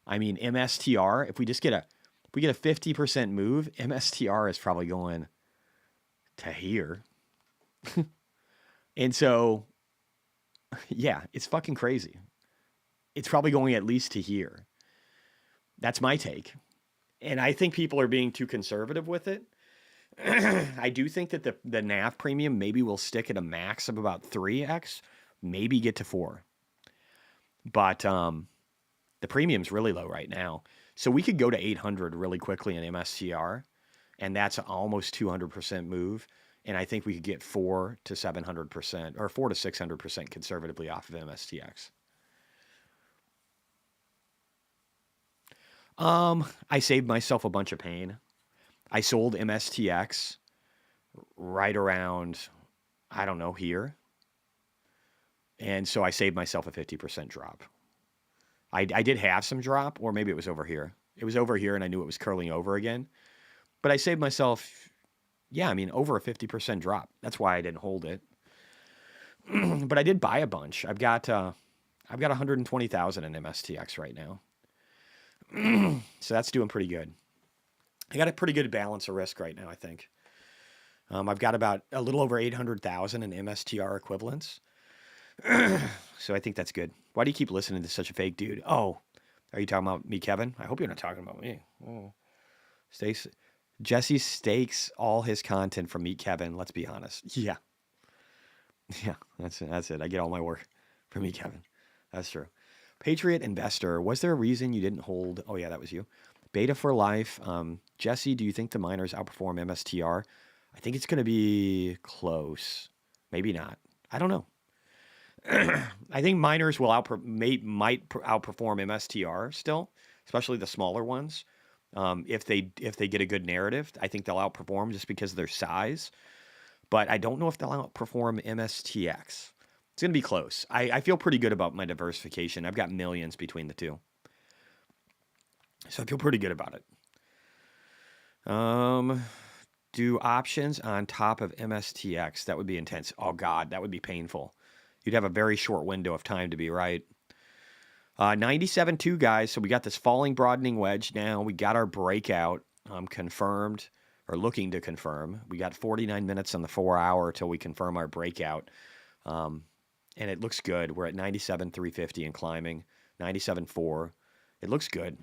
I mean, MSTR, if we get a 50% move, MSTR is probably going to here. And so, yeah, it's fucking crazy. It's probably going at least to here. That's my take. And I think people are being too conservative with it. I do think that the NAV premium maybe will stick at a max of about 3x, maybe get to 4. But the premium's really low right now. So we could go to 800 really quickly in MSTR, and that's almost 200% move. And I think we could get 4 to 700% or 4 to 600% conservatively off of MSTX. I saved myself a bunch of pain. I sold MSTX right around, I don't know, here. And so I saved myself a 50% drop. I did have some drop, or maybe it was over here. It was over here and I knew it was curling over again. But I saved myself, yeah, I mean, over a 50% drop. That's why I didn't hold it. But I did buy a bunch. I've got 120,000 in MSTX right now. So that's doing pretty good. I got a pretty good balance of risk right now, I think. I've got about a little over 800,000 in MSTR equivalents. So I think that's good. Why do you keep listening to such a fake dude? Oh, are you talking about me, Kevin? I hope you're not talking about me. Oh. Jesse stakes all his content from Meet Kevin. Let's be honest. Yeah. Yeah, that's it. I get all my work from Meet Kevin. That's true. Patriot Investor. Was there a reason you didn't hold? Oh, yeah, that was you. Beta for life. Jesse, do you think the miners outperform MSTR? I think it's going to be close. Maybe not. I don't know. I think miners will might outperform MSTR still, especially the smaller ones. If they get a good narrative, I think they'll outperform just because of their size. But I don't know if they'll outperform MSTX. It's going to be close. I feel pretty good about my diversification. I've got millions between the two. So I feel pretty good about it. Do options on top of MSTX. That would be intense. Oh, God, that would be painful. You'd have a very short window of time to be right. 97.2, guys. So we got this falling broadening wedge now. We got our breakout confirmed, or looking to confirm. We got 49 minutes on the 4-hour till we confirm our breakout. And it looks good. We're at 97.350 and climbing. 97.4. It looks good.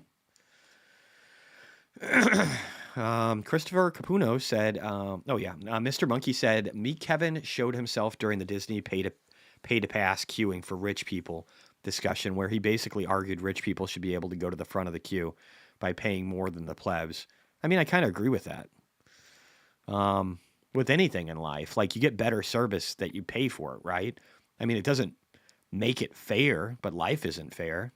Christopher Capuno said, Mr. Monkey said, Meet Kevin showed himself during the Disney pay to pass queuing for rich people discussion, where he basically argued rich people should be able to go to the front of the queue by paying more than the plebs. I mean, I kind of agree with that. with anything in life. Like, you get better service that you pay for it, right? I mean, it doesn't make it fair, but life isn't fair.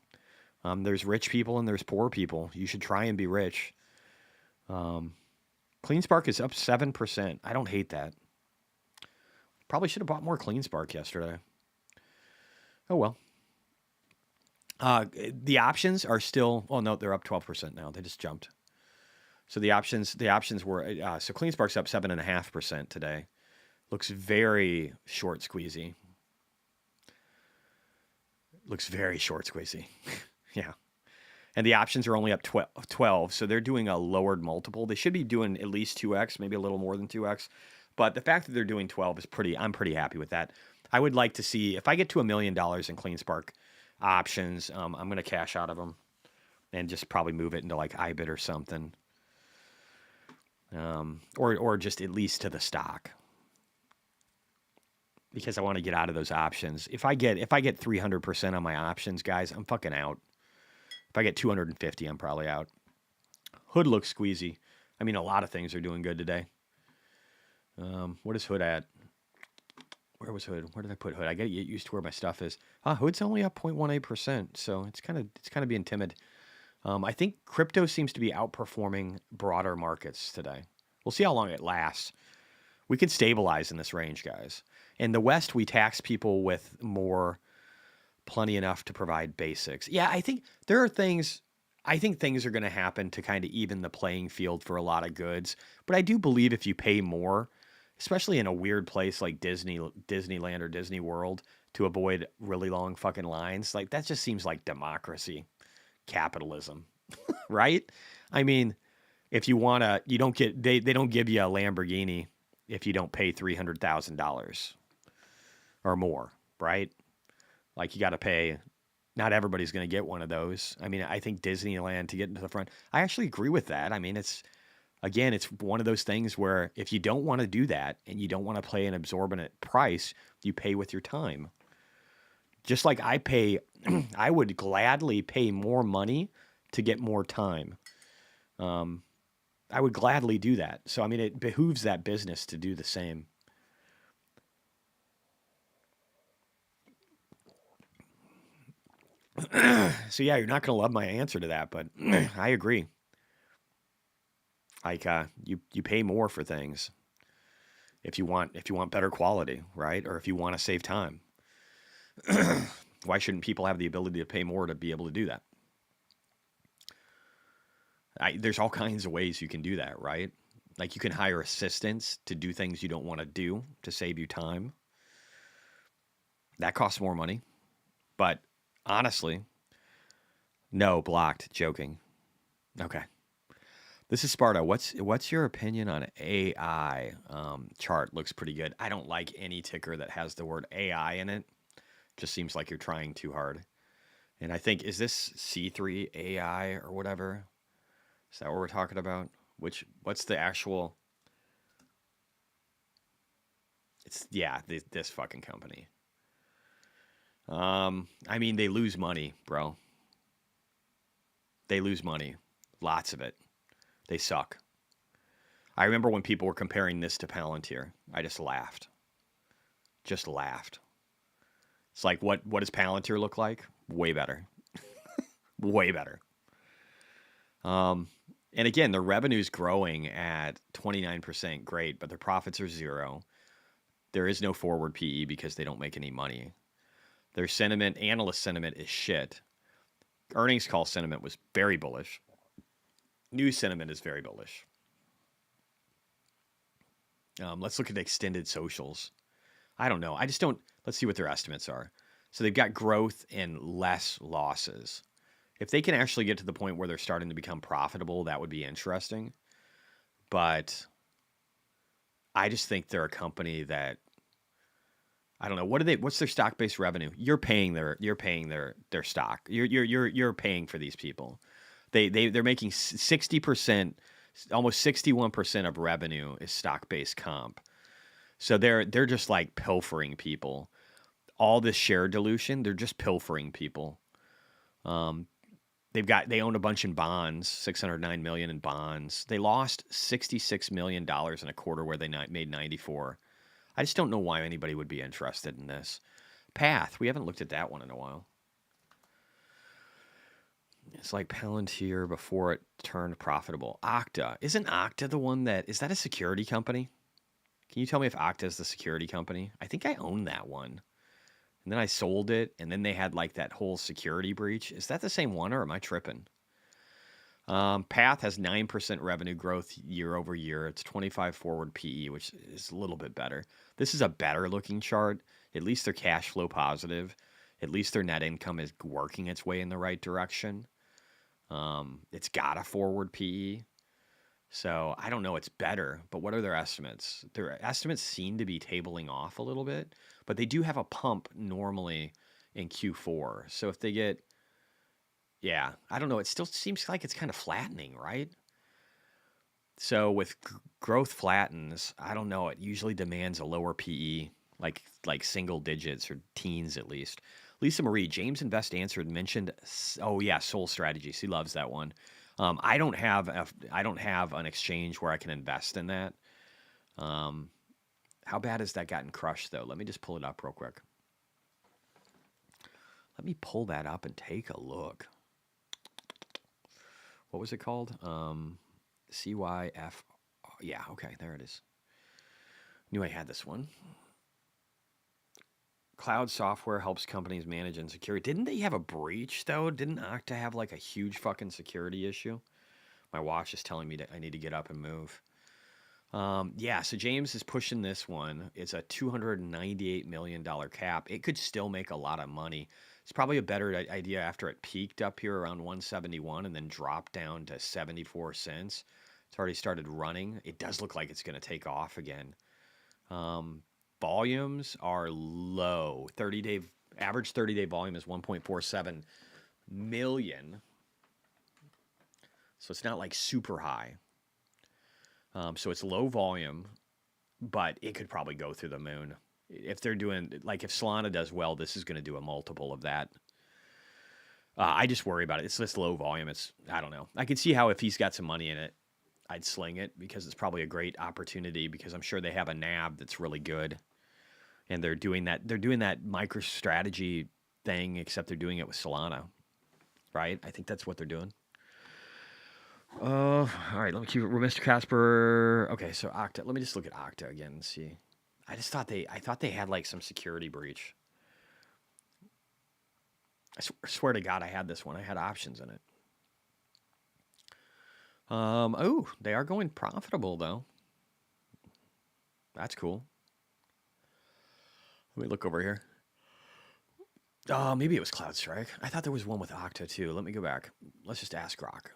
There's rich people and there's poor people. You should try and be rich. CleanSpark is up 7%. I don't hate that. Probably should have bought more CleanSpark yesterday. Oh, well. The options are still, oh no, they're up 12% now. They just jumped. So the options were, so CleanSpark's up 7.5% today. Looks very short squeezy. Looks very short squeezy. Yeah. And the options are only up 12, so they're doing a lowered multiple. They should be doing at least 2x, maybe a little more than 2x. But the fact that they're doing 12 is I'm pretty happy with that. I would like to see, if I get to $1 million in CleanSpark options, I'm going to cash out of them and just probably move it into like iBit or something. Or just at least to the stock. Because I want to get out of those options. If I get 300% on my options, guys, I'm fucking out. If I get 250, I'm probably out. Hood looks squeezy. I mean, a lot of things are doing good today. What is Hood at? Where was Hood? Where did I put Hood? I got to get used to where my stuff is. Hood's only up 0.18%, so it's kind of being timid. I think crypto seems to be outperforming broader markets today. We'll see how long it lasts. We can stabilize in this range, guys. In the West, we tax people with plenty enough to provide basics. Yeah, I think there are things. I think things are going to happen to kind of even the playing field for a lot of goods. But I do believe if you pay more, especially in a weird place like Disneyland or Disney World, to avoid really long fucking lines, like that just seems like democracy, capitalism, right? I mean, if you want to, you don't get, they don't give you a Lamborghini if you don't pay $300,000 or more, right? Like you got to pay. Not everybody's going to get one of those. I mean, I think Disneyland to get into the front, I actually agree with that. I mean, it's one of those things where if you don't want to do that and you don't want to pay an exorbitant price, you pay with your time. Just like I would gladly pay more money to get more time. I would gladly do that. So, I mean, it behooves that business to do the same. So yeah, you're not going to love my answer to that, but I agree. Like you pay more for things if you want better quality, right? Or if you want to save time. Why shouldn't people have the ability to pay more to be able to do that? There's all kinds of ways you can do that, right? Like you can hire assistants to do things you don't want to do to save you time. That costs more money. But honestly, no, blocked, joking. Okay. This is Sparta. What's your opinion on AI? Chart looks pretty good. I don't like any ticker that has the word AI in it. Just seems like you're trying too hard. And I think, is this C3 AI or whatever? Is that what we're talking about? What's the actual? It's, yeah, this fucking company. I mean, they lose money, bro. They lose money. Lots of it. They suck. I remember when people were comparing this to Palantir. I just laughed. Just laughed. It's like, what does Palantir look like? Way better. Way better. And again, their revenue's growing at 29%. Great, but their profits are zero. There is no forward PE because they don't make any money. Their sentiment, analyst sentiment is shit. Earnings call sentiment was very bullish. News sentiment is very bullish. Let's look at extended socials. I don't know. I just don't. Let's see what their estimates are. So they've got growth and less losses. If they can actually get to the point where they're starting to become profitable, that would be interesting. But I just think they're a company that, I don't know. What's their stock-based revenue? You're paying their stock. You're paying for these people. They're making 60%, almost 61% of revenue is stock-based comp. So they're just like pilfering people. All this share dilution, they're just pilfering people. They own a bunch in bonds, 609 million in bonds. They lost $66 million in a quarter where they made 94. I just don't know why anybody would be interested in this. Path, we haven't looked at that one in a while. It's like Palantir before it turned profitable. Okta. Isn't Okta the one is that a security company? Can you tell me if Okta is the security company? I think I own that one. And then I sold it, and then they had like that whole security breach. Is that the same one, or am I tripping? Path has 9% revenue growth year over year. It's 25 forward PE, which is a little bit better. This is a better looking chart. At least they're cash flow positive. At least their net income is working its way in the right direction. It's got a forward PE. So I don't know, it's better, but what are their estimates? Their estimates seem to be tabling off a little bit, but they do have a pump normally in Q4. So if they get, I don't know, it still seems like it's kind of flattening, right? So with growth flattens, I don't know, it usually demands a lower PE, like single digits or teens at least. Lisa Marie, James Invest Answered mentioned, Soul Strategies. He loves that one. I don't have an exchange where I can invest in that. How bad has that gotten crushed though? Let me just pull it up real quick. Let me pull that up and take a look. What was it called? CYF. Yeah, okay, there it is. Knew I had this one. Cloud software helps companies manage insecurity. Didn't they have a breach, though? Didn't Okta have like a huge fucking security issue? My watch is telling me that I need to get up and move. So James is pushing this one. It's a $298 million cap. It could still make a lot of money. It's probably a better idea after it peaked up here around 171 and then dropped down to 74 cents. It's already started running. It does look like it's going to take off again. Volumes are low. Average 30-day volume is 1.47 million. So it's not like super high. So it's low volume, but it could probably go through the moon. If they're doing, like if Solana does well, this is going to do a multiple of that. I just worry about it. It's this low volume. I don't know. I can see how if he's got some money in it, I'd sling it because it's probably a great opportunity because I'm sure they have a NAV that's really good. And they're doing that MicroStrategy thing, except they're doing it with Solana, right? I think that's what they're doing. All right, let me keep it. Mr. Casper. Okay, so Okta. Let me just look at Okta again and see. I thought they had like some security breach. I swear to God, I had this one. I had options in it. They are going profitable though. That's cool. Let me look over here. Maybe it was CloudStrike. I thought there was one with Okta too. Let me go back. Let's just ask Grok.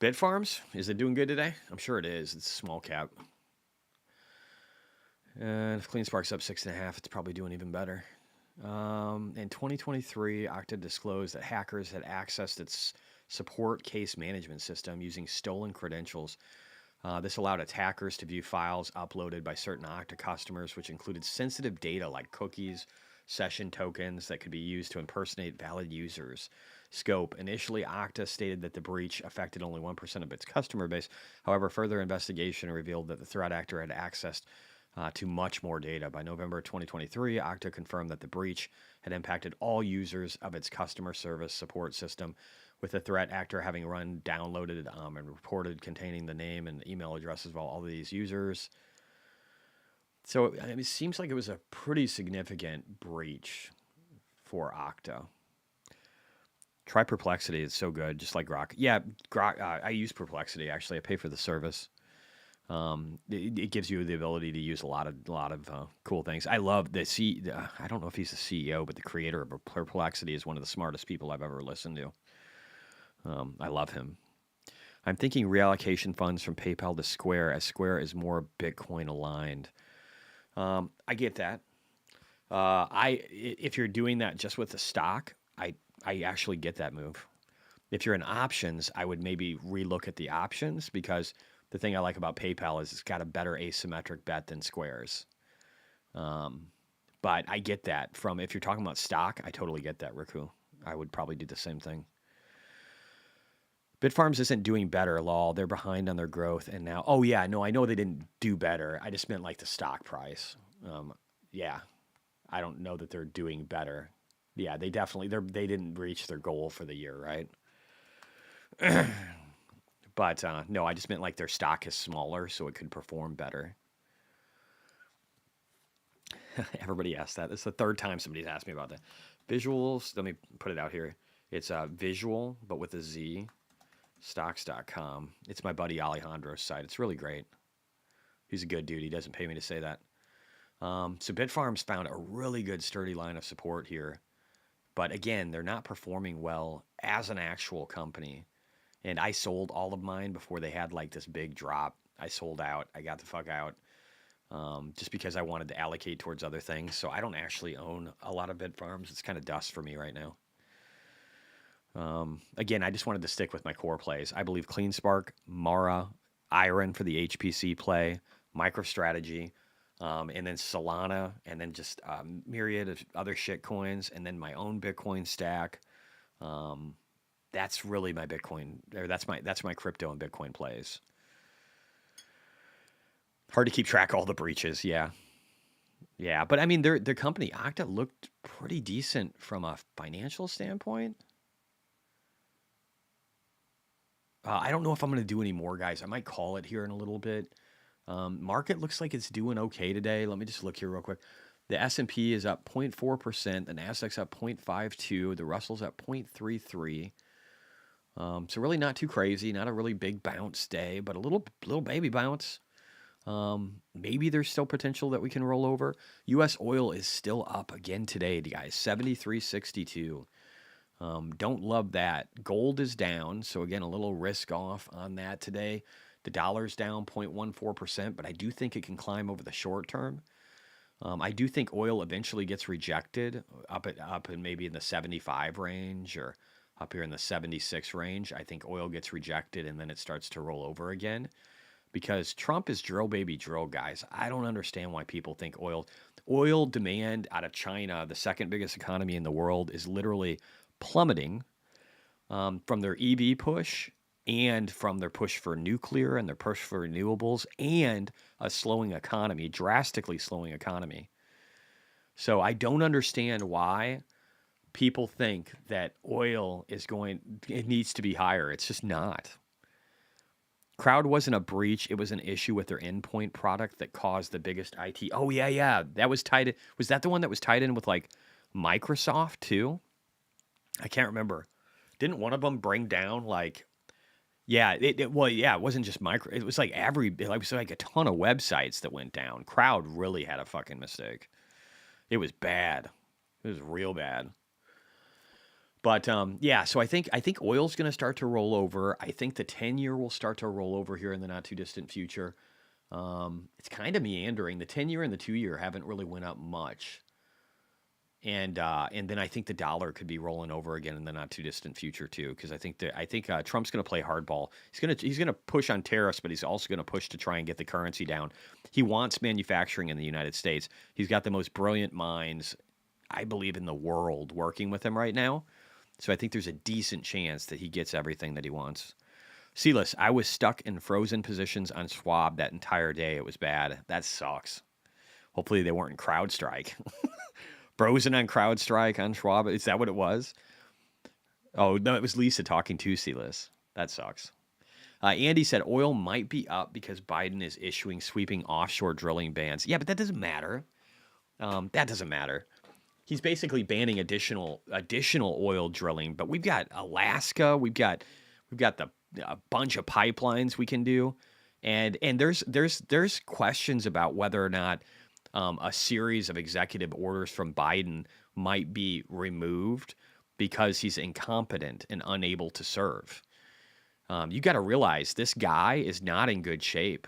Bitfarms, is it doing good today? I'm sure it is. It's a small cap. And if CleanSpark's up 6.5, it's probably doing even better. In 2023, Okta disclosed that hackers had accessed its support case management system using stolen credentials. This allowed attackers to view files uploaded by certain Okta customers, which included sensitive data like cookies, session tokens that could be used to impersonate valid users. Scope. Initially, Okta stated that the breach affected only 1% of its customer base. However, further investigation revealed that the threat actor had accessed to much more data. By November 2023, Okta confirmed that the breach had impacted all users of its customer service support system, with the threat actor having downloaded and reported containing the name and email addresses of all of these users. So it seems like it was a pretty significant breach for Okta. Try Perplexity. It's so good, just like Grok. Yeah, Grok. I use Perplexity, actually. I pay for the service. It gives you the ability to use a lot of cool things. I love I don't know if he's the CEO, but the creator of Perplexity is one of the smartest people I've ever listened to. I love him. I'm thinking reallocation funds from PayPal to Square, as Square is more Bitcoin aligned. I get that. If you're doing that just with the stock, I actually get that move. If you're in options, I would maybe relook at the options because The thing I like about PayPal is it's got a better asymmetric bet than Square's. But I get that from, if you're talking about stock, I totally get that, Riku. I would probably do the same thing. Bitfarms isn't doing better, lol. They're behind on their growth, and now, oh yeah, no, I know they didn't do better. I just meant like the stock price. Yeah, I don't know that they're doing better. Yeah, they didn't reach their goal for the year, right? But no, I just meant like their stock is smaller, so it could perform better. Everybody asked that. It's the third time somebody's asked me about that. Visuals, let me put it out here. It's visual, but with a Z, stocks.com. It's my buddy Alejandro's site. It's really great. He's a good dude. He doesn't pay me to say that. So Bitfarms found a really good sturdy line of support here. But again, they're not performing well as an actual company. And I sold all of mine before they had like this big drop. I sold out. I got the fuck out. Just because I wanted to allocate towards other things. So I don't actually own a lot of Bitfarms. It's kind of dust for me right now. Again, I just wanted to stick with my core plays. I believe CleanSpark, Mara, Iron for the HPC play, MicroStrategy, and then Solana, and then just a myriad of other shit coins, and then my own Bitcoin stack. That's really my Bitcoin, or that's my crypto and Bitcoin plays. Hard to keep track of all the breaches, yeah. Yeah, but I mean, their company, Okta, looked pretty decent from a financial standpoint. I don't know if I'm going to do any more, guys. I might call it here in a little bit. Market looks like it's doing okay today. Let me just look here real quick. The S&P is up 0.4%. The Nasdaq's up 0.52. The Russell's up 0.33. So really not too crazy. Not a really big bounce day, but a little baby bounce. Maybe there's still potential that we can roll over. U.S. oil is still up again today, guys. 73.62. Don't love that. Gold is down, so again, a little risk off on that today. The dollar's down 0.14%, but I do think it can climb over the short term. I do think oil eventually gets rejected up in maybe in the 75 range or up here in the 76 range. I think oil gets rejected and then it starts to roll over again. Because Trump is drill baby drill, guys. I don't understand why people think oil demand out of China, the second biggest economy in the world, is literally plummeting from their EV push and from their push for nuclear and their push for renewables and a slowing economy, drastically slowing economy. So I don't understand why people think that it needs to be higher. It's just not. Crowd wasn't a breach. It was an issue with their endpoint product that caused the biggest IT. Oh, yeah. That was tied. Was that the one that was tied in with like Microsoft too? I can't remember. Didn't one of them bring down like, it wasn't just it was like it was like a ton of websites that went down. Crowd really had a fucking mistake. It was bad. It was real bad. But so I think oil's going to start to roll over. I think the 10-year will start to roll over here in the not too distant future. It's kind of meandering. The 10-year and the 2-year haven't really went up much. And then I think the dollar could be rolling over again in the not too distant future too, because I think Trump's going to play hardball. He's going to push on tariffs, but he's also going to push to try and get the currency down. He wants manufacturing in the United States. He's got the most brilliant minds, I believe, in the world working with him right now. So I think there's a decent chance that he gets everything that he wants. Silas, I was stuck in frozen positions on Schwab that entire day. It was bad. That sucks. Hopefully they weren't in CrowdStrike. Frozen on CrowdStrike on Schwab. Is that what it was? Oh, no, it was Lisa talking to Silas. That sucks. Andy said oil might be up because Biden is issuing sweeping offshore drilling bans. Yeah, but that doesn't matter. That doesn't matter. He's basically banning additional oil drilling, but we've got Alaska, we've got a bunch of pipelines we can do, and there's questions about whether or not a series of executive orders from Biden might be removed because he's incompetent and unable to serve. You got to realize this guy is not in good shape.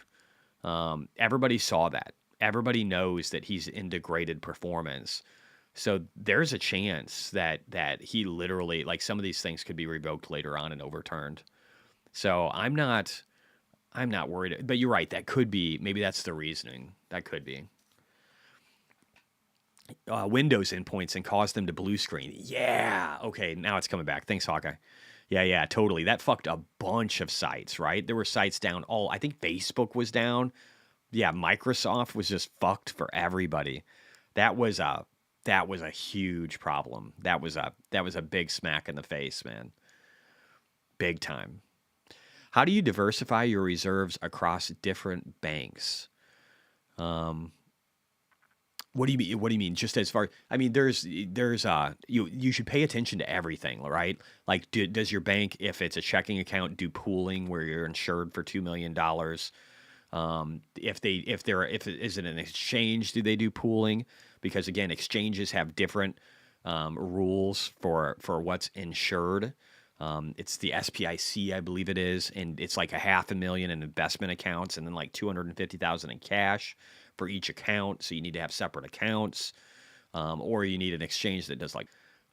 Everybody saw that. Everybody knows that he's in degraded performance. So there's a chance that he literally, like, some of these things could be revoked later on and overturned. So I'm not I'm not worried. But you're right. That could be. Maybe that's the reasoning. That could be. Windows endpoints and cause them to blue screen. Yeah. Okay. Now it's coming back. Thanks, Hawkeye. Yeah, totally. That fucked a bunch of sites, right? There were sites down. I think Facebook was down. Yeah, Microsoft was just fucked for everybody. That was a huge problem. That was a big smack in the face, man. Big time. How do you diversify your reserves across different banks? What do you mean? What do you mean? Just as far, I mean, there's you should pay attention to everything, right? Like, does your bank, if it's a checking account, do pooling where you're insured for $2 million? If it is it an exchange, do they do pooling? Because again, exchanges have different rules for what's insured. It's the SPIC, I believe it is, and it's like $500,000 in investment accounts, and then like $250,000 in cash for each account. So you need to have separate accounts, or you need an exchange that does like.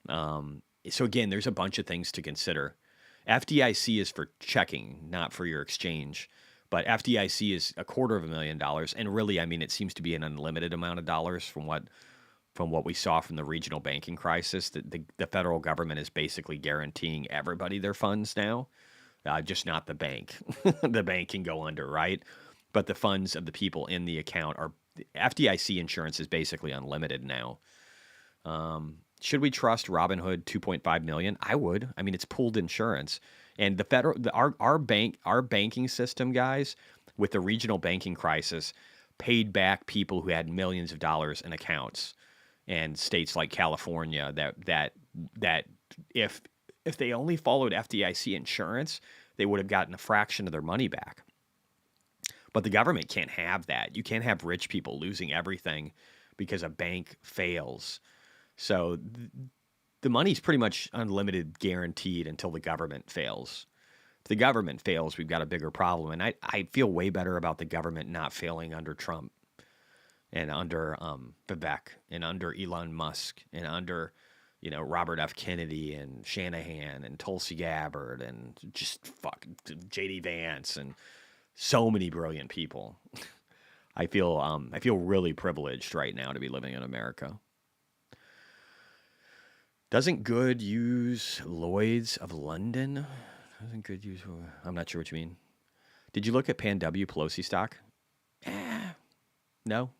So again, there's a bunch of things to consider. FDIC is for checking, not for your exchange. But FDIC is $250,000, and really, I mean, it seems to be an unlimited amount of dollars from what we saw from the regional banking crisis. The federal government is basically guaranteeing everybody their funds now, just not the bank. The bank can go under, right? But the funds of the people in the account are FDIC insurance is basically unlimited now. Should we trust Robinhood $2.5 million? I would. I mean, it's pooled insurance. And our banking system, guys, with the regional banking crisis, paid back people who had millions of dollars in accounts. And states like California that if they only followed FDIC insurance, they would have gotten a fraction of their money back. But the government can't have that. You can't have rich people losing everything because a bank fails. So the money's pretty much unlimited, guaranteed until the government fails. If the government fails, we've got a bigger problem. And I feel way better about the government not failing under Trump and under Vivek and under Elon Musk and under, Robert F. Kennedy and Shanahan and Tulsi Gabbard and just J.D. Vance and so many brilliant people. I feel really privileged right now to be living in America. Doesn't Good use Lloyd's of London? Doesn't Good use? I'm not sure what you mean. Did you look at Pan W Pelosi stock? No.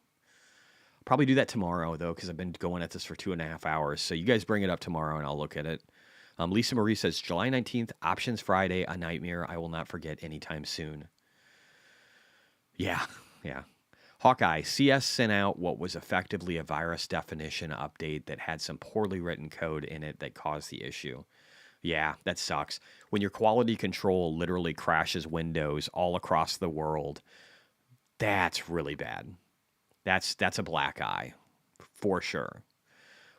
Probably do that tomorrow, though, because I've been going at this for 2.5 hours. So you guys bring it up tomorrow, and I'll look at it. Lisa Marie says, July 19th, Options Friday, a nightmare I will not forget anytime soon. Yeah. Hawkeye, CS sent out what was effectively a virus definition update that had some poorly written code in it that caused the issue. Yeah, that sucks. When your quality control literally crashes Windows all across the world, that's really bad. That's a black eye, for sure.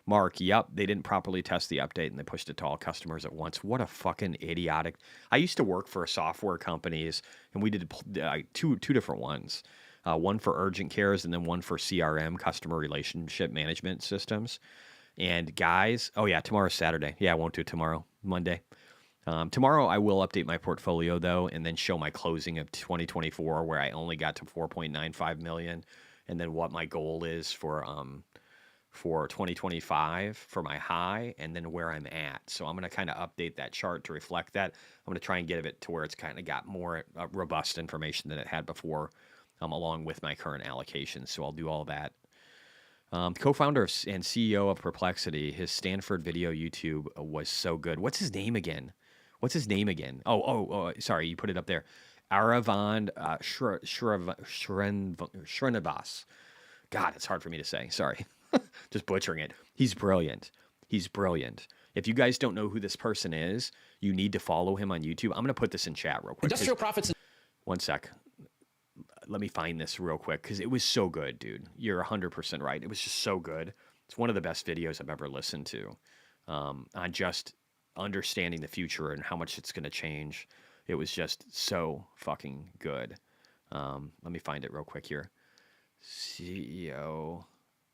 Mark, yep, they didn't properly test the update and they pushed it to all customers at once. What a fucking idiotic. I used to work for software companies, and we did two different ones. One for urgent cares and then one for CRM, customer relationship management systems. And guys, tomorrow's Saturday. Yeah, I won't do it tomorrow, Monday. Tomorrow I will update my portfolio, though, and then show my closing of 2024, where I only got to 4.95 million, and then what my goal is for 2025 for my high, and then where I'm at. So I'm going to kind of update that chart to reflect that. I'm going to try and get it to where it's kind of got more robust information than it had before, along with my current allocations. So I'll do all that. Co-founder and CEO of Perplexity, his Stanford video YouTube was so good. What's his name again? Oh, sorry, you put it up there. Aravind Srinivas. God, it's hard for me to say. Sorry. Just butchering it. He's brilliant. If you guys don't know who this person is, you need to follow him on YouTube. I'm going to put this in chat real quick. Industrial profits. One sec. Let me find this real quick because it was so good, dude. You're 100% right. It was just so good. It's one of the best videos I've ever listened to on just understanding the future and how much it's going to change. It was just so fucking good. Let me find it real quick here. CEO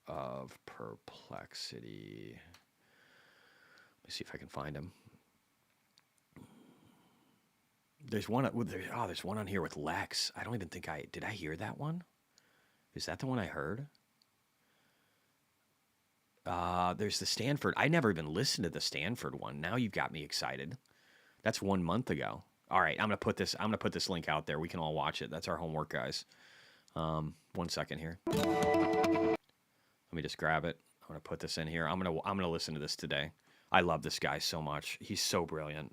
of Perplexity. Let me see if I can find him. There's one. There's one on here with Lex. I don't even think did I hear that one? Is that the one I heard? There's the Stanford. I never even listened to the Stanford one. Now you've got me excited. That's 1 month ago. All right, I'm gonna put this link out there. We can all watch it. That's our homework, guys. 1 second here. Let me just grab it. I'm gonna put this in here. I'm gonna listen to this today. I love this guy so much. He's so brilliant.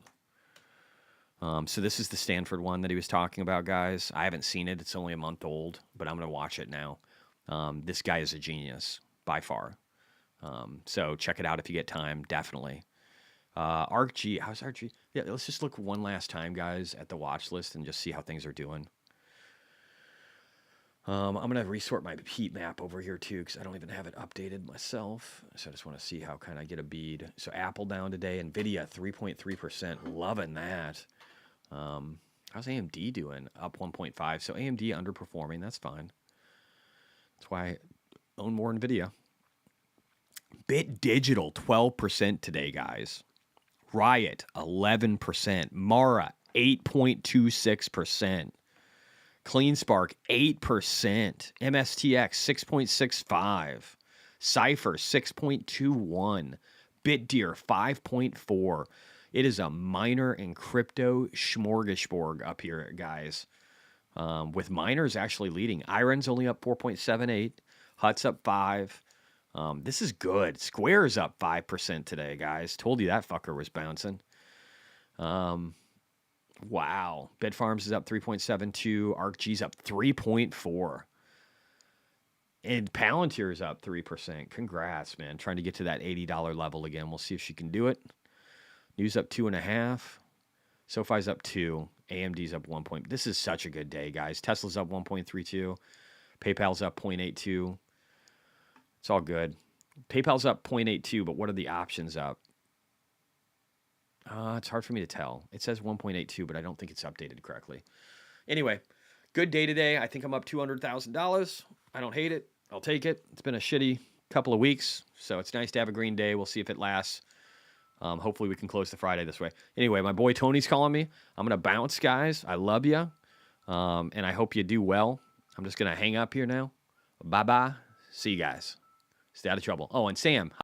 So this is the Stanford one that he was talking about, guys. I haven't seen it. It's only a month old, but I'm gonna watch it now. This guy is a genius by far. So check it out if you get time. Definitely. ArcG, how's ArcG? Yeah, let's just look one last time, guys, at the watch list and just see how things are doing. I'm going to resort my heat map over here, too, because I don't even have it updated myself. So I just want to see how kind of get a bead. So Apple down today. NVIDIA, 3.3%. Loving that. How's AMD doing? Up 1.5. So AMD underperforming. That's fine. That's why I own more NVIDIA. Bit Digital, 12% today, guys. Riot, 11%. Mara, 8.26%. CleanSpark, 8%. MSTX, 6.65. Cypher, 6.21. BitDeer, 5.4. It is a miner and crypto smorgasbord up here, guys. With miners actually leading. Iron's only up 4.78. Hut's up 5. This is good. Square is up 5% today, guys. Told you that fucker was bouncing. Wow. Bitfarms is up 3.72. ArcG's up 3.4. And Palantir is up 3%. Congrats, man. Trying to get to that $80 level again. We'll see if she can do it. News up 2.5. SoFi's up 2. AMD's up 1 point. This is such a good day, guys. Tesla's up 1.32. PayPal's up 0.82. It's all good. PayPal's up 0.82, but what are the options up? It's hard for me to tell. It says 1.82, but I don't think it's updated correctly. Anyway, good day today. I think I'm up $200,000. I don't hate it. I'll take it. It's been a shitty couple of weeks, so it's nice to have a green day. We'll see if it lasts. Hopefully we can close the Friday this way. Anyway, my boy Tony's calling me. I'm going to bounce, guys. I love you, and I hope you do well. I'm just going to hang up here now. Bye-bye. See you guys. Stay out of trouble. Oh, and Sam.